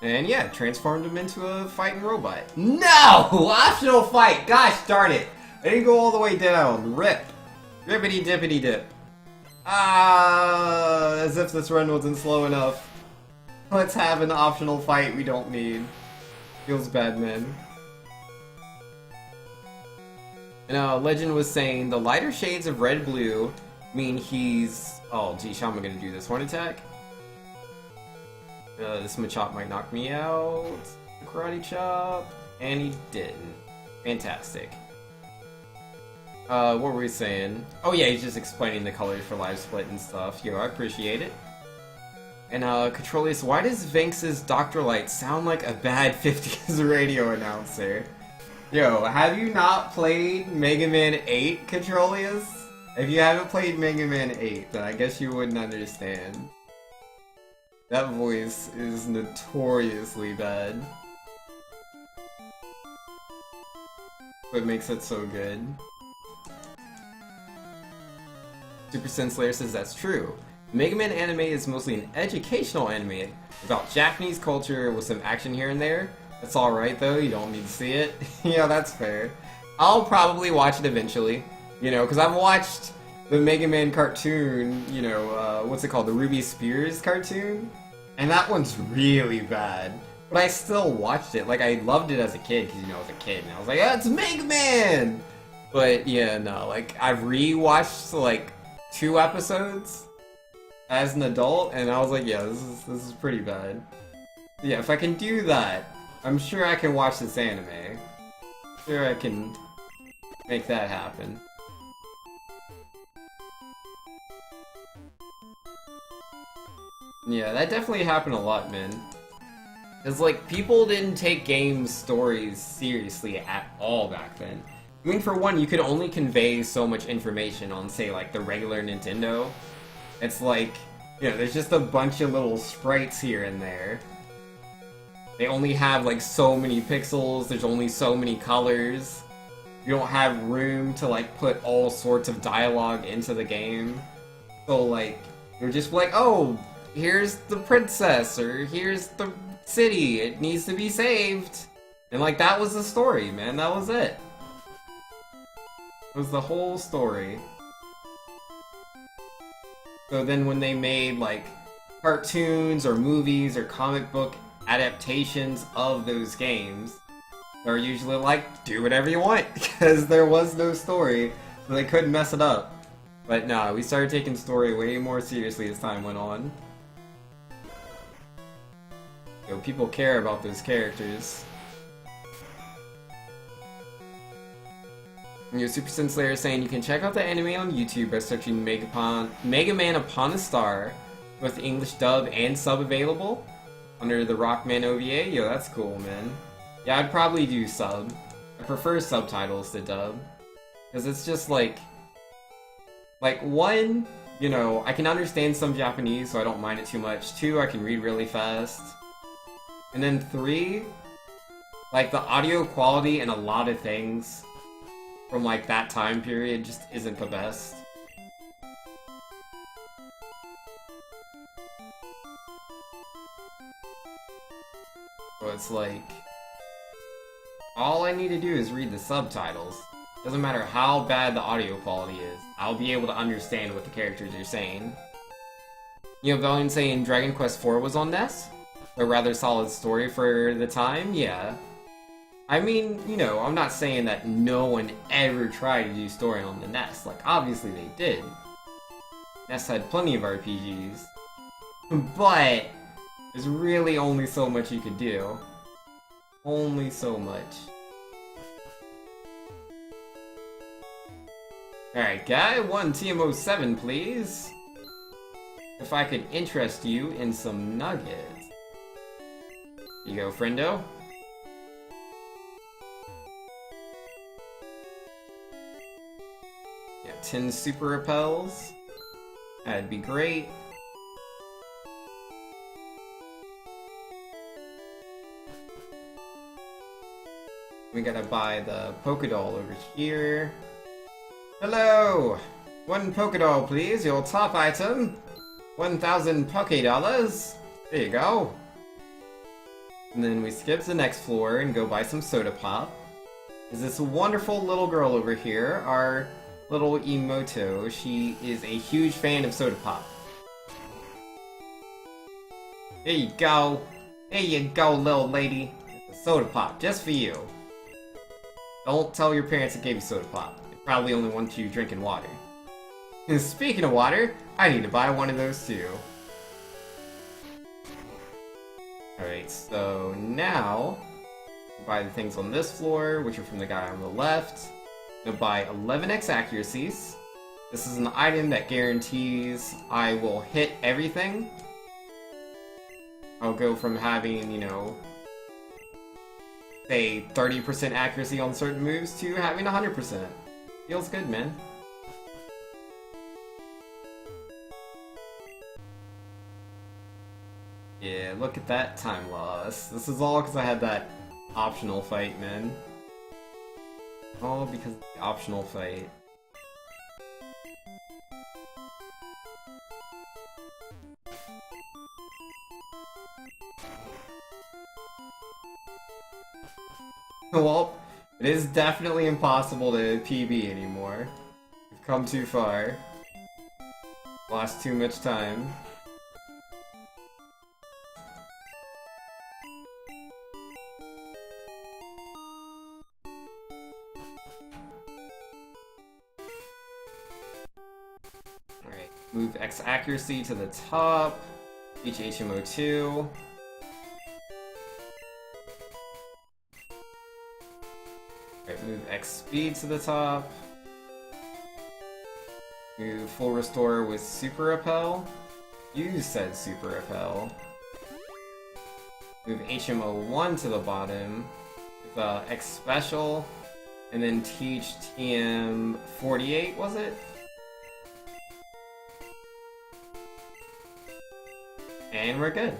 And yeah, transformed him into a fighting robot. No! Optional fight! Gosh darn it! I didn't go all the way down. Rip. Rippity dippity dip. As if this run wasn't slow enough. Let's have an optional fight we don't need. Feels bad, man. And Legend was saying the lighter shades of red-blue mean he's... Oh, geez, how am I gonna do this? One attack? This Machop might knock me out. Karate chop. And he didn't. Fantastic. What were we saying? Oh yeah, he's just explaining the colors for Live Split and stuff. Yo, I appreciate it. And Controlius, why does Vinx's Dr. Light sound like a bad 50s radio announcer? Yo, have you not played Mega Man 8, Controlius? If you haven't played Mega Man 8, then I guess you wouldn't understand. That voice is notoriously bad. What makes it so good. Super Slayer says that's true. Mega Man anime is mostly an educational anime about Japanese culture with some action here and there. That's alright though, you don't need to see it. Yeah, that's fair. I'll probably watch it eventually, you know, because I've watched the Mega Man cartoon, you know, what's it called, the Ruby Spears cartoon? And that one's really bad. But I still watched it, like I loved it as a kid, because you know, I was a kid, and I was like, yeah, it's Mega Man! But yeah, no, like, I've rewatched like 2 episodes as an adult, and I was like, yeah, this is pretty bad. Yeah, if I can do that, I'm sure I can watch this anime. Sure I can make that happen. Yeah, that definitely happened a lot, man. Cause like, people didn't take game stories seriously at all back then. I mean, for one, you could only convey so much information on, say, like, the regular Nintendo. It's like, you know, there's just a bunch of little sprites here and there. They only have, like, so many pixels, there's only so many colors. You don't have room to, like, put all sorts of dialogue into the game. So, like, you're just like, oh, here's the princess, or here's the city, it needs to be saved. And, like, that was the story, man, that was it. It was the whole story. So then when they made, like, cartoons or movies or comic book adaptations of those games, they're usually like, do whatever you want, because there was no story, so they couldn't mess it up. But nah, we started taking story way more seriously as time went on. Yo, people care about those characters. Your Super Sin Slayer is saying you can check out the anime on YouTube by searching Mega Man Upon a Star with English dub and sub available under the Rockman OVA. Yo, that's cool, man. Yeah, I'd probably do sub. I prefer subtitles to dub. Because it's just like, one, you know, I can understand some Japanese, so I don't mind it too much. 2, I can read really fast. And then 3, like, the audio quality and a lot of things from, like, that time period just isn't the best. So it's like, all I need to do is read the subtitles. Doesn't matter how bad the audio quality is, I'll be able to understand what the characters are saying. You know, Valiant saying Dragon Quest IV was on NES? A rather solid story for the time? Yeah. I mean, you know, I'm not saying that no one ever tried to do story on the NES. Like, obviously they did. NES had plenty of RPGs. But there's really only so much you could do. Only so much. Alright, guy, 1 TMO7, please. If I could interest you in some nuggets. Here you go, friendo. Yeah, 10 super repels. That'd be great. We gotta buy the Pokédoll over here. Hello! 1 Pokédoll, please, your top item. 1,000 Pokédollars. There you go. And then we skip to the next floor and go buy some soda pop. There's this wonderful little girl over here, our little Emoto. She is a huge fan of soda pop. There you go. There you go, little lady. It's a soda pop, just for you. Don't tell your parents it gave you soda pop. They probably only want you drinking water. And speaking of water, I need to buy one of those too. Alright, so now, buy the things on this floor, which are from the guy on the left. I'm gonna buy 11x accuracies. This is an item that guarantees I will hit everything. I'll go from having, you know, say 30% accuracy on certain moves to having 100%. Feels good, man. Yeah, look at that time loss. This is all because I had that optional fight, man. All because of the optional fight. Well, it is definitely impossible to PB anymore. We've come too far. Lost too much time. Alright, move X accuracy to the top. Each HMO2. Alright, move X speed to the top. Move full restore with super repel. You said super repel. Move HMO1 to the bottom with X special. And then teach TM48, was it? And we're good.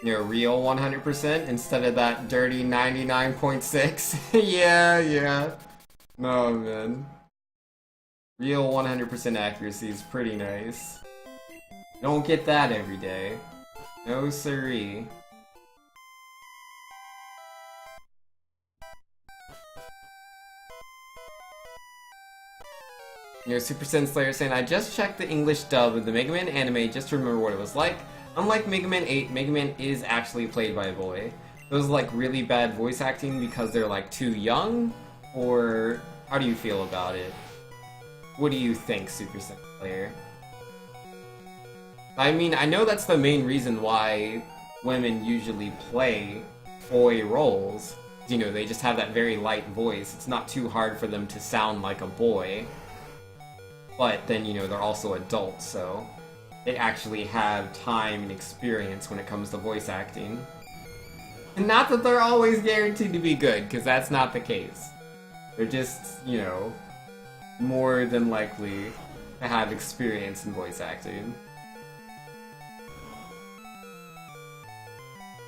You're real 100% instead of that dirty 99.6. Yeah. No, man. Real 100% accuracy is pretty nice. Don't get that every day. No siree. Super Saiyan Slayer saying, I just checked the English dub of the Mega Man anime just to remember what it was like. Unlike Mega Man 8, Mega Man is actually played by a boy. Those are like really bad voice acting because they're like too young? Or how do you feel about it? What do you think, Super Saiyan Slayer? I mean, I know that's the main reason why women usually play boy roles. You know, they just have that very light voice. It's not too hard for them to sound like a boy. But then, you know, they're also adults, so they actually have time and experience when it comes to voice acting. And not that they're always guaranteed to be good, because that's not the case. They're just, you know, more than likely to have experience in voice acting.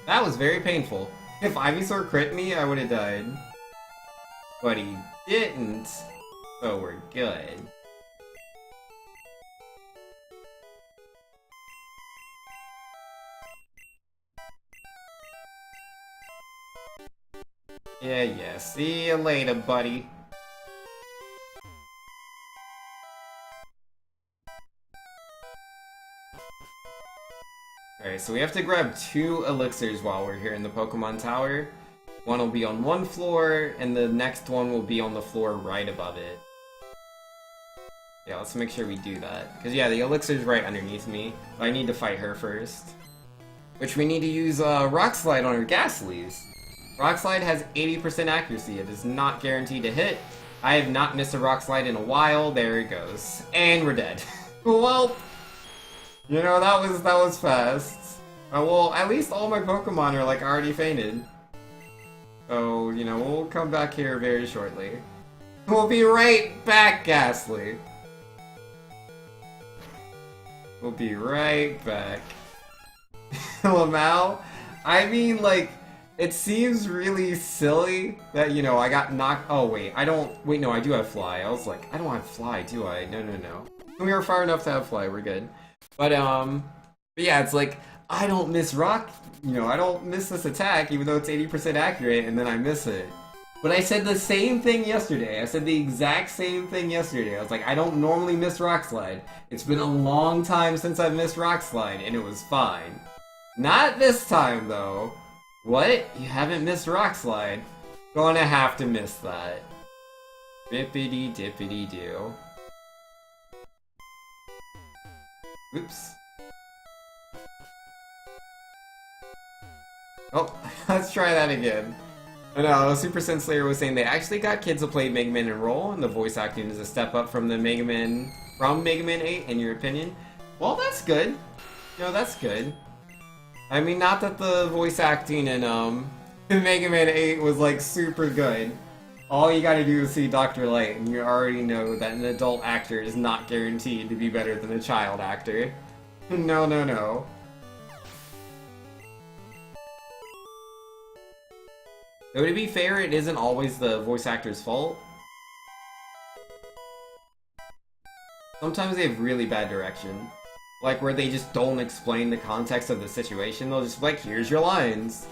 That was very painful. If Ivysaur crit me, I would have died. But he didn't, so we're good. Yeah, see you later, buddy. Alright, so we have to grab 2 elixirs while we're here in the Pokemon Tower. One will be on one floor, and the next one will be on the floor right above it. Yeah, let's make sure we do that. Because yeah, the elixir's right underneath me, but I need to fight her first. Which we need to use Rock Slide on her Ghastlies. Rock Slide has 80% accuracy. It is not guaranteed to hit. I have not missed a Rock Slide in a while. There it goes. And we're dead. Well, you know, that was fast. Well, at least all my Pokemon are like already fainted. So, you know, we'll come back here very shortly. We'll be right back, Ghastly. We'll be right back. Lamau? I mean, like, it seems really silly that, you know, I got knocked. Oh, wait, I don't. Wait, no, I do have Fly. I was like, I don't have Fly, do I? No. We were far enough to have Fly, we're good. But yeah, it's like, I don't miss Rock. You know, I don't miss this attack, even though it's 80% accurate, and then I miss it. But I said the same thing yesterday. I said the exact same thing yesterday. I was like, I don't normally miss Rock Slide. It's been a long time since I've missed Rock Slide, and it was fine. Not this time, though. What? You haven't missed Rock Slide? Gonna have to miss that. Bippity dippity do. Oops. Oh, let's try that again. I know, Super Sense Slayer was saying they actually got kids to play Mega Man and roll, and the voice acting is a step up from the Mega Man 8, in your opinion. Well, that's good. You know, that's good. I mean, not that the voice acting in Mega Man 8 was like super good. All you gotta do is see Dr. Light, and you already know that an adult actor is not guaranteed to be better than a child actor. No, no, no. Though to be fair, it isn't always the voice actor's fault. Sometimes they have really bad direction. Like where they just don't explain the context of the situation. They'll just be like, here's your lines.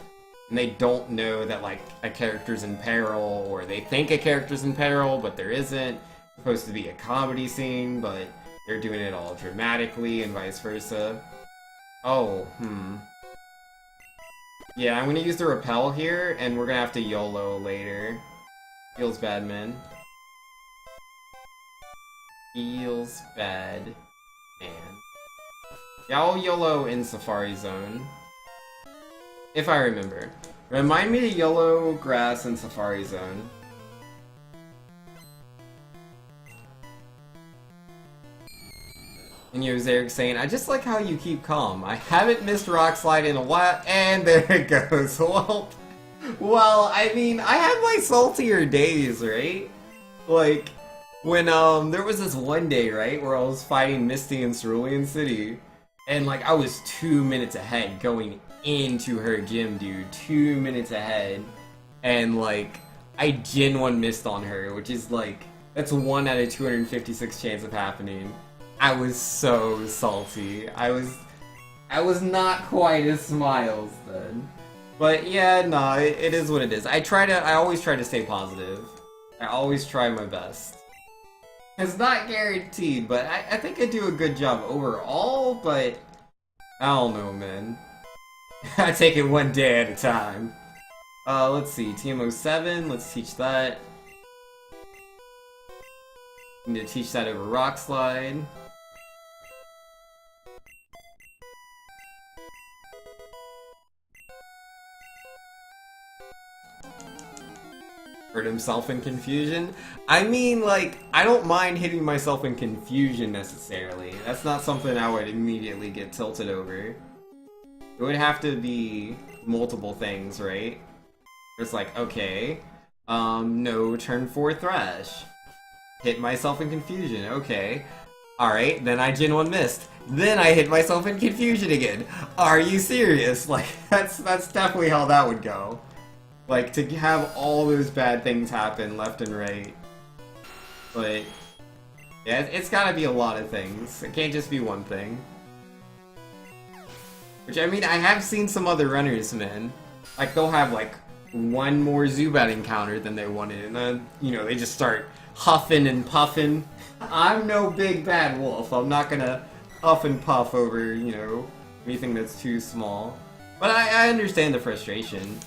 And they don't know that like a character's in peril, or they think a character's in peril, but there isn't. It's supposed to be a comedy scene, but they're doing it all dramatically and vice versa. Oh, yeah, I'm gonna use the repel here, and we're gonna have to YOLO later. Feels bad, man. Feels bad, man. Yeah, I'll YOLO in Safari Zone. If I remember. Remind me to YOLO grass in Safari Zone. And Yozeric saying, I just like how you keep calm. I haven't missed Rock Slide in a while, and there it goes. Well, I mean, I had my saltier days, right? Like, when, there was this one day, right, where I was fighting Misty in Cerulean City, and, like, I was 2 minutes ahead going into her gym, dude. 2 minutes ahead. And, like, I Gen 1 missed on her, which is, like, that's 1 out of 256 chance of happening. I was so salty. I was not quite as Smiles then. But yeah, nah, it is what it is. I always try to stay positive. I always try my best. It's not guaranteed, but I think I do a good job overall, but I don't know, man. I take it one day at a time. Let's see, TMO7, let's teach that. Need to teach that over Rock Slide. Hurt himself in confusion? I mean, like, I don't mind hitting myself in confusion necessarily. That's not something I would immediately get tilted over. It would have to be multiple things, right? It's like, okay, no turn 4 thrash. Hit myself in confusion, okay. Alright, then I Gen 1 missed. Then I hit myself in confusion again. Are you serious? Like, that's definitely how that would go. Like, to have all those bad things happen left and right. But, yeah, it's gotta be a lot of things. It can't just be one thing. Which, I mean, I have seen some other runners, man. Like, they'll have, like, one more Zubat encounter than they wanted, and then, you know, they just start huffing and puffing. I'm no big bad wolf. I'm not gonna huff and puff over, you know, anything that's too small. But I understand the frustration.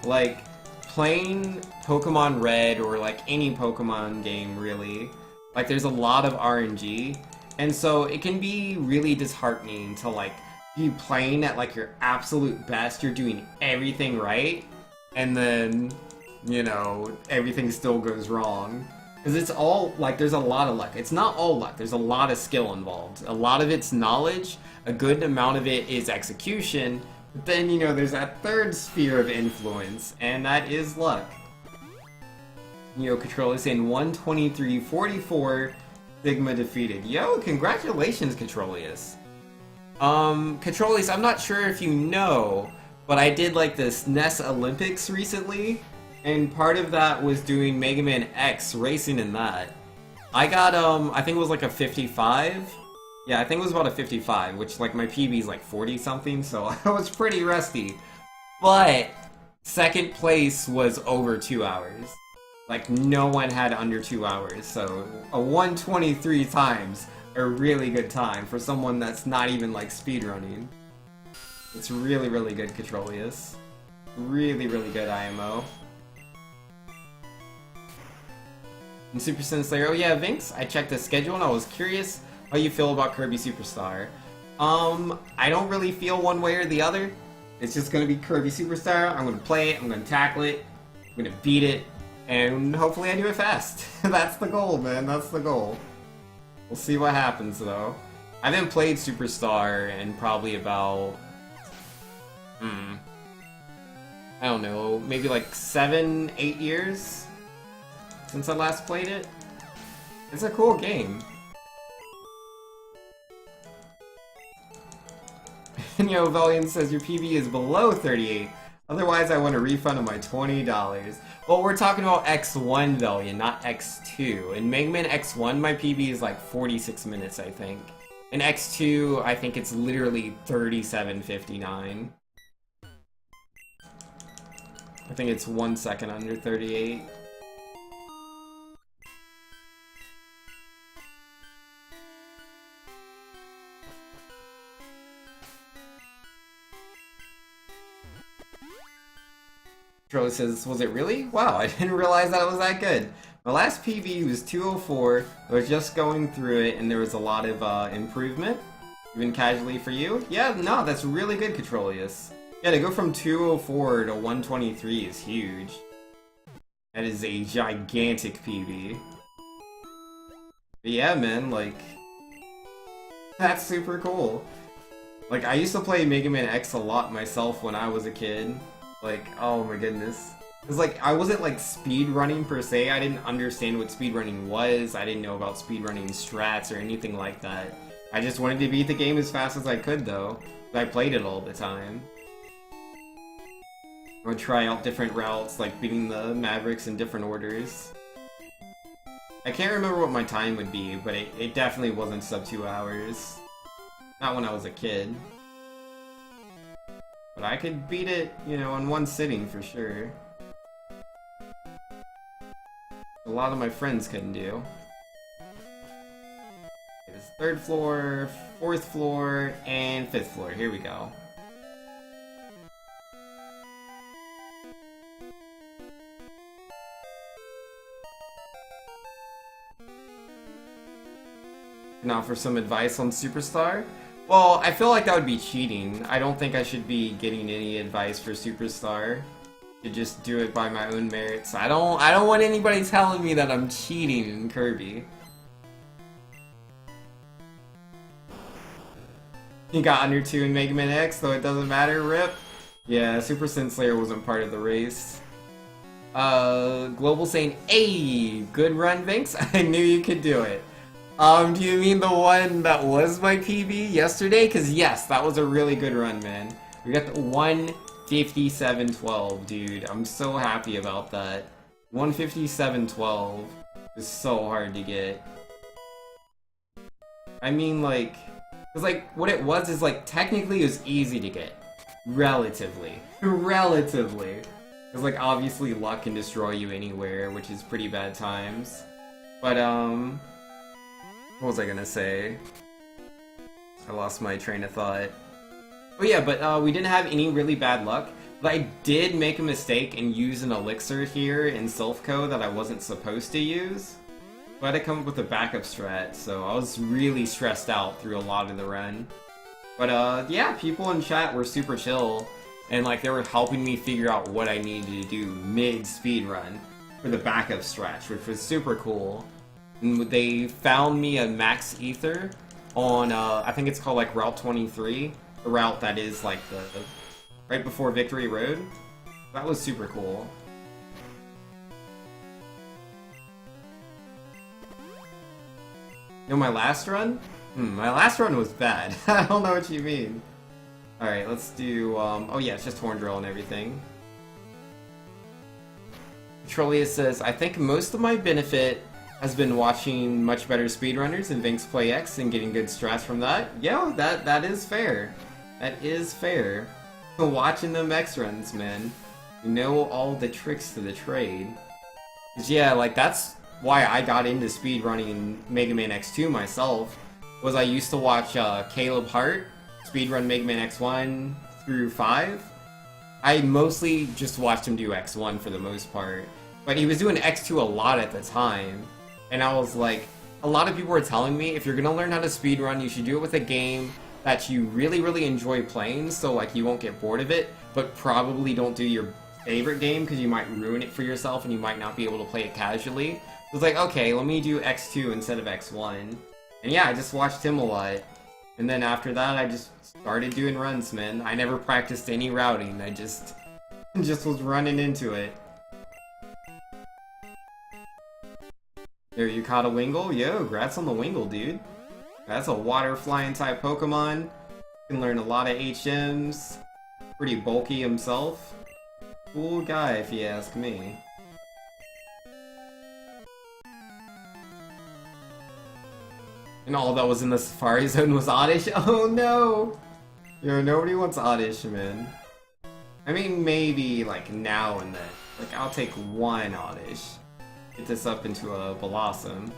Like, playing Pokemon Red, or like any Pokemon game really, like there's a lot of RNG, and so it can be really disheartening to like be playing at like your absolute best, you're doing everything right, and then, you know, everything still goes wrong. Because it's all, like, there's a lot of luck. It's not all luck, there's a lot of skill involved. A lot of it's knowledge, a good amount of it is execution, but then, you know, there's that third sphere of influence, and that is luck. You know, Control saying 123-44, Sigma defeated. Yo, congratulations, Controlius. Controlius, I'm not sure if you know, but I did, like, this NES Olympics recently, and part of that was doing Mega Man X, racing in that. I got, I think it was like a 55. Yeah, I think it was about a 55, which, like, my PB is like 40-something, so I was pretty rusty. But second place was over 2 hours. Like, no one had under 2 hours, so a 1:23 times a really good time for someone that's not even, like, speedrunning. It's really, really good, Controlius. Really, really good IMO. And Super Sin Slayer, oh yeah, Vinx, I checked the schedule and I was curious how you feel about Kirby Superstar. I don't really feel one way or the other. It's just gonna be Kirby Superstar, I'm gonna play it, I'm gonna tackle it, I'm gonna beat it, and hopefully I do it fast. That's the goal, man, that's the goal. We'll see what happens, though. I haven't played Superstar in probably about... I don't know, maybe like 7, 8 years? Since I last played it. It's a cool game. And yo, Valiant says your PB is below 38. Otherwise, I want a refund of my $20. Well, we're talking about X1 Valiant, not X2. In Mega Man X1, my PB is like 46 minutes, I think. In X2, I think it's literally 37:59. I think it's 1 second under 38. Troll says, was it really? Wow, I didn't realize that it was that good. My last PB was 204. I was just going through it and there was a lot of improvement. Even casually for you? Yeah, no, that's really good, Controlius. Yeah, to go from 204 to 123 is huge. That is a gigantic PB. But yeah, man, like... That's super cool. Like, I used to play Mega Man X a lot myself when I was a kid. Like, oh my goodness. It's like, I wasn't like speedrunning per se, I didn't understand what speedrunning was, I didn't know about speedrunning strats or anything like that. I just wanted to beat the game as fast as I could though. I played it all the time. I would try out different routes, like beating the Mavericks in different orders. I can't remember what my time would be, but it definitely wasn't sub 2 hours. Not when I was a kid. But I could beat it, you know, in one sitting for sure. A lot of my friends couldn't do. There's 3rd floor, 4th floor, and 5th floor. Here we go. Now for some advice on Superstar. Well, I feel like that would be cheating. I don't think I should be getting any advice for Superstar. To just do it by my own merits. I don't want anybody telling me that I'm cheating in Kirby. You got under 2 in Mega Man X, though it doesn't matter, rip. Yeah, Super Sin Slayer wasn't part of the race. Global saying, "Hey, good run, Vinx. I knew you could do it." Do you mean the one that was my PB yesterday? Cause yes, that was a really good run, man. We got the 1:57:12, dude. I'm so happy about that. 1:57:12 is so hard to get. I mean, like, cause like what it was is like technically it was easy to get, relatively. Cause like obviously luck can destroy you anywhere, which is pretty bad times. But what was I gonna say? I lost my train of thought. Oh yeah, but we didn't have any really bad luck. But I did make a mistake and use an elixir here in Silphco that I wasn't supposed to use. So I had to come up with a backup strat, so I was really stressed out through a lot of the run. But yeah, people in chat were super chill, and like they were helping me figure out what I needed to do mid-speedrun for the backup strat, which was super cool. And they found me a max ether on, I think it's called like Route 23, a route that is like the right before Victory Road. That was super cool. You know my last run? My last run was bad. I don't know what you mean. Alright, let's do, oh yeah, it's just horn drill and everything. Petroleus says, I think most of my benefit has been watching much better speedrunners and Vinx Play X and getting good strats from that. Yeah, that is fair. That is fair. Watching them X runs, man. You know all the tricks to the trade. 'Cause yeah, like that's why I got into speedrunning Mega Man X2 myself, was I used to watch Caleb Hart speedrun Mega Man X1 through 5. I mostly just watched him do X1 for the most part, but he was doing X2 a lot at the time, and I was like, a lot of people were telling me, if you're gonna learn how to speedrun, you should do it with a game that you really, really enjoy playing, so like you won't get bored of it, but probably don't do your favorite game because you might ruin it for yourself and you might not be able to play it casually. So I was like, okay, let me do X2 instead of X1. And yeah, I just watched him a lot. And then after that, I just started doing runs, man. I never practiced any routing. I just was running into it. There, you caught a Wingull? Yo, congrats on the Wingull, dude. That's a water flying type Pokemon. You can learn a lot of HMs. Pretty bulky himself. Cool guy, if you ask me. And all that was in the Safari Zone was Oddish? Oh no! Yo, nobody wants Oddish, man. I mean, maybe, like, now and then. Like, I'll take one Oddish. Get this up into a Blossom.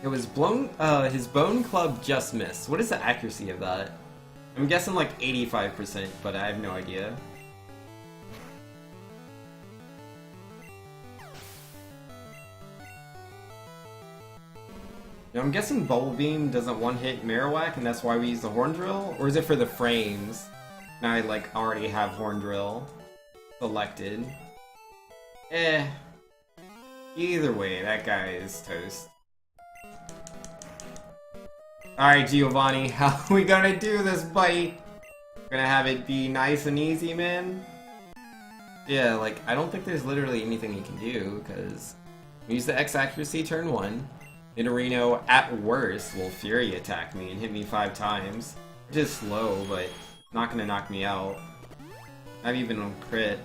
It was blown, his Bone Club just missed. What is the accuracy of that? I'm guessing like 85%, but I have no idea. Now, I'm guessing Bubble Beam doesn't one-hit Marowak, and that's why we use the Horn Drill? Or is it for the frames? Now I, like, already have Horn Drill selected. Either way, that guy is toast. Alright, Giovanni, how are we gonna do this, buddy? We're gonna have it be nice and easy, man? Yeah, like, I don't think there's literally anything you can do, because we use the X accuracy turn 1. Nidorino, at worst, will Fury attack me and hit me 5 times. Which is slow, but not gonna knock me out. Not even on crit.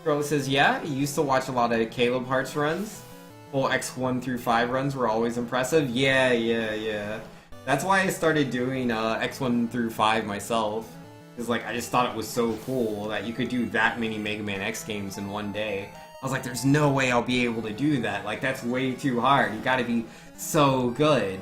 Girl says, yeah, he used to watch a lot of Caleb Hart's runs. Full X1 through 5 runs were always impressive. Yeah. That's why I started doing X1 through 5 myself. Because, like, I just thought it was so cool that you could do that many Mega Man X games in one day. I was like, there's no way I'll be able to do that. Like, that's way too hard. You gotta be so good.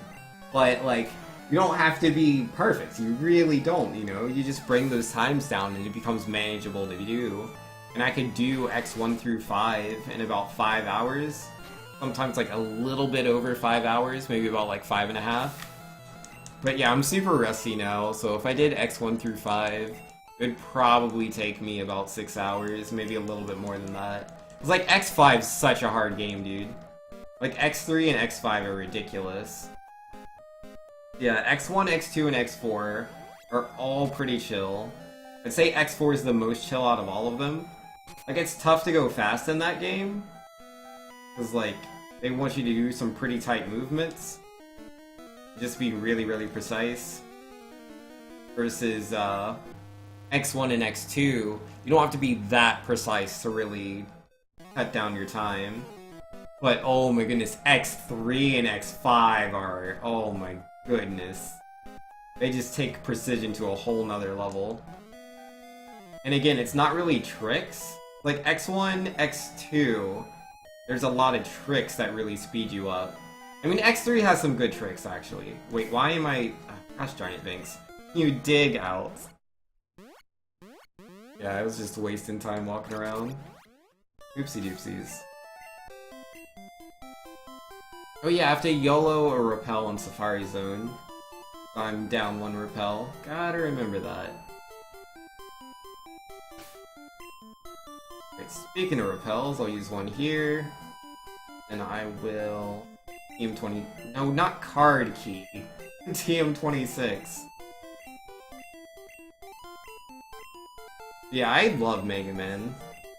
But, like, you don't have to be perfect. You really don't, you know? You just bring those times down and it becomes manageable to do. And I could do X1 through 5 in about 5 hours. Sometimes, like, a little bit over 5 hours. Maybe about, like, 5.5. But yeah, I'm super rusty now. So if I did X1 through 5, it would probably take me about 6 hours. Maybe a little bit more than that. It's like, X5's such a hard game, dude. Like, X3 and X5 are ridiculous. Yeah, X1, X2, and X4 are all pretty chill. I'd say X4 is the most chill out of all of them. Like, it's tough to go fast in that game. Because, like, they want you to do some pretty tight movements. Just be really, really precise. Versus, X1 and X2, you don't have to be that precise to really cut down your time. But oh my goodness, X3 and X5 are, oh my goodness. They just take precision to a whole nother level. And again, it's not really tricks. Like X1, X2, there's a lot of tricks that really speed you up. I mean, X3 has some good tricks, actually. Wait, why am I... gosh darn it, Binks. You dig out. Yeah, I was just wasting time walking around. Oopsie doopsies. Oh yeah, I have to YOLO or Repel in Safari Zone. I'm down 1 Repel. Gotta remember that. Right, speaking of Repels, I'll use one here. And I will... TM20... No, not Card Key. TM26. Yeah, I love Mega Man.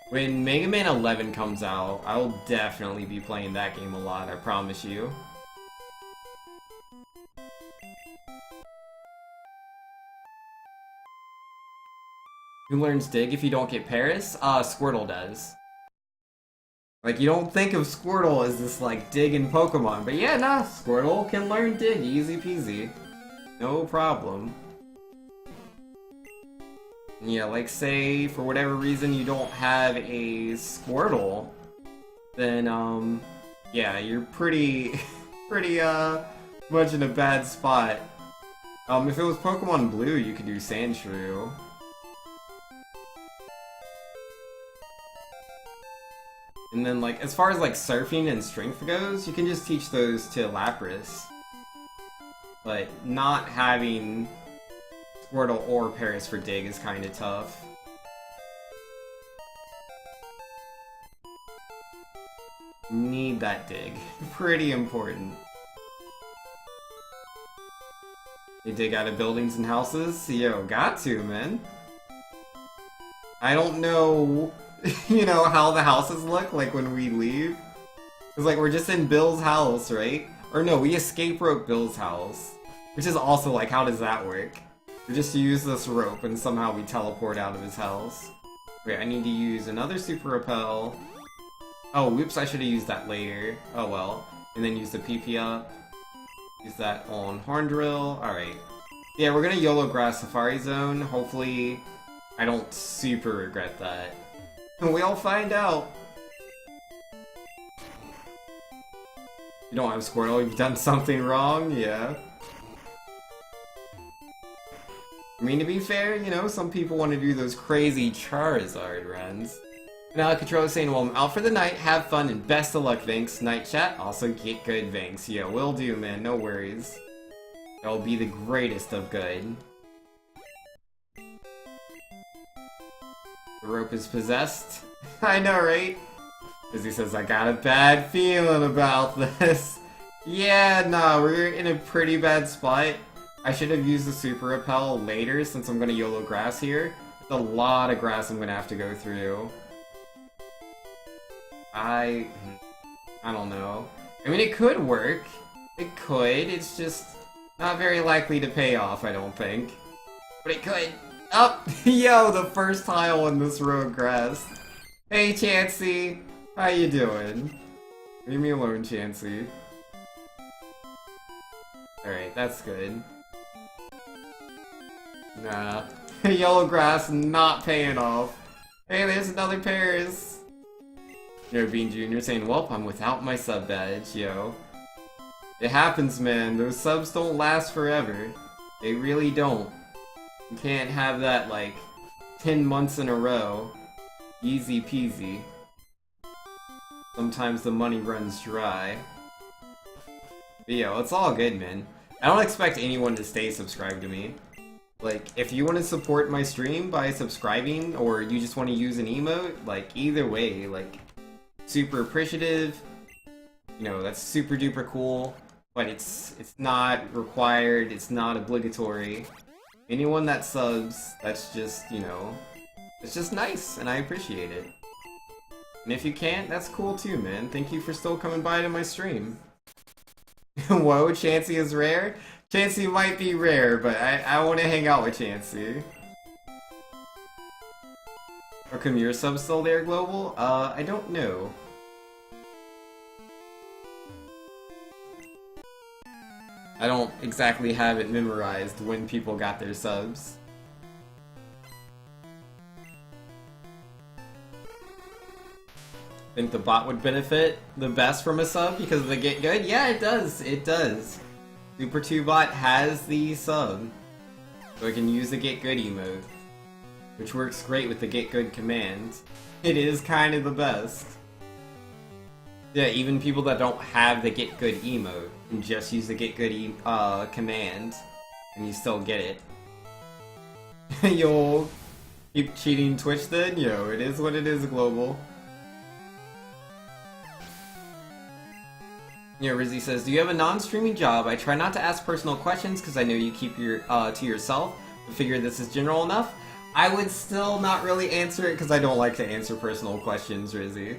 When Mega Man 11 comes out, I will definitely be playing that game a lot, I promise you. Who learns Dig if you don't get Paris? Squirtle does. Like, you don't think of Squirtle as this, like, digging Pokemon, but yeah, nah, Squirtle can learn Dig, easy peasy. No problem. Yeah, like say for whatever reason you don't have a Squirtle, then yeah, you're pretty pretty much in a bad spot. If it was Pokemon Blue, you could do Sandshrew. And then like as far as like surfing and strength goes, you can just teach those to Lapras. But not having Squirtle or Paris for Dig is kind of tough. Need that Dig. Pretty important. You dig out of buildings and houses? Yo, got to, man. I don't know, you know, how the houses look like when we leave. Cause like we're just in Bill's house, right? Or no, we escape rope Bill's house. Which is also like, how does that work? We just use this rope and somehow we teleport out of his house. Wait, I need to use another Super Repel. Oh, whoops, I should have used that later. Oh well. And then use the PP up. Use that on Horndrill. Alright. Yeah, we're gonna YOLO Grass Safari Zone. Hopefully, I don't super regret that. And we'll find out. You don't have Squirtle, you've done something wrong? Yeah. I mean, to be fair, you know, some people want to do those crazy Charizard runs. Now, Control is saying, well, I'm out for the night, have fun, and best of luck, Vinks. Night chat, also get good, Vinks. Yeah, will do, man, no worries. That'll be the greatest of good. The rope is possessed. I know, right? As he says, I got a bad feeling about this. Yeah, nah, we're in a pretty bad spot. I should have used the Super Repel later since I'm gonna YOLO Grass here. It's a lot of grass I'm gonna have to go through. I don't know. I mean, it could work. It could. It's just not very likely to pay off, I don't think. But it could. Oh, yo, the first tile in this row of grass. Hey, Chansey. How you doing? Leave me alone, Chansey. Alright, that's good. Nah. Yellow grass not paying off. Hey, there's another Paris. Yo, Bean Jr. saying, well, I'm without my sub badge, yo. It happens, man. Those subs don't last forever. They really don't. You can't have that, like, 10 months in a row. Easy peasy. Sometimes the money runs dry. But yo, it's all good, man. I don't expect anyone to stay subscribed to me. Like, if you want to support my stream by subscribing, or you just want to use an emote, like, either way, like, super appreciative. You know, that's super duper cool. But it's not required, it's not obligatory. Anyone that subs, that's just, you know, it's just nice, and I appreciate it. And if you can't, that's cool too, man. Thank you for still coming by to my stream. Whoa, Chansey is rare? Chansey might be rare, but I want to hang out with Chansey. How come your sub's still there, Global? I don't know. I don't exactly have it memorized when people got their subs. Think the bot would benefit the best from a sub because of the Get Good? Yeah, it does. It does. Super 2 bot has the sub, so I can use the Get Good emote, which works great with the Get Good command. It is kind of the best. Yeah, even people that don't have the Get Good emote can just use the Get Good command, and you still get it. You'll keep cheating Twitch then? Yo, it is what it is, Global. Yeah, Rizzy says, do you have a non-streaming job? I try not to ask personal questions because I know you keep your to yourself, but figure this is general enough. I would still not really answer it because I don't like to answer personal questions, Rizzy.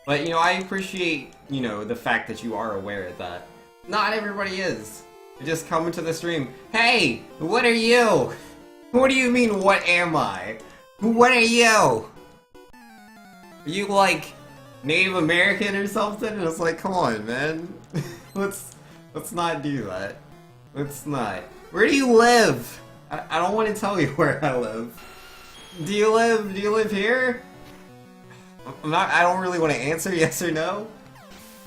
But, you know, I appreciate, you know, the fact that you are aware of that. Not everybody is. They just come into the stream, hey, what are you? What do you mean, what am I? What are you? Are you, like, Native American or something? And it's like, come on, man. let's not do that. Let's not. Where do you live? I don't want to tell you where I live. Do you live here? I don't really want to answer yes or no.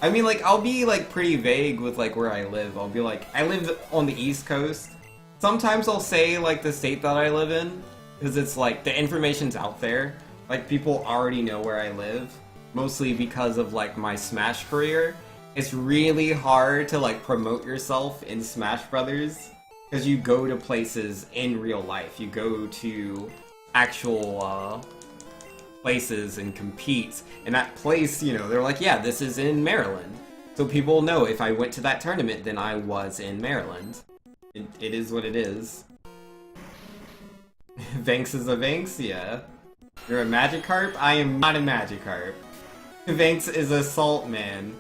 I mean, like, I'll be, like, pretty vague with, like, where I live. I'll be like, I live on the East Coast. Sometimes I'll say, like, the state that I live in, because it's, like, the information's out there. Like, people already know where I live, mostly because of, like, my Smash career. It's really hard to, like, promote yourself in Smash Brothers, because you go to places in real life. You go to actual, places and compete. And that place, you know, they're like, yeah, this is in Maryland. So people know if I went to that tournament, then I was in Maryland. It is what it is. Vanks is a Vanks? Yeah. You're a Magikarp? I am not a Magikarp. Vanks is a Salt Man.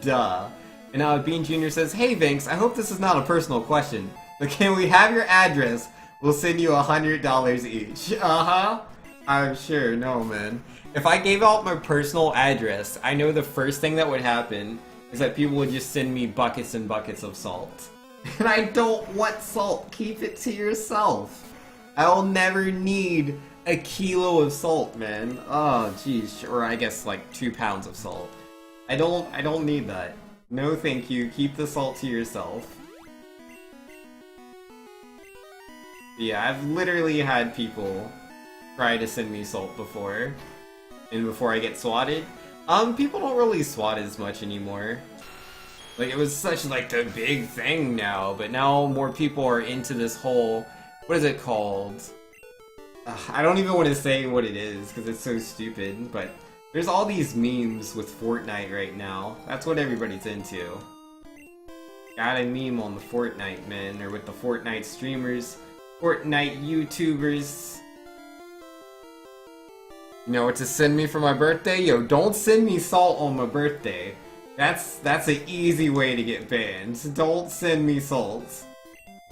Duh. And Bean Jr. says, hey Vanks, I hope this is not a personal question, but can we have your address? We'll send you $100 each. Uh-huh. I'm sure. No, man. If I gave out my personal address, I know the first thing that would happen is that people would just send me buckets and buckets of salt. And I don't want salt. Keep it to yourself. I'll never need a kilo of salt, man. Oh, jeez. Or I guess like 2 pounds of salt. I don't need that. No thank you. Keep the salt to yourself. Yeah, I've literally had people try to send me salt before. And before I get swatted. People don't really swat as much anymore. Like, it was such, like, the big thing now, but now more people are into this whole... What is it called? I don't even want to say what it is, because it's so stupid, but... There's all these memes with Fortnite right now. That's what everybody's into. Got a meme on the Fortnite, man, or with the Fortnite streamers, Fortnite YouTubers. You know what to send me for my birthday? Yo, don't send me salt on my birthday. That's an easy way to get banned. Don't send me salt.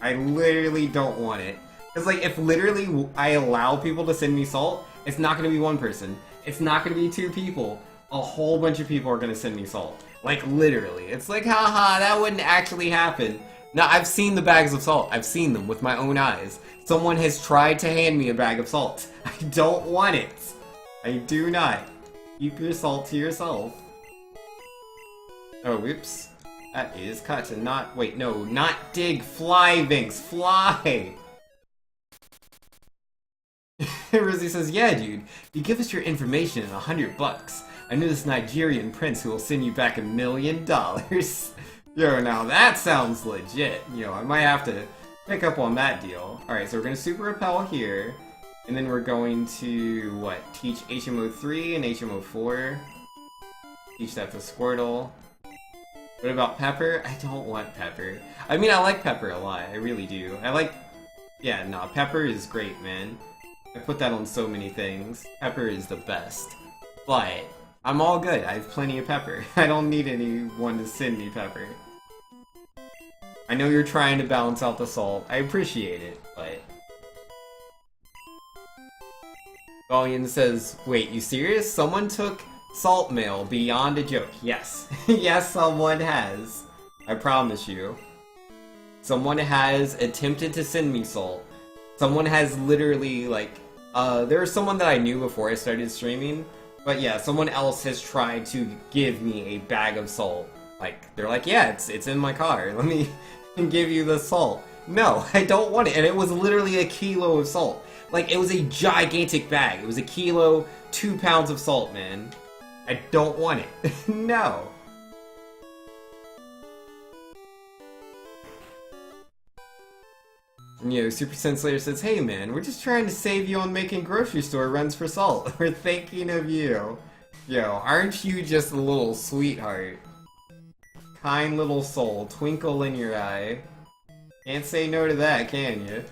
I literally don't want it. Because, like, if literally I allow people to send me salt, it's not going to be one person. It's not going to be 2 people. A whole bunch of people are going to send me salt. Like, literally. It's like, haha, that wouldn't actually happen. Now, I've seen the bags of salt. I've seen them with my own eyes. Someone has tried to hand me a bag of salt. I don't want it. I do not. Keep your salt to yourself. Oh, whoops. That is cut and not... Wait, no. Not dig. Fly, Vinks. Fly! Rizzy says, yeah, dude. You give us your information and $100. I know this Nigerian prince who will send you back $1 million. Yo, now that sounds legit. Yo, I might have to pick up on that deal. Alright, so we're gonna Super Repel here. And then we're going to, what? Teach HMO 3 and HMO 4. Teach that to Squirtle. What about Pepper? I don't want Pepper. I mean, I like Pepper a lot. I really do. I like... Yeah, no, Pepper is great, man. I put that on so many things. Pepper is the best. But I'm all good. I have plenty of Pepper. I don't need anyone to send me Pepper. I know you're trying to balance out the salt. I appreciate it, but... Valian says, wait, you serious? Someone took salt mail beyond a joke. Yes. Yes, someone has. I promise you. Someone has attempted to send me salt. Someone has literally, like, there was someone that I knew before I started streaming, but yeah, someone else has tried to give me a bag of salt. Like, they're like, yeah, it's in my car, let me give you the salt. No, I don't want it, and it was literally a kilo of salt. Like, it was a gigantic bag. It was a kilo, 2 pounds of salt, man. I don't want it. No. And, you know, Super Senslayer says, hey man, we're just trying to save you on making grocery store runs for salt. We're thinking of you. Yo, aren't you just a little sweetheart? Kind little soul, twinkle in your eye. Can't say no to that, can you?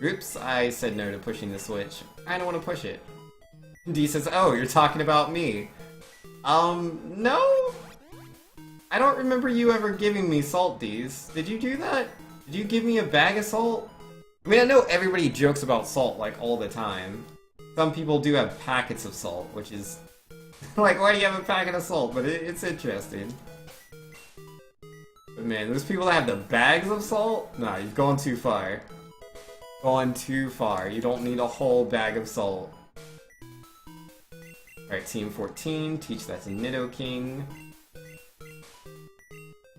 Oops, I said no to pushing the switch. I don't want to push it. D says, oh, you're talking about me. No? I don't remember you ever giving me salt, D's. Did you do that? Did you give me a bag of salt? I mean, I know everybody jokes about salt, like, all the time. Some people do have packets of salt, which is... like, why do you have a packet of salt? But it's interesting. But man, those people that have the bags of salt? Nah, you've gone too far. Gone too far. You don't need a whole bag of salt. Alright, Team 14. Teach that to Nidoking.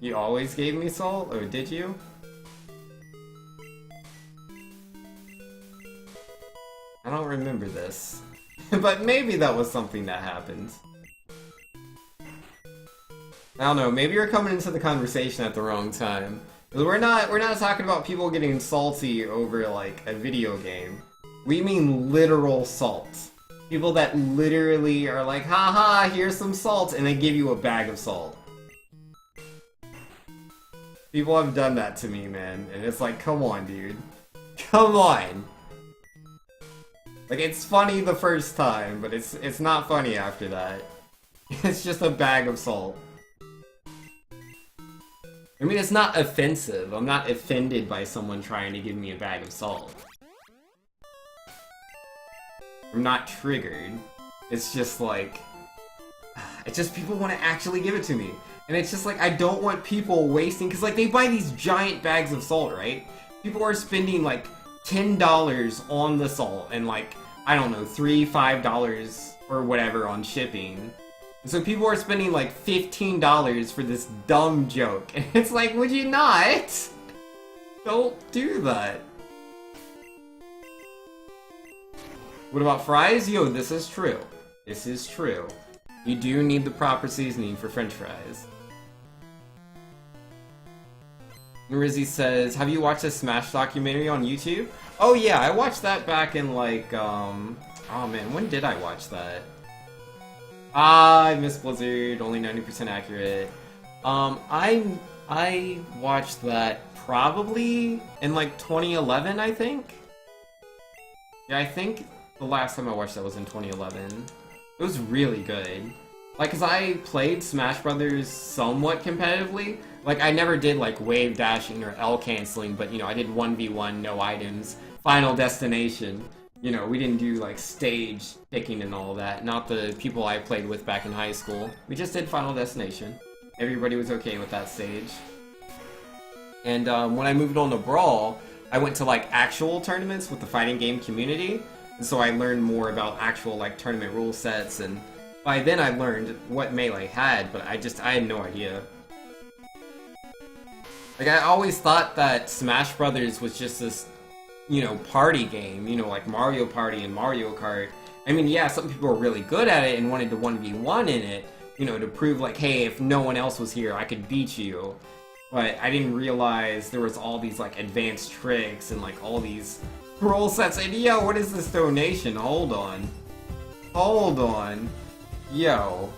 You always gave me salt? Oh, did you? I don't remember this. But maybe that was something that happened. I don't know, maybe you're coming into the conversation at the wrong time. We're not talking about people getting salty over, like, a video game. We mean literal salt. People that literally are like, haha, here's some salt, and they give you a bag of salt. People have done that to me, man, and it's like, come on, dude. Come on! Like, it's funny the first time, but it's not funny after that. It's just a bag of salt. I mean, it's not offensive. I'm not offended by someone trying to give me a bag of salt. I'm not triggered. It's just like... It's just people want to actually give it to me. And it's just like, I don't want people wasting... Because, like, they buy these giant bags of salt, right? People are spending, like, $10 on the salt and, like, I don't know, $3, $5 or whatever on shipping. And so people are spending, like, $15 for this dumb joke. And it's like, would you not? Don't do that. What about fries? Yo, this is true. This is true. You do need the proper seasoning for french fries. Rizzy says, have you watched a Smash documentary on YouTube? Oh yeah, I watched that back in like, oh man, when did I watch that? I missed Blizzard, only 90% accurate. I watched that probably in like 2011, I think? Yeah, I think the last time I watched that was in 2011. It was really good. Like, cause I played Smash Brothers somewhat competitively. Like, I never did like wave dashing or L canceling, but you know, I did 1v1, no items, final destination. You know, we didn't do like stage picking and all that. Not the people I played with back in high school. We just did final destination. Everybody was okay with that stage. And when I moved on to Brawl, I went to like actual tournaments with the fighting game community. And so I learned more about actual like tournament rule sets, and by then I learned what Melee had, but I had no idea. Like, I always thought that Smash Brothers was just this, you know, party game, you know, like Mario Party and Mario Kart. I mean, yeah, some people were really good at it and wanted to 1v1 in it, you know, to prove like, hey, if no one else was here, I could beat you. But I didn't realize there was all these like advanced tricks and like all these role sets. And yo, what is this donation? Hold on. Hold on. Yo.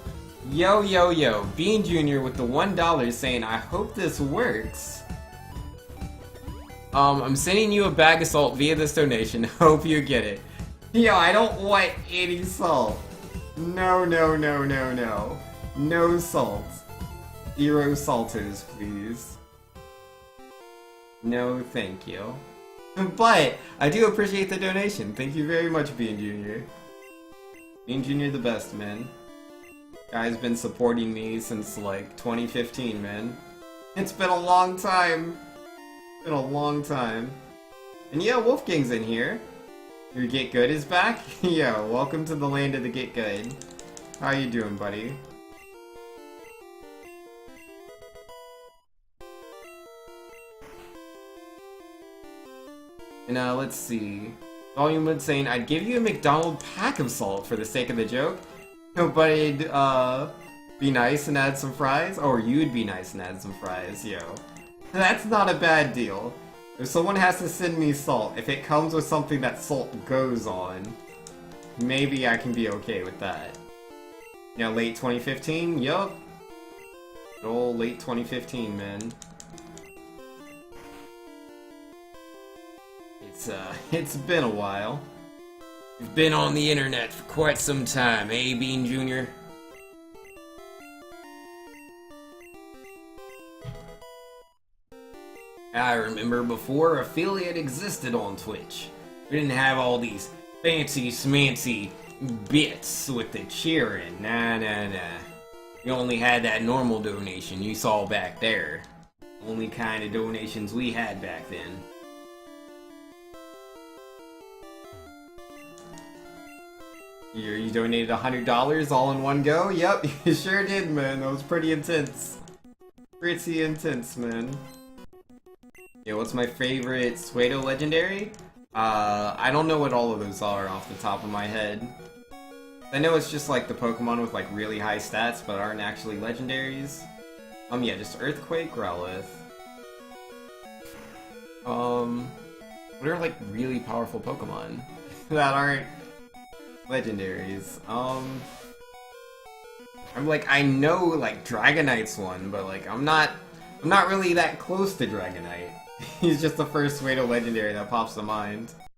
Yo, yo, yo. Bean Jr. with the $1 saying, I hope this works. I'm sending you a bag of salt via this donation. Hope you get it. Yo, I don't want any salt. No, no, no, no, no. No salt. 0 salters, please. No, thank you. But, I do appreciate the donation. Thank you very much, Bean Jr. Bean Jr. the best, man. Guy's been supporting me since, like, 2015, man. It's been a long time. It's been a long time. And yeah, Wolfgang's in here. Your Get Good is back? Yeah, welcome to the land of the Get Good. How you doing, buddy? And let's see. Volume Wood saying, I'd give you a McDonald's pack of salt for the sake of the joke. But it'd be nice and add some fries? Or you'd be nice and add some fries, yo. That's not a bad deal. If someone has to send me salt, if it comes with something that salt goes on, maybe I can be okay with that. Yeah, late 2015? Yup. Good old late 2015, man. It's been a while. You've been on the internet for quite some time, eh, Bean Jr.? I remember before affiliate existed on Twitch. We didn't have all these fancy smancy bits with the cheering. Nah, nah, nah. You only had that normal donation you saw back there. Only kind of donations we had back then. You donated $100 all in one go? Yep, you sure did, man. That was pretty intense. Pretty intense, man. Yeah, what's my favorite Suedo legendary? I don't know what all of those are off the top of my head. I know it's just like the Pokemon with like really high stats but aren't actually legendaries. Yeah, just Earthquake, Growlithe. What are like really powerful Pokemon that aren't legendaries? I'm like, I know like Dragonite's one, but like I'm not really that close to Dragonite. He's just the first Suedo legendary that pops to mind.